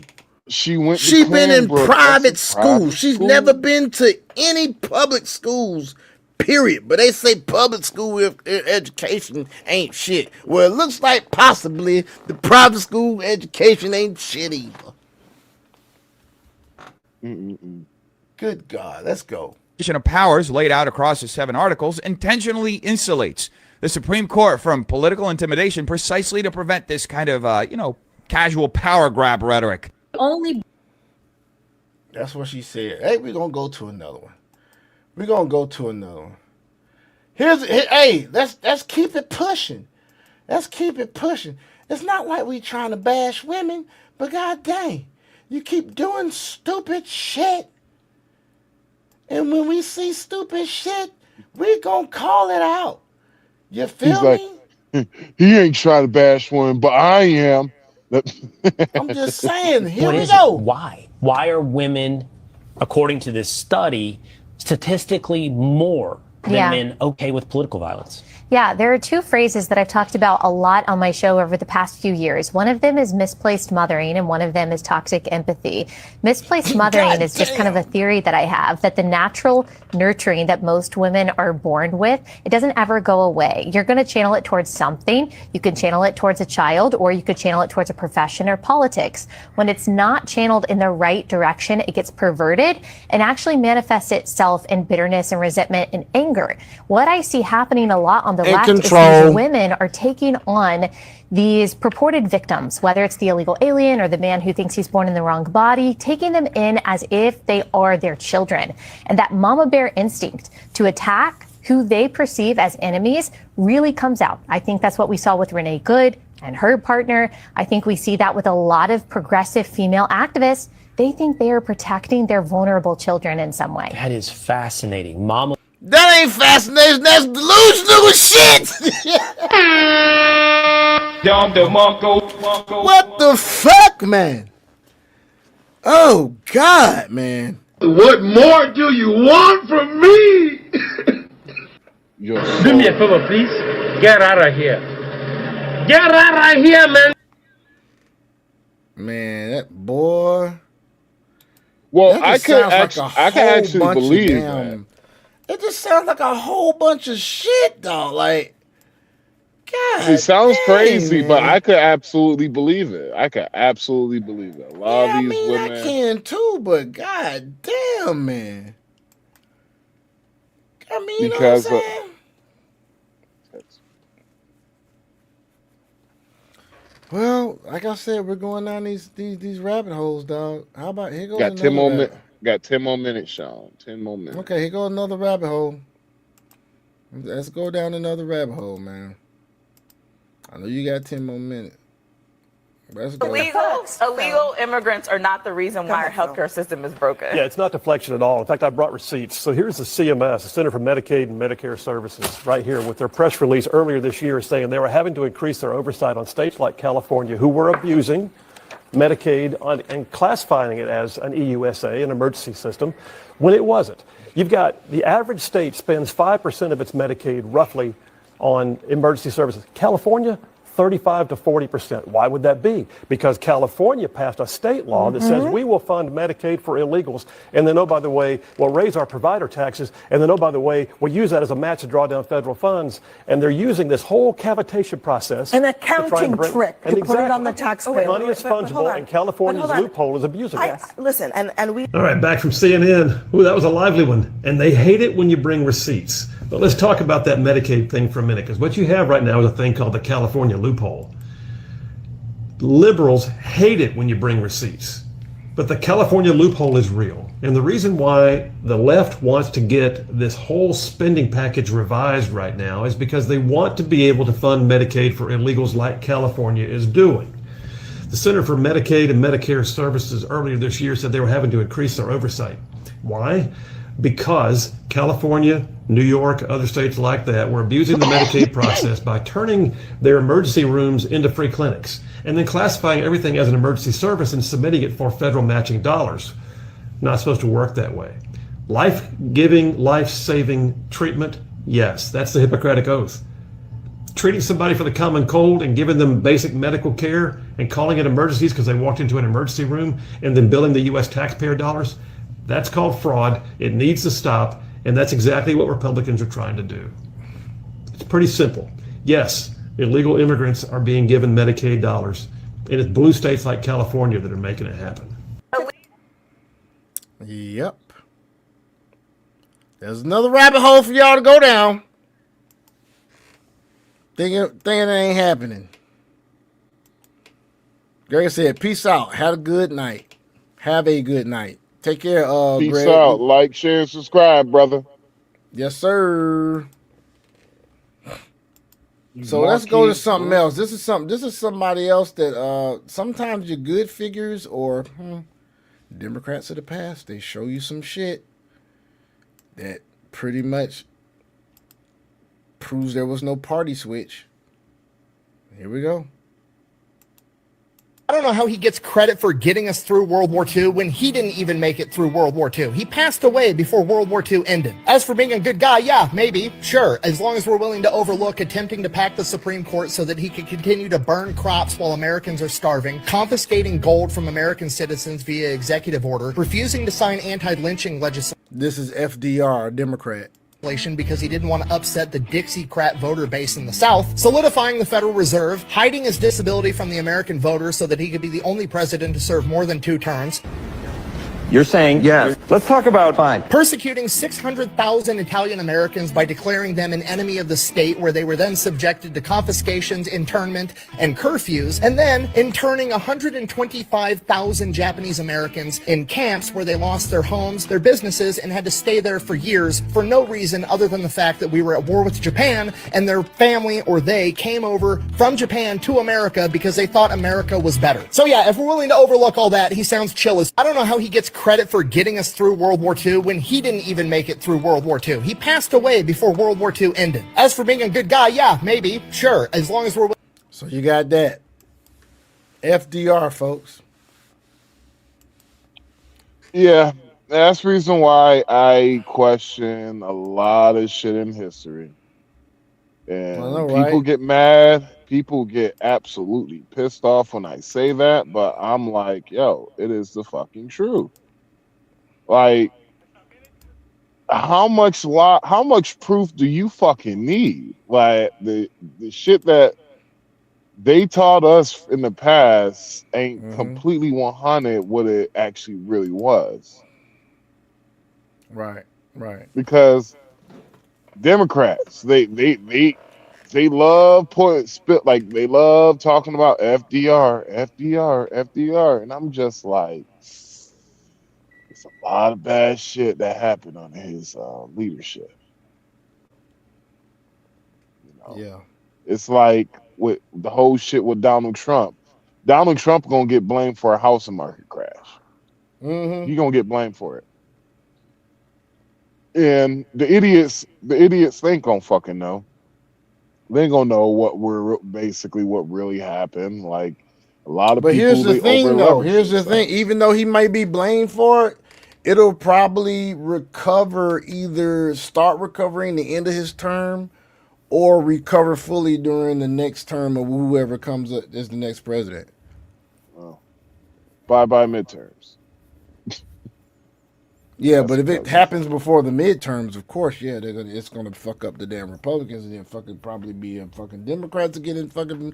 [SPEAKER 3] She's been in private school. She's never been to any public schools, period. But they say public school education ain't shit. Well, it looks like possibly the private school education ain't shit either. Good God, let's go.
[SPEAKER 17] Of powers laid out across the 7 articles intentionally insulates the Supreme Court from political intimidation precisely to prevent this kind of, casual power grab rhetoric.
[SPEAKER 3] That's what she said. Hey, we're going to go to another one. Let's keep it pushing. It's not like we trying to bash women, but god dang, you keep doing stupid shit. And when we see stupid shit, we gonna call it out. You feel me?
[SPEAKER 12] He ain't trying to bash one, but I am.
[SPEAKER 3] I'm just saying, here we go.
[SPEAKER 19] Why? Why are women, according to this study, statistically more than men okay with political violence?
[SPEAKER 20] Yeah, there are 2 phrases that I've talked about a lot on my show over the past few years. One of them is misplaced mothering, and one of them is toxic empathy. Misplaced mothering is just kind of a theory that I have, that the natural nurturing that most women are born with, it doesn't ever go away. You're going to channel it towards something. You can channel it towards a child, or you could channel it towards a profession or politics. When it's not channeled in the right direction, it gets perverted and actually manifests itself in bitterness and resentment and anger. What I see happening a lot on the left is these women are taking on these purported victims, whether it's the illegal alien or the man who thinks he's born in the wrong body, taking them in as if they are their children. And that mama bear instinct to attack who they perceive as enemies really comes out. I think that's what we saw with Renee Good and her partner. I think we see that with a lot of progressive female activists they think they are protecting their vulnerable children in some way.
[SPEAKER 19] That is fascinating. Mama.
[SPEAKER 3] That ain't fascinating. That's delusional as shit. What the fuck, man? Oh, God, man.
[SPEAKER 6] What more do you want from me? Do me a favor, please. Get out of here. Get out of here, man.
[SPEAKER 3] Man, that boy.
[SPEAKER 12] Well, I could actually believe that.
[SPEAKER 3] It just sounds like a whole bunch of shit, though. Like, God,
[SPEAKER 12] it sounds crazy,
[SPEAKER 3] man.
[SPEAKER 12] but I could absolutely believe it. I could absolutely believe it. A lot of these women.
[SPEAKER 3] I can too, but God damn, man. I mean, you know what I'm saying? Well, like I said, we're going down these rabbit holes, dog. How about here goes
[SPEAKER 12] got 10 more minutes? Got 10 more minutes, Sean. 10 more minutes.
[SPEAKER 3] Okay, here goes another rabbit hole. Let's go down another rabbit hole, man. I know you got 10 more minutes. Let's go.
[SPEAKER 21] Illegal immigrants are not the reason why our healthcare system is broken.
[SPEAKER 22] Yeah, it's not deflection at all. In fact, I brought receipts. So here's the CMS, the Center for Medicaid and Medicare Services, right here with their press release earlier this year saying they were having to increase their oversight on states like California who were abusing Medicaid and classifying it as an EUSA, an emergency system, when it wasn't. You've got the average state spends 5% of its Medicaid roughly on emergency services. California, 35 to 40%. Why would that be? Because California passed a state law that says we will fund Medicaid for illegals, and then, oh, by the way, we'll raise our provider taxes, and then, oh, by the way, we'll use that as a match to draw down federal funds. And they're using this whole cavitation process.
[SPEAKER 23] An accounting trick to put it on the taxpayer.
[SPEAKER 22] Money is fungible, and California's loophole is abusing it.
[SPEAKER 23] Listen, and we...
[SPEAKER 22] All right, back from CNN. Ooh, that was a lively one. And they hate it when you bring receipts. But let's talk about that Medicaid thing for a minute, because what you have right now is a thing called the California loophole. Liberals hate it when you bring receipts, but the California loophole is real. And the reason why the left wants to get this whole spending package revised right now is because they want to be able to fund Medicaid for illegals like California is doing. The Center for Medicaid and Medicare Services earlier this year said they were having to increase their oversight. Why? Because California, New York, other states like that were abusing the Medicaid process by turning their emergency rooms into free clinics and then classifying everything as an emergency service and submitting it for federal matching dollars. Not supposed to work that way. Life-giving, life-saving treatment, yes, that's the Hippocratic Oath. Treating somebody for the common cold and giving them basic medical care and calling it emergencies because they walked into an emergency room and then billing the U.S. taxpayer dollars, that's called fraud. It needs to stop, and that's exactly what Republicans are trying to do. It's pretty simple. Yes, illegal immigrants are being given Medicaid dollars, and it's blue states like California that are making it happen.
[SPEAKER 3] Yep. There's another rabbit hole for y'all to go down. Thinking it ain't happening. Greg said, peace out. Have a good night. Have a good night. Take care,
[SPEAKER 12] Peace
[SPEAKER 3] Greg.
[SPEAKER 12] out. Like, share, and subscribe, brother.
[SPEAKER 3] Yes, sir. So let's go to something else. This is somebody else that sometimes your good figures or Democrats of the past, they show you some shit that pretty much proves there was no party switch. Here we go.
[SPEAKER 24] I don't know how he gets credit for getting us through World War II when he didn't even make it through World War II. He passed away before World War II ended. As for being a good guy, yeah, maybe, sure, as long as we're willing to overlook attempting to pack the Supreme Court so that he could continue to burn crops while Americans are starving, confiscating gold from American citizens via executive order, refusing to sign anti-lynching legislation.
[SPEAKER 3] This is FDR, a Democrat.
[SPEAKER 24] Because he didn't want to upset the Dixiecrat voter base in the South, solidifying the Federal Reserve, hiding his disability from the American voters so that he could be the only president to serve more than 2 terms, You're saying yes. Let's talk about persecuting 600,000 Italian Americans by declaring them an enemy of the state, where they were then subjected to confiscations, internment, and curfews, and then interning 125,000 Japanese Americans in camps where they lost their homes, their businesses, and had to stay there for years for no reason other than the fact that we were at war with Japan, and their family or they came over from Japan to America because they thought America was better. So yeah, if we're willing to overlook all that, he sounds chill as... I don't know how he gets credit for getting us through World War II when he didn't even make it through World War II. He passed away before World War II ended. As for being a good guy, yeah, maybe, sure, as long as we're...
[SPEAKER 3] So you got that. FDR, folks.
[SPEAKER 12] Yeah, that's the reason why I question a lot of shit in history. And people get mad. People get absolutely pissed off when I say that, but I'm like, yo, it is the fucking truth. Like, how much proof do you fucking need? Like, the shit that they taught us in the past ain't completely 100 what it actually really was.
[SPEAKER 3] Right.
[SPEAKER 12] Because Democrats, they love they love talking about FDR, and I'm just like, it's a lot of bad shit that happened under his leadership.
[SPEAKER 3] Yeah.
[SPEAKER 12] It's like with the whole shit with Donald Trump. Donald Trump gonna get blamed for a housing market crash. He gonna get blamed for it. And the idiots ain't gonna fucking know. They ain't gonna know what really happened. Like, a lot of people.
[SPEAKER 3] But here's the thing, though. Here's the thing. Even though he might be blamed for it, it'll probably start recovering the end of his term, or recover fully during the next term of whoever comes up as the next president.
[SPEAKER 12] Oh. Bye-bye midterms.
[SPEAKER 3] Yeah, but if it happens before the midterms, of course, yeah, it's gonna fuck up the damn Republicans, and then fucking probably be a fucking Democrats to get in fucking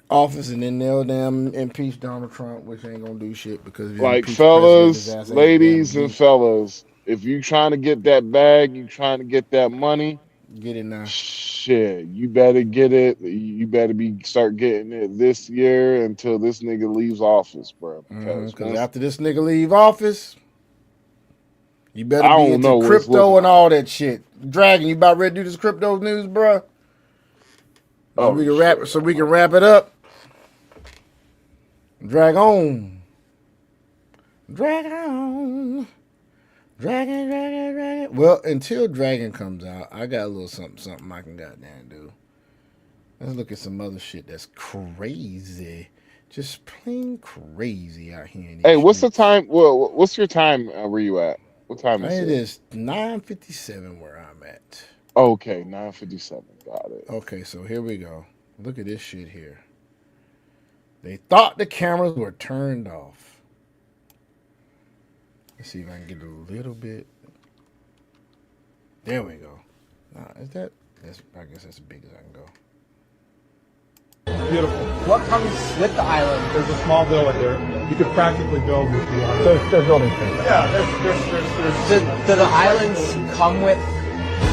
[SPEAKER 3] office, and then they'll damn impeach Donald Trump, which ain't gonna do shit because
[SPEAKER 12] like, fellas, ladies, and fellas, if you trying to get that bag, you trying to get that money,
[SPEAKER 3] get it now.
[SPEAKER 12] Shit, you better get it. You better start getting it this year until this nigga leaves office, bro.
[SPEAKER 3] Because after this nigga leave office, you better be into crypto and all that shit. Dragon, you about ready to do this crypto news, bro? So we can wrap it up. Drag on. Dragon. Well, until Dragon comes out, I got a little something I can goddamn do. Let's look at some other shit that's crazy. Just plain crazy out here.
[SPEAKER 12] Hey, what's the time? Well, what's your time where you at? What time is it?
[SPEAKER 3] It is 9:57 where I'm at.
[SPEAKER 12] Okay, 9:57. Got it.
[SPEAKER 3] Okay, so here we go. Look at this shit here. They thought the cameras were turned off. Let's see if I can get a little bit. There we go. I guess that's as big as I can go.
[SPEAKER 1] Beautiful. What comes with the island? There's a small villa here. You could practically build with the island. There's building things. Yeah, there's
[SPEAKER 4] do the islands come with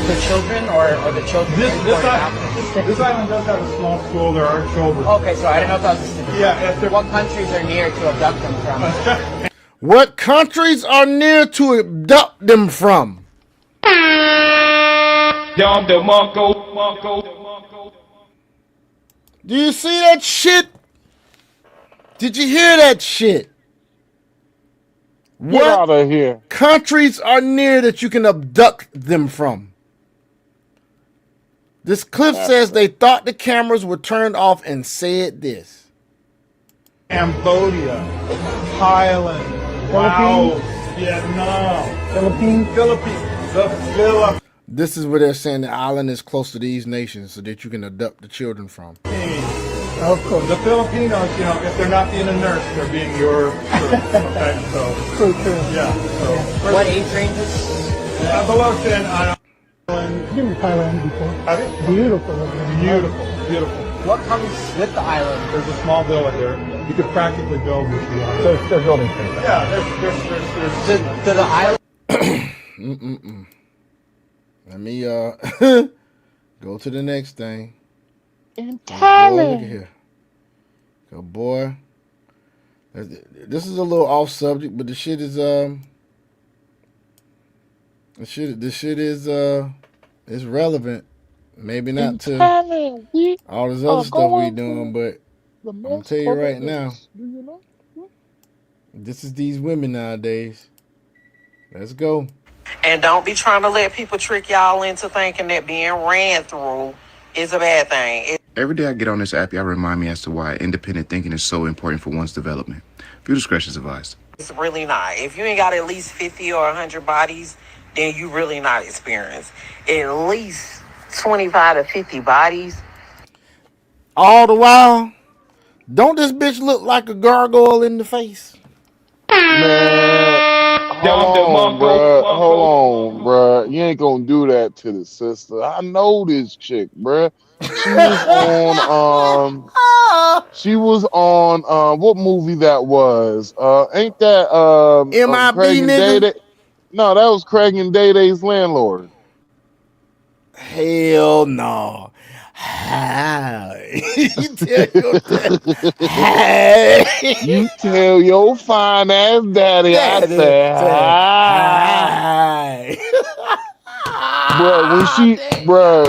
[SPEAKER 4] the children, or the children?
[SPEAKER 1] This island does have a small school. There are children.
[SPEAKER 4] Okay, so I didn't know if that was specific. Yeah. What countries are near to abduct them from?
[SPEAKER 3] What countries are near to abduct them from? Do you see that shit? Did you hear that shit?
[SPEAKER 12] Get out of here.
[SPEAKER 3] Countries are near that you can abduct them from? This clip says they thought the cameras were turned off and said this.
[SPEAKER 1] Cambodia, Thailand, Laos, Vietnam, Philippines. The Philippines.
[SPEAKER 3] This is where they're saying the island is close to these nations so that you can abduct the children from.
[SPEAKER 1] Of course. The Filipinos, if they're not being a nurse, they're being your crew. Okay, so. True. Yeah. So.
[SPEAKER 4] What age ranges?
[SPEAKER 1] Below 10, I
[SPEAKER 23] I've been to Thailand before.
[SPEAKER 1] Have you?
[SPEAKER 23] Beautiful.
[SPEAKER 1] Beautiful.
[SPEAKER 4] What comes with the island?
[SPEAKER 1] There's a small villa here. you could practically build what you want.
[SPEAKER 3] So they're building things.
[SPEAKER 1] Yeah, there's
[SPEAKER 4] To the island.
[SPEAKER 3] Let me go to the next thing.
[SPEAKER 12] In
[SPEAKER 3] Boy,
[SPEAKER 12] Thailand.
[SPEAKER 3] look at here. Go, boy. This is a little off subject, but the shit is is relevant. Maybe not to all this other stuff we doing, but I'm gonna tell you right now, this is these women nowadays. Let's go.
[SPEAKER 5] And don't be trying to let people trick y'all into thinking that being ran through is a bad thing.
[SPEAKER 7] Every day I get on this app, y'all remind me as to why independent thinking is so important for one's development. View discretion is advised.
[SPEAKER 5] It's really not. If you ain't got at least 50 or 100 bodies, then you really not experienced. At least 25 to 50 bodies.
[SPEAKER 3] All the while, don't this bitch look like a gargoyle in the face?
[SPEAKER 12] Hold on, bruh. You ain't gonna do that to the sister. I know this chick, bruh. She was on what movie that was? Ain't that
[SPEAKER 3] MIB,
[SPEAKER 12] Craig and
[SPEAKER 3] nigga?
[SPEAKER 12] Day? No, that was Craig and Day-Day's landlord.
[SPEAKER 3] Hell no. How?
[SPEAKER 12] You tell your fine ass daddy I said hi.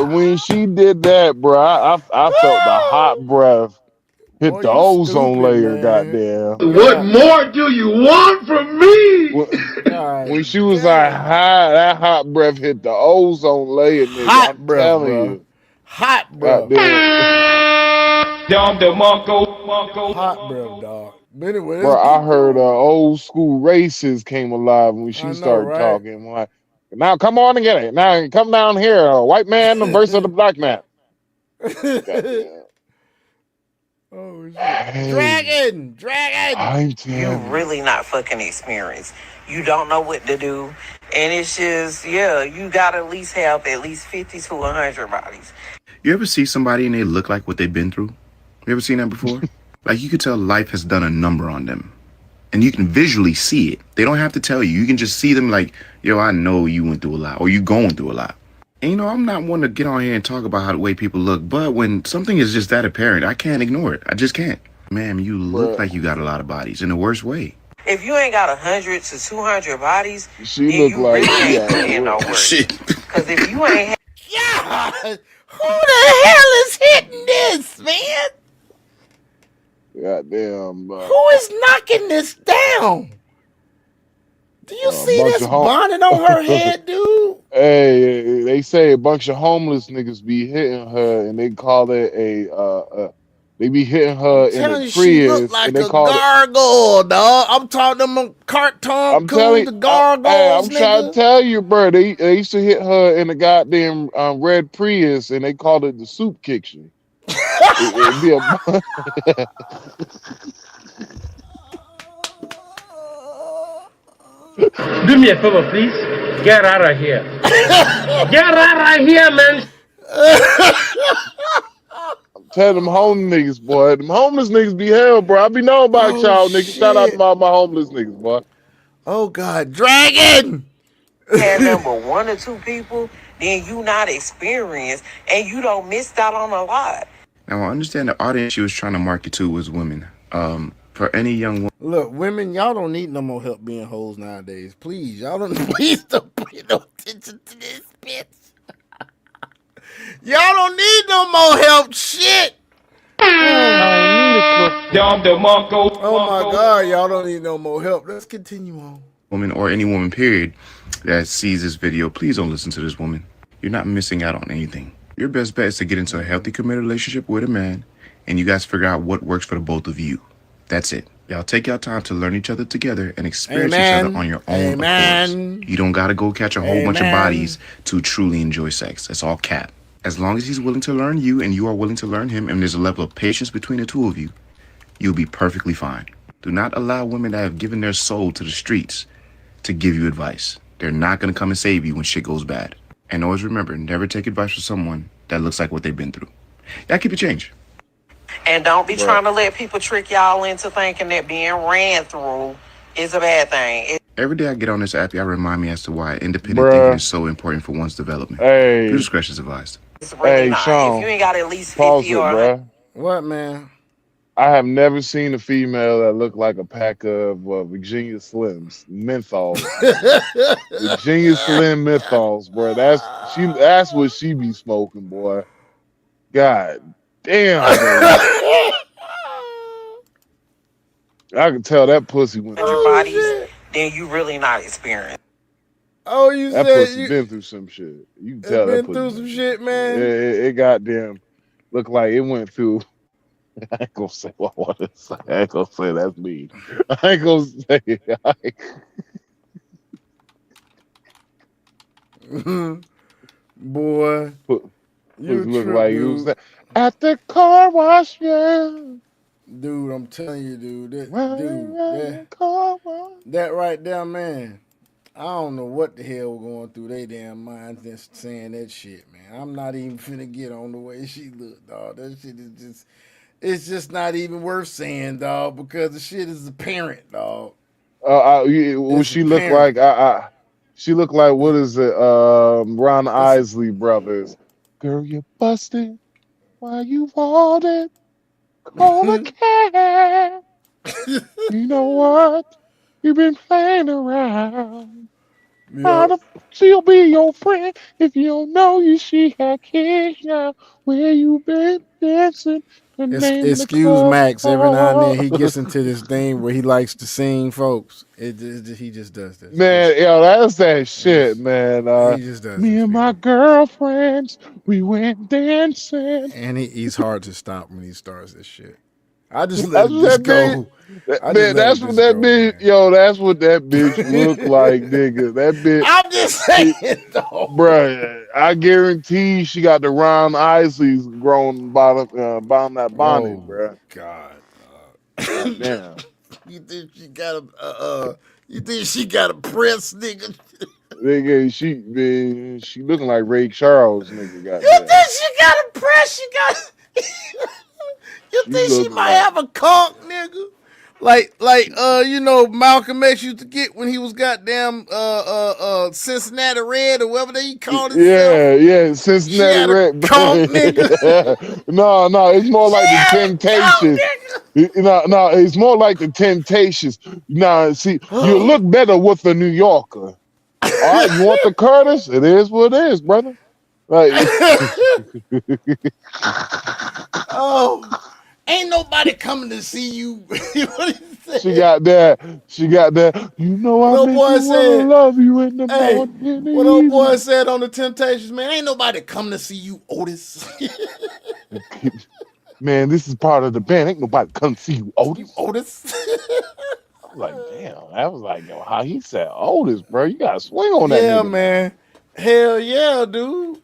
[SPEAKER 12] When she did that, bro, I felt the hot breath hit the ozone layer, goddamn.
[SPEAKER 6] What more do you want from me?
[SPEAKER 12] When she was like, hi, that hot breath hit the ozone layer, nigga. I'm telling you.
[SPEAKER 3] Hot breath.
[SPEAKER 6] Hot
[SPEAKER 3] breath, dog. But anyway,
[SPEAKER 12] bro, I heard old school races came alive when she started
[SPEAKER 3] right?
[SPEAKER 12] talking. I'm like, now come on and get it. Now come down here, white man versus the black man.
[SPEAKER 3] Oh, shit. Dragon.
[SPEAKER 5] You really not fucking experienced. You don't know what to do. And it's just, you got to at least have at least 50 to 100 bodies.
[SPEAKER 7] You ever see somebody and they look like what they've been through? You ever seen that before? Like you could tell life has done a number on them. And you can visually see it. They don't have to tell you. You can just see them like, yo, I know you went through a lot or you going through a lot. And I'm not one to get on here and talk about how the way people look, but when something is just that apparent, I can't ignore it. I just can't. Ma'am, you look like you got a lot of bodies in the worst way.
[SPEAKER 5] If you ain't got 100 to 200 bodies,
[SPEAKER 12] she
[SPEAKER 5] then
[SPEAKER 12] look
[SPEAKER 5] you
[SPEAKER 12] like
[SPEAKER 5] really ain't putting in no work. Because if you ain't
[SPEAKER 3] God, who the hell is hitting this, man?
[SPEAKER 12] Goddamn.
[SPEAKER 3] Who is knocking this down? Do you see this bonnet on her head, dude?
[SPEAKER 12] Hey, they say a bunch of homeless niggas be hitting her, and they call it they be hitting her in a Prius.
[SPEAKER 3] She look like a gargoyle, dog. I'm talking them cartoon the gargoyles,
[SPEAKER 12] I'm trying to tell you, bro. They used to hit her in a goddamn red Prius, and they called it the soup kitchen. It'd be a
[SPEAKER 6] Do me a favor, please. Get out of here. Get out of here, man.
[SPEAKER 12] I'm telling them homeless niggas, boy. Them homeless niggas be hell, bro. I be knowing about y'all niggas. Shout out to all my homeless niggas, boy.
[SPEAKER 3] Oh, God. Dragon!
[SPEAKER 5] have number 1 or 2 people, then you not experienced and you don't miss out on a lot.
[SPEAKER 7] Now, I understand the audience she was trying to market to was women. For any young woman.
[SPEAKER 3] Look, women, y'all don't need no more help being hoes nowadays. Please, y'all don't pay no attention to this bitch. Y'all don't need no more help. Shit. Oh my God, y'all don't need no more help. Let's continue on.
[SPEAKER 7] Woman or any woman, period, that sees this video, please don't listen to this woman. You're not missing out on anything. Your best bet is to get into a healthy, committed relationship with a man, and you guys figure out what works for the both of you. That's it. Y'all take your time to learn each other together and experience each other on your own accord. You don't gotta go catch a whole bunch of bodies to truly enjoy sex. That's all cap. As long as he's willing to learn you and you are willing to learn him and there's a level of patience between the two of you, you'll be perfectly fine. Do not allow women that have given their soul to the streets to give you advice. They're not gonna come and save you when shit goes bad. And always remember, never take advice from someone that looks like what they've been through. Y'all keep it change.
[SPEAKER 5] And don't be trying to let people trick y'all into thinking that being ran through is a bad thing.
[SPEAKER 7] Every day I get on this app, y'all remind me as to why independent thinking is so important for one's development. Your discretion is advised.
[SPEAKER 5] It's really not.
[SPEAKER 12] Sean,
[SPEAKER 5] If you ain't got at least 50
[SPEAKER 12] pause it,
[SPEAKER 5] or 100.
[SPEAKER 12] bruh.
[SPEAKER 3] What, man?
[SPEAKER 12] I have never seen a female that looked like a pack of Virginia Slims, menthols. Virginia Slim menthols, bro. That's what she be smoking, boy. God damn. I can tell that pussy went through
[SPEAKER 5] bodies, then you really not experienced.
[SPEAKER 3] Oh, you
[SPEAKER 12] that
[SPEAKER 3] said
[SPEAKER 12] pussy
[SPEAKER 3] you
[SPEAKER 12] been through some shit. You can tell that
[SPEAKER 3] been
[SPEAKER 12] pussy
[SPEAKER 3] through some shit, man.
[SPEAKER 12] It goddamn looked like it went through. I ain't gonna say what I want to say. I ain't gonna say that's me. I ain't gonna say it.
[SPEAKER 3] Boy, you
[SPEAKER 12] look
[SPEAKER 3] trip,
[SPEAKER 12] like
[SPEAKER 3] dude.
[SPEAKER 12] you was at the car wash, yeah.
[SPEAKER 3] Dude, I'm telling you, dude. That right there, man. I don't know what the hell going through they damn minds just saying that shit, man. I'm not even finna get on the way she looked, dog. That shit is just, it's just not even worth saying, dog, because the shit is apparent, dog.
[SPEAKER 12] She looked like she looked like, what is it? Ron Isley brothers. Girl, you busted. Why you want it? Call a cab. You know what? You've been playing around. She'll be your friend if you don't know you. She had kids now. Where you been dancing?
[SPEAKER 3] Excuse Max. Every now and then he gets into this thing where he likes to sing, folks. He just does this.
[SPEAKER 12] Man, yo, that's that shit, man.
[SPEAKER 3] He just does
[SPEAKER 12] Me
[SPEAKER 3] this,
[SPEAKER 12] and my girlfriends, we went dancing.
[SPEAKER 3] And he's hard to stop when he starts this shit. I just let it just go.
[SPEAKER 12] That's what that bitch, yo, that's what that bitch look like, nigga. That bitch.
[SPEAKER 3] I'm just saying, though.
[SPEAKER 12] Bruh, I guarantee she got the Ron Isleys grown bottom that bonnet, bruh.
[SPEAKER 3] God.
[SPEAKER 12] Damn.
[SPEAKER 3] You think she got a press, nigga?
[SPEAKER 12] Nigga, she looking like Ray Charles, nigga.
[SPEAKER 3] You think she got a press? You think she might have a conch, nigga? Like Malcolm X used to get when he was goddamn Cincinnati Red or whatever they called it.
[SPEAKER 12] Yeah, Cincinnati Red.
[SPEAKER 3] Conch, nigga.
[SPEAKER 12] No, it's more like the Temptations. No, it's more like the Temptations. Nah, see, you look better with the New Yorker. All right, you want the Curtis? It is what it is, brother. Like,
[SPEAKER 3] ain't nobody coming to see you. What
[SPEAKER 12] she got that. You know I make you wanna love you in the morning.
[SPEAKER 3] What old boy said on the Temptations, man, ain't nobody coming to see you, Otis.
[SPEAKER 12] Man, this is part of the band. Ain't nobody come see you, Otis.
[SPEAKER 3] Otis.
[SPEAKER 12] I was like, damn. I was like, yo, how he said Otis, bro? You gotta swing on that.
[SPEAKER 3] Yeah,
[SPEAKER 12] nigga.
[SPEAKER 3] man. Hell yeah, dude.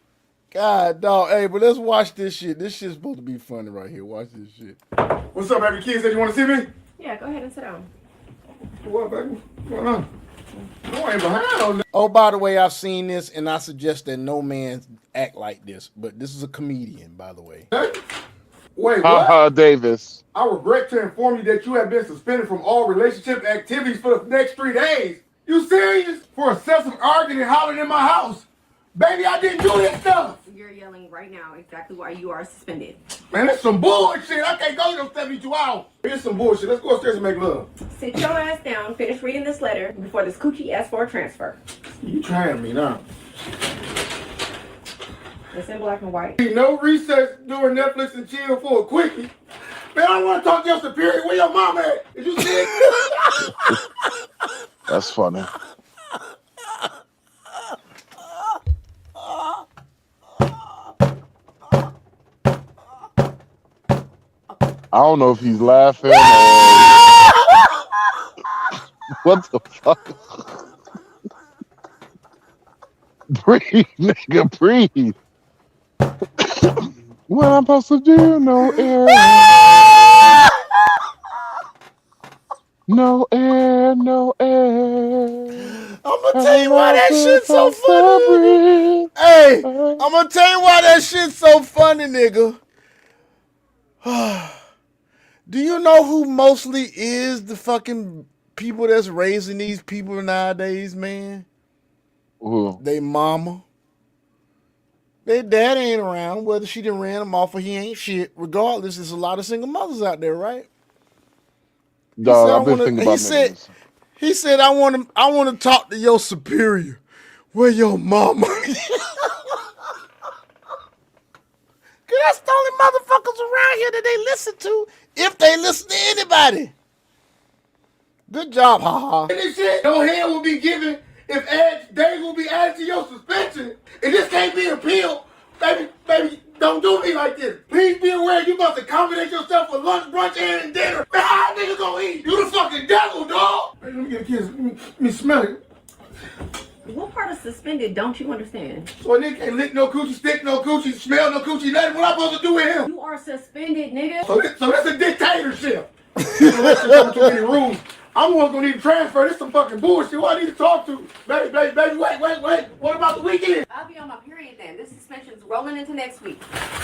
[SPEAKER 3] God, dog. Hey, but let's watch this shit. This shit's supposed to be funny right here. Watch this shit.
[SPEAKER 2] What's up, baby? Kids, said you want to see me?
[SPEAKER 21] Yeah, go ahead and sit down.
[SPEAKER 2] What, baby? What's going on? No, I ain't behind on that.
[SPEAKER 3] Oh, by the way, I've seen this, and I suggest that no man act like this. But this is a comedian, by the way.
[SPEAKER 2] Wait, what?
[SPEAKER 12] Davis.
[SPEAKER 2] I regret to inform you that you have been suspended from all relationship activities for the next 3 days. You serious? For excessive arguing and hollering in my house. Baby, I didn't do this stuff.
[SPEAKER 21] You're yelling right now exactly why you are suspended.
[SPEAKER 2] Man, that's some bullshit. I can't go to them 72 hours. Here's some bullshit. Let's go upstairs and make love.
[SPEAKER 21] Sit your ass down, finish reading this letter before this coochie asks for a transfer.
[SPEAKER 2] You trying me now.
[SPEAKER 21] It's in black and white.
[SPEAKER 2] No recess during Netflix and chill for a quickie. Man, I want to talk to your superior. Where your mom at? Did you see it?
[SPEAKER 12] That's funny. I don't know if he's laughing or what the fuck. Breathe, nigga, breathe. What I'm supposed to do? No air. No air, no air.
[SPEAKER 3] I'm gonna tell you why that shit's so funny. Hey, I'm gonna tell you why that shit's so funny, nigga. Do you know who mostly is the fucking people that's raising these people nowadays, man?
[SPEAKER 12] Who?
[SPEAKER 3] They mama. Their dad ain't around. Whether she done ran him off or he ain't shit. Regardless, there's a lot of single mothers out there, right?
[SPEAKER 12] Dog, I've been thinking about niggas.
[SPEAKER 3] He said, I want to talk to your superior. Where your mama? Cause that's the only motherfuckers around here that they listen to, if they listen to anybody. Good job, haha.
[SPEAKER 2] And this shit, no hand will be given if days will be added to your suspension. And this can't be appealed. Baby, don't do me like this. Please be aware you must accommodate yourself for lunch, brunch, and dinner. Man, how niggas gonna eat? You the fucking devil, dog. Let me get a kiss. Let me smell it.
[SPEAKER 8] What part of suspended don't you understand?
[SPEAKER 2] So a nigga can't lick no coochie, stick no coochie, smell no coochie, nothing. What I'm supposed to do with him?
[SPEAKER 8] You are suspended, nigga.
[SPEAKER 2] So that's a dictatorship. Unless there's so too many rules. I'm gonna need to transfer. This some fucking bullshit. Who I need to talk to? Baby, wait. What about the weekend?
[SPEAKER 8] I'll be on my period then. This suspension's rolling into next week.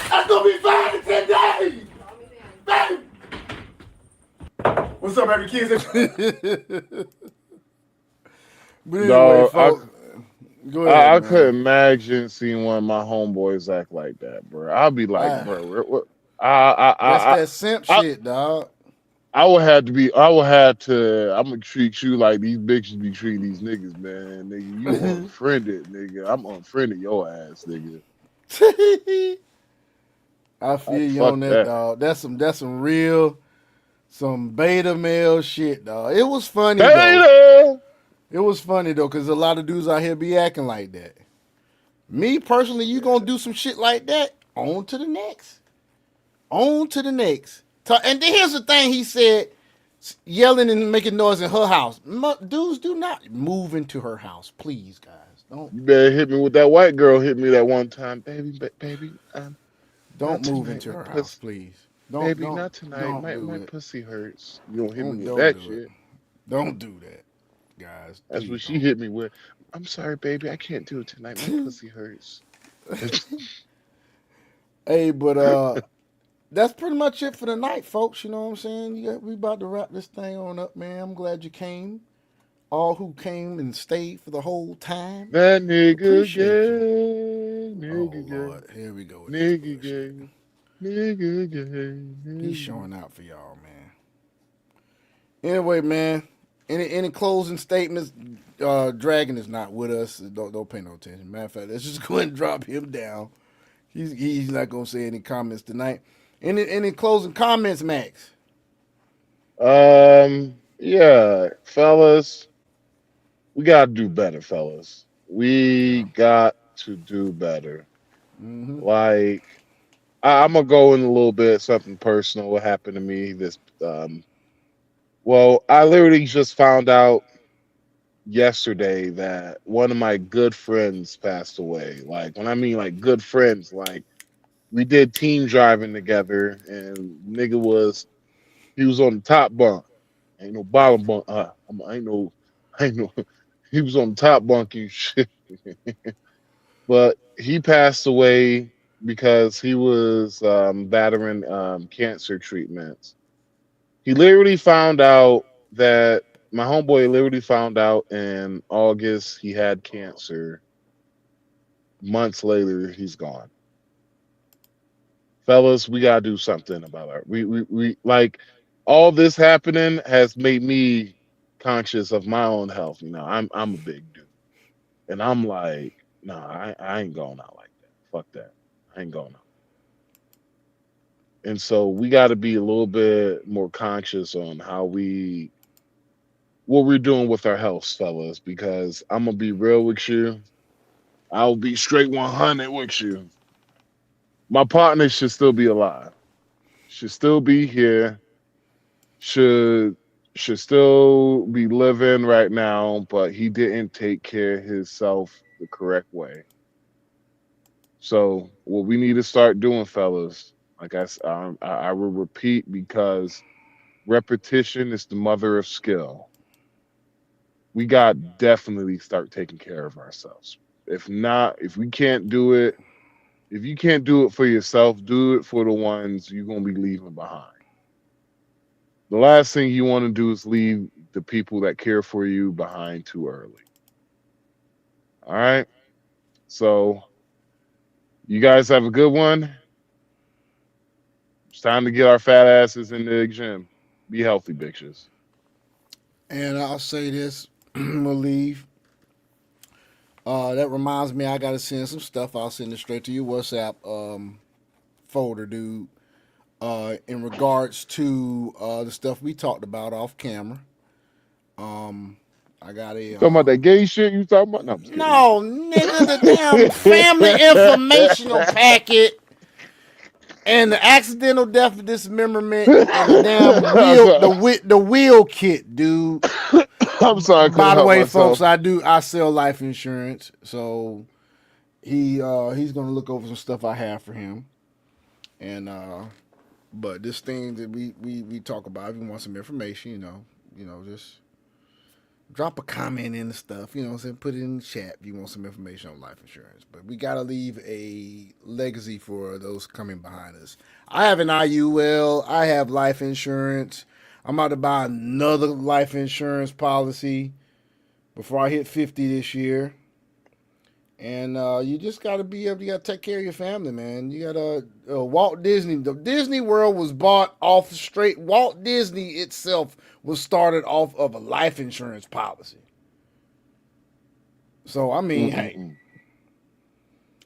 [SPEAKER 2] That's gonna be 5 to 10 days. Baby. What's up, baby kids?
[SPEAKER 3] But anyway, folks, go ahead,
[SPEAKER 12] I couldn't imagine seeing one of my homeboys act like that, bro. I'll be like, bro, what?
[SPEAKER 3] That's that simp shit, dog.
[SPEAKER 12] I'm gonna treat you like these bitches be treating these niggas, man. Nigga, you unfriended, nigga. I'm unfriended your ass, nigga.
[SPEAKER 3] I feel you on that, dog. That's some real, some beta male shit, dog. It was funny, though. It was funny, though, because a lot of dudes out here be acting like that. Me, personally, you gonna do some shit like that, on to the next. On to the next. And then here's the thing he said, yelling and making noise in her house. Dudes, do not move into her house, please, guys. Don't.
[SPEAKER 12] You better hit me with that white girl hit me that one time, baby.
[SPEAKER 3] Don't move into her house, please.
[SPEAKER 12] Not tonight. My pussy hurts. You don't hit me with that shit.
[SPEAKER 3] Don't do that, guys.
[SPEAKER 12] That's what she hit me with. I'm sorry, baby. I can't do it tonight. My pussy hurts.
[SPEAKER 3] Hey, but that's pretty much it for the night, folks. You know what I'm saying? We about to wrap this thing on up, man. I'm glad you came. All who came and stayed for the whole time.
[SPEAKER 12] That nigga
[SPEAKER 3] gay. Lord. Here we go.
[SPEAKER 12] Nigga gay.
[SPEAKER 3] He's showing out for y'all, man. Anyway, man. Any closing statements? Dragon is not with us. Don't pay no attention. Matter of fact, let's just go ahead and drop him down. He's not gonna say any comments tonight. Any closing comments, Max?
[SPEAKER 12] Yeah, fellas, we gotta do better, fellas. We got to do better.
[SPEAKER 3] Mm-hmm.
[SPEAKER 12] Like, I'm gonna go in a little bit something personal. What happened to me? Well, I literally just found out yesterday that one of my good friends passed away. Like, when I mean like good friends, like we did team driving together, and nigga was on the top bunk. Ain't no bottom bunk. Ain't no. He was on the top bunk and shit. But he passed away because he was battering cancer treatments. He literally found out that my homeboy literally found out in August he had cancer. Months later, he's gone. Fellas, we gotta do something about it. We like all this happening has made me conscious of my own health. You know, I'm a big dude, and I'm like, nah, I ain't going out like that. Fuck that. I ain't going out. And so we got to be a little bit more conscious on what we're doing with our health, fellas, because I'm gonna be real with you. I'll be straight 100 with you. My partner should still be alive. Should still be here. Should still be living right now, but he didn't take care of himself the correct way. So what we need to start doing, fellas, like I will repeat, because repetition is the mother of skill. We got to definitely start taking care of ourselves. If not, if we can't do it, If you can't do it for yourself, do it for the ones you're going to be leaving behind. The last thing you want to do is leave the people that care for you behind too early. All right? So, you guys have a good one. It's time to get our fat asses in the gym. Be healthy, bitches.
[SPEAKER 3] And I'll say this, we'll leave. That reminds me, I got to send some stuff. I'll send it straight to your WhatsApp folder, dude. In regards to the stuff we talked about off camera. I got a...
[SPEAKER 12] talking about that gay shit you talking about?
[SPEAKER 3] No, nigga, the damn family informational packet. And the accidental death of dismemberment and the damn the wheel kit, dude.
[SPEAKER 12] I'm sorry.
[SPEAKER 3] By the way, folks, I sell life insurance, so he's gonna look over some stuff I have for him. And but this thing that we talk about, if you want some information, you know, just drop a comment in the stuff, you know what I'm saying? Put it in the chat if you want some information on life insurance. But we got to leave a legacy for those coming behind us. I have an IUL. I have life insurance. I'm about to buy another life insurance policy before I hit 50 this year. And you just got to be able to take care of your family, man. You got to, Walt Disney, the Disney World was bought off straight. Walt Disney itself was started off of a life insurance policy. So, I mean, hey,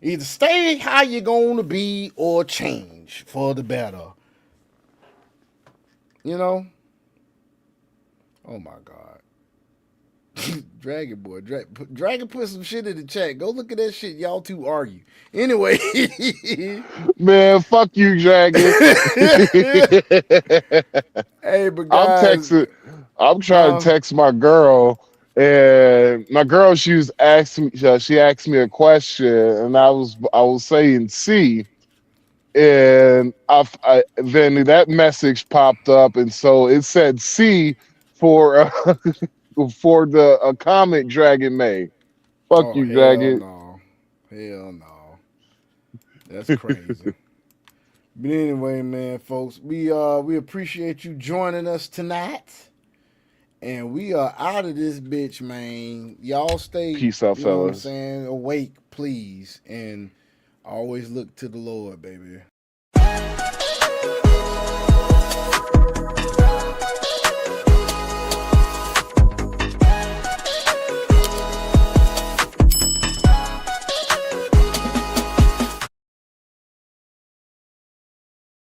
[SPEAKER 3] either stay how you're going to be or change for the better. You know? Oh, my God. Dragon Boy. Dragon put some shit in the chat. Go look at that shit. Y'all two argue. Anyway.
[SPEAKER 12] Man, fuck you, Dragon.
[SPEAKER 3] Hey, but guys.
[SPEAKER 12] I'm trying to text my girl. And my girl, she asked me a question. And I was saying C. And then that message popped up. And so it said C for... for the comment Dragon made. Fuck you, Dragon.
[SPEAKER 3] Hell no. That's crazy. But anyway, man, folks, we appreciate you joining us tonight. And we are out of this bitch, man. Y'all stay
[SPEAKER 12] peace out,
[SPEAKER 3] you know what I'm
[SPEAKER 12] fellas.
[SPEAKER 3] saying, awake, please. And always look to the Lord, baby.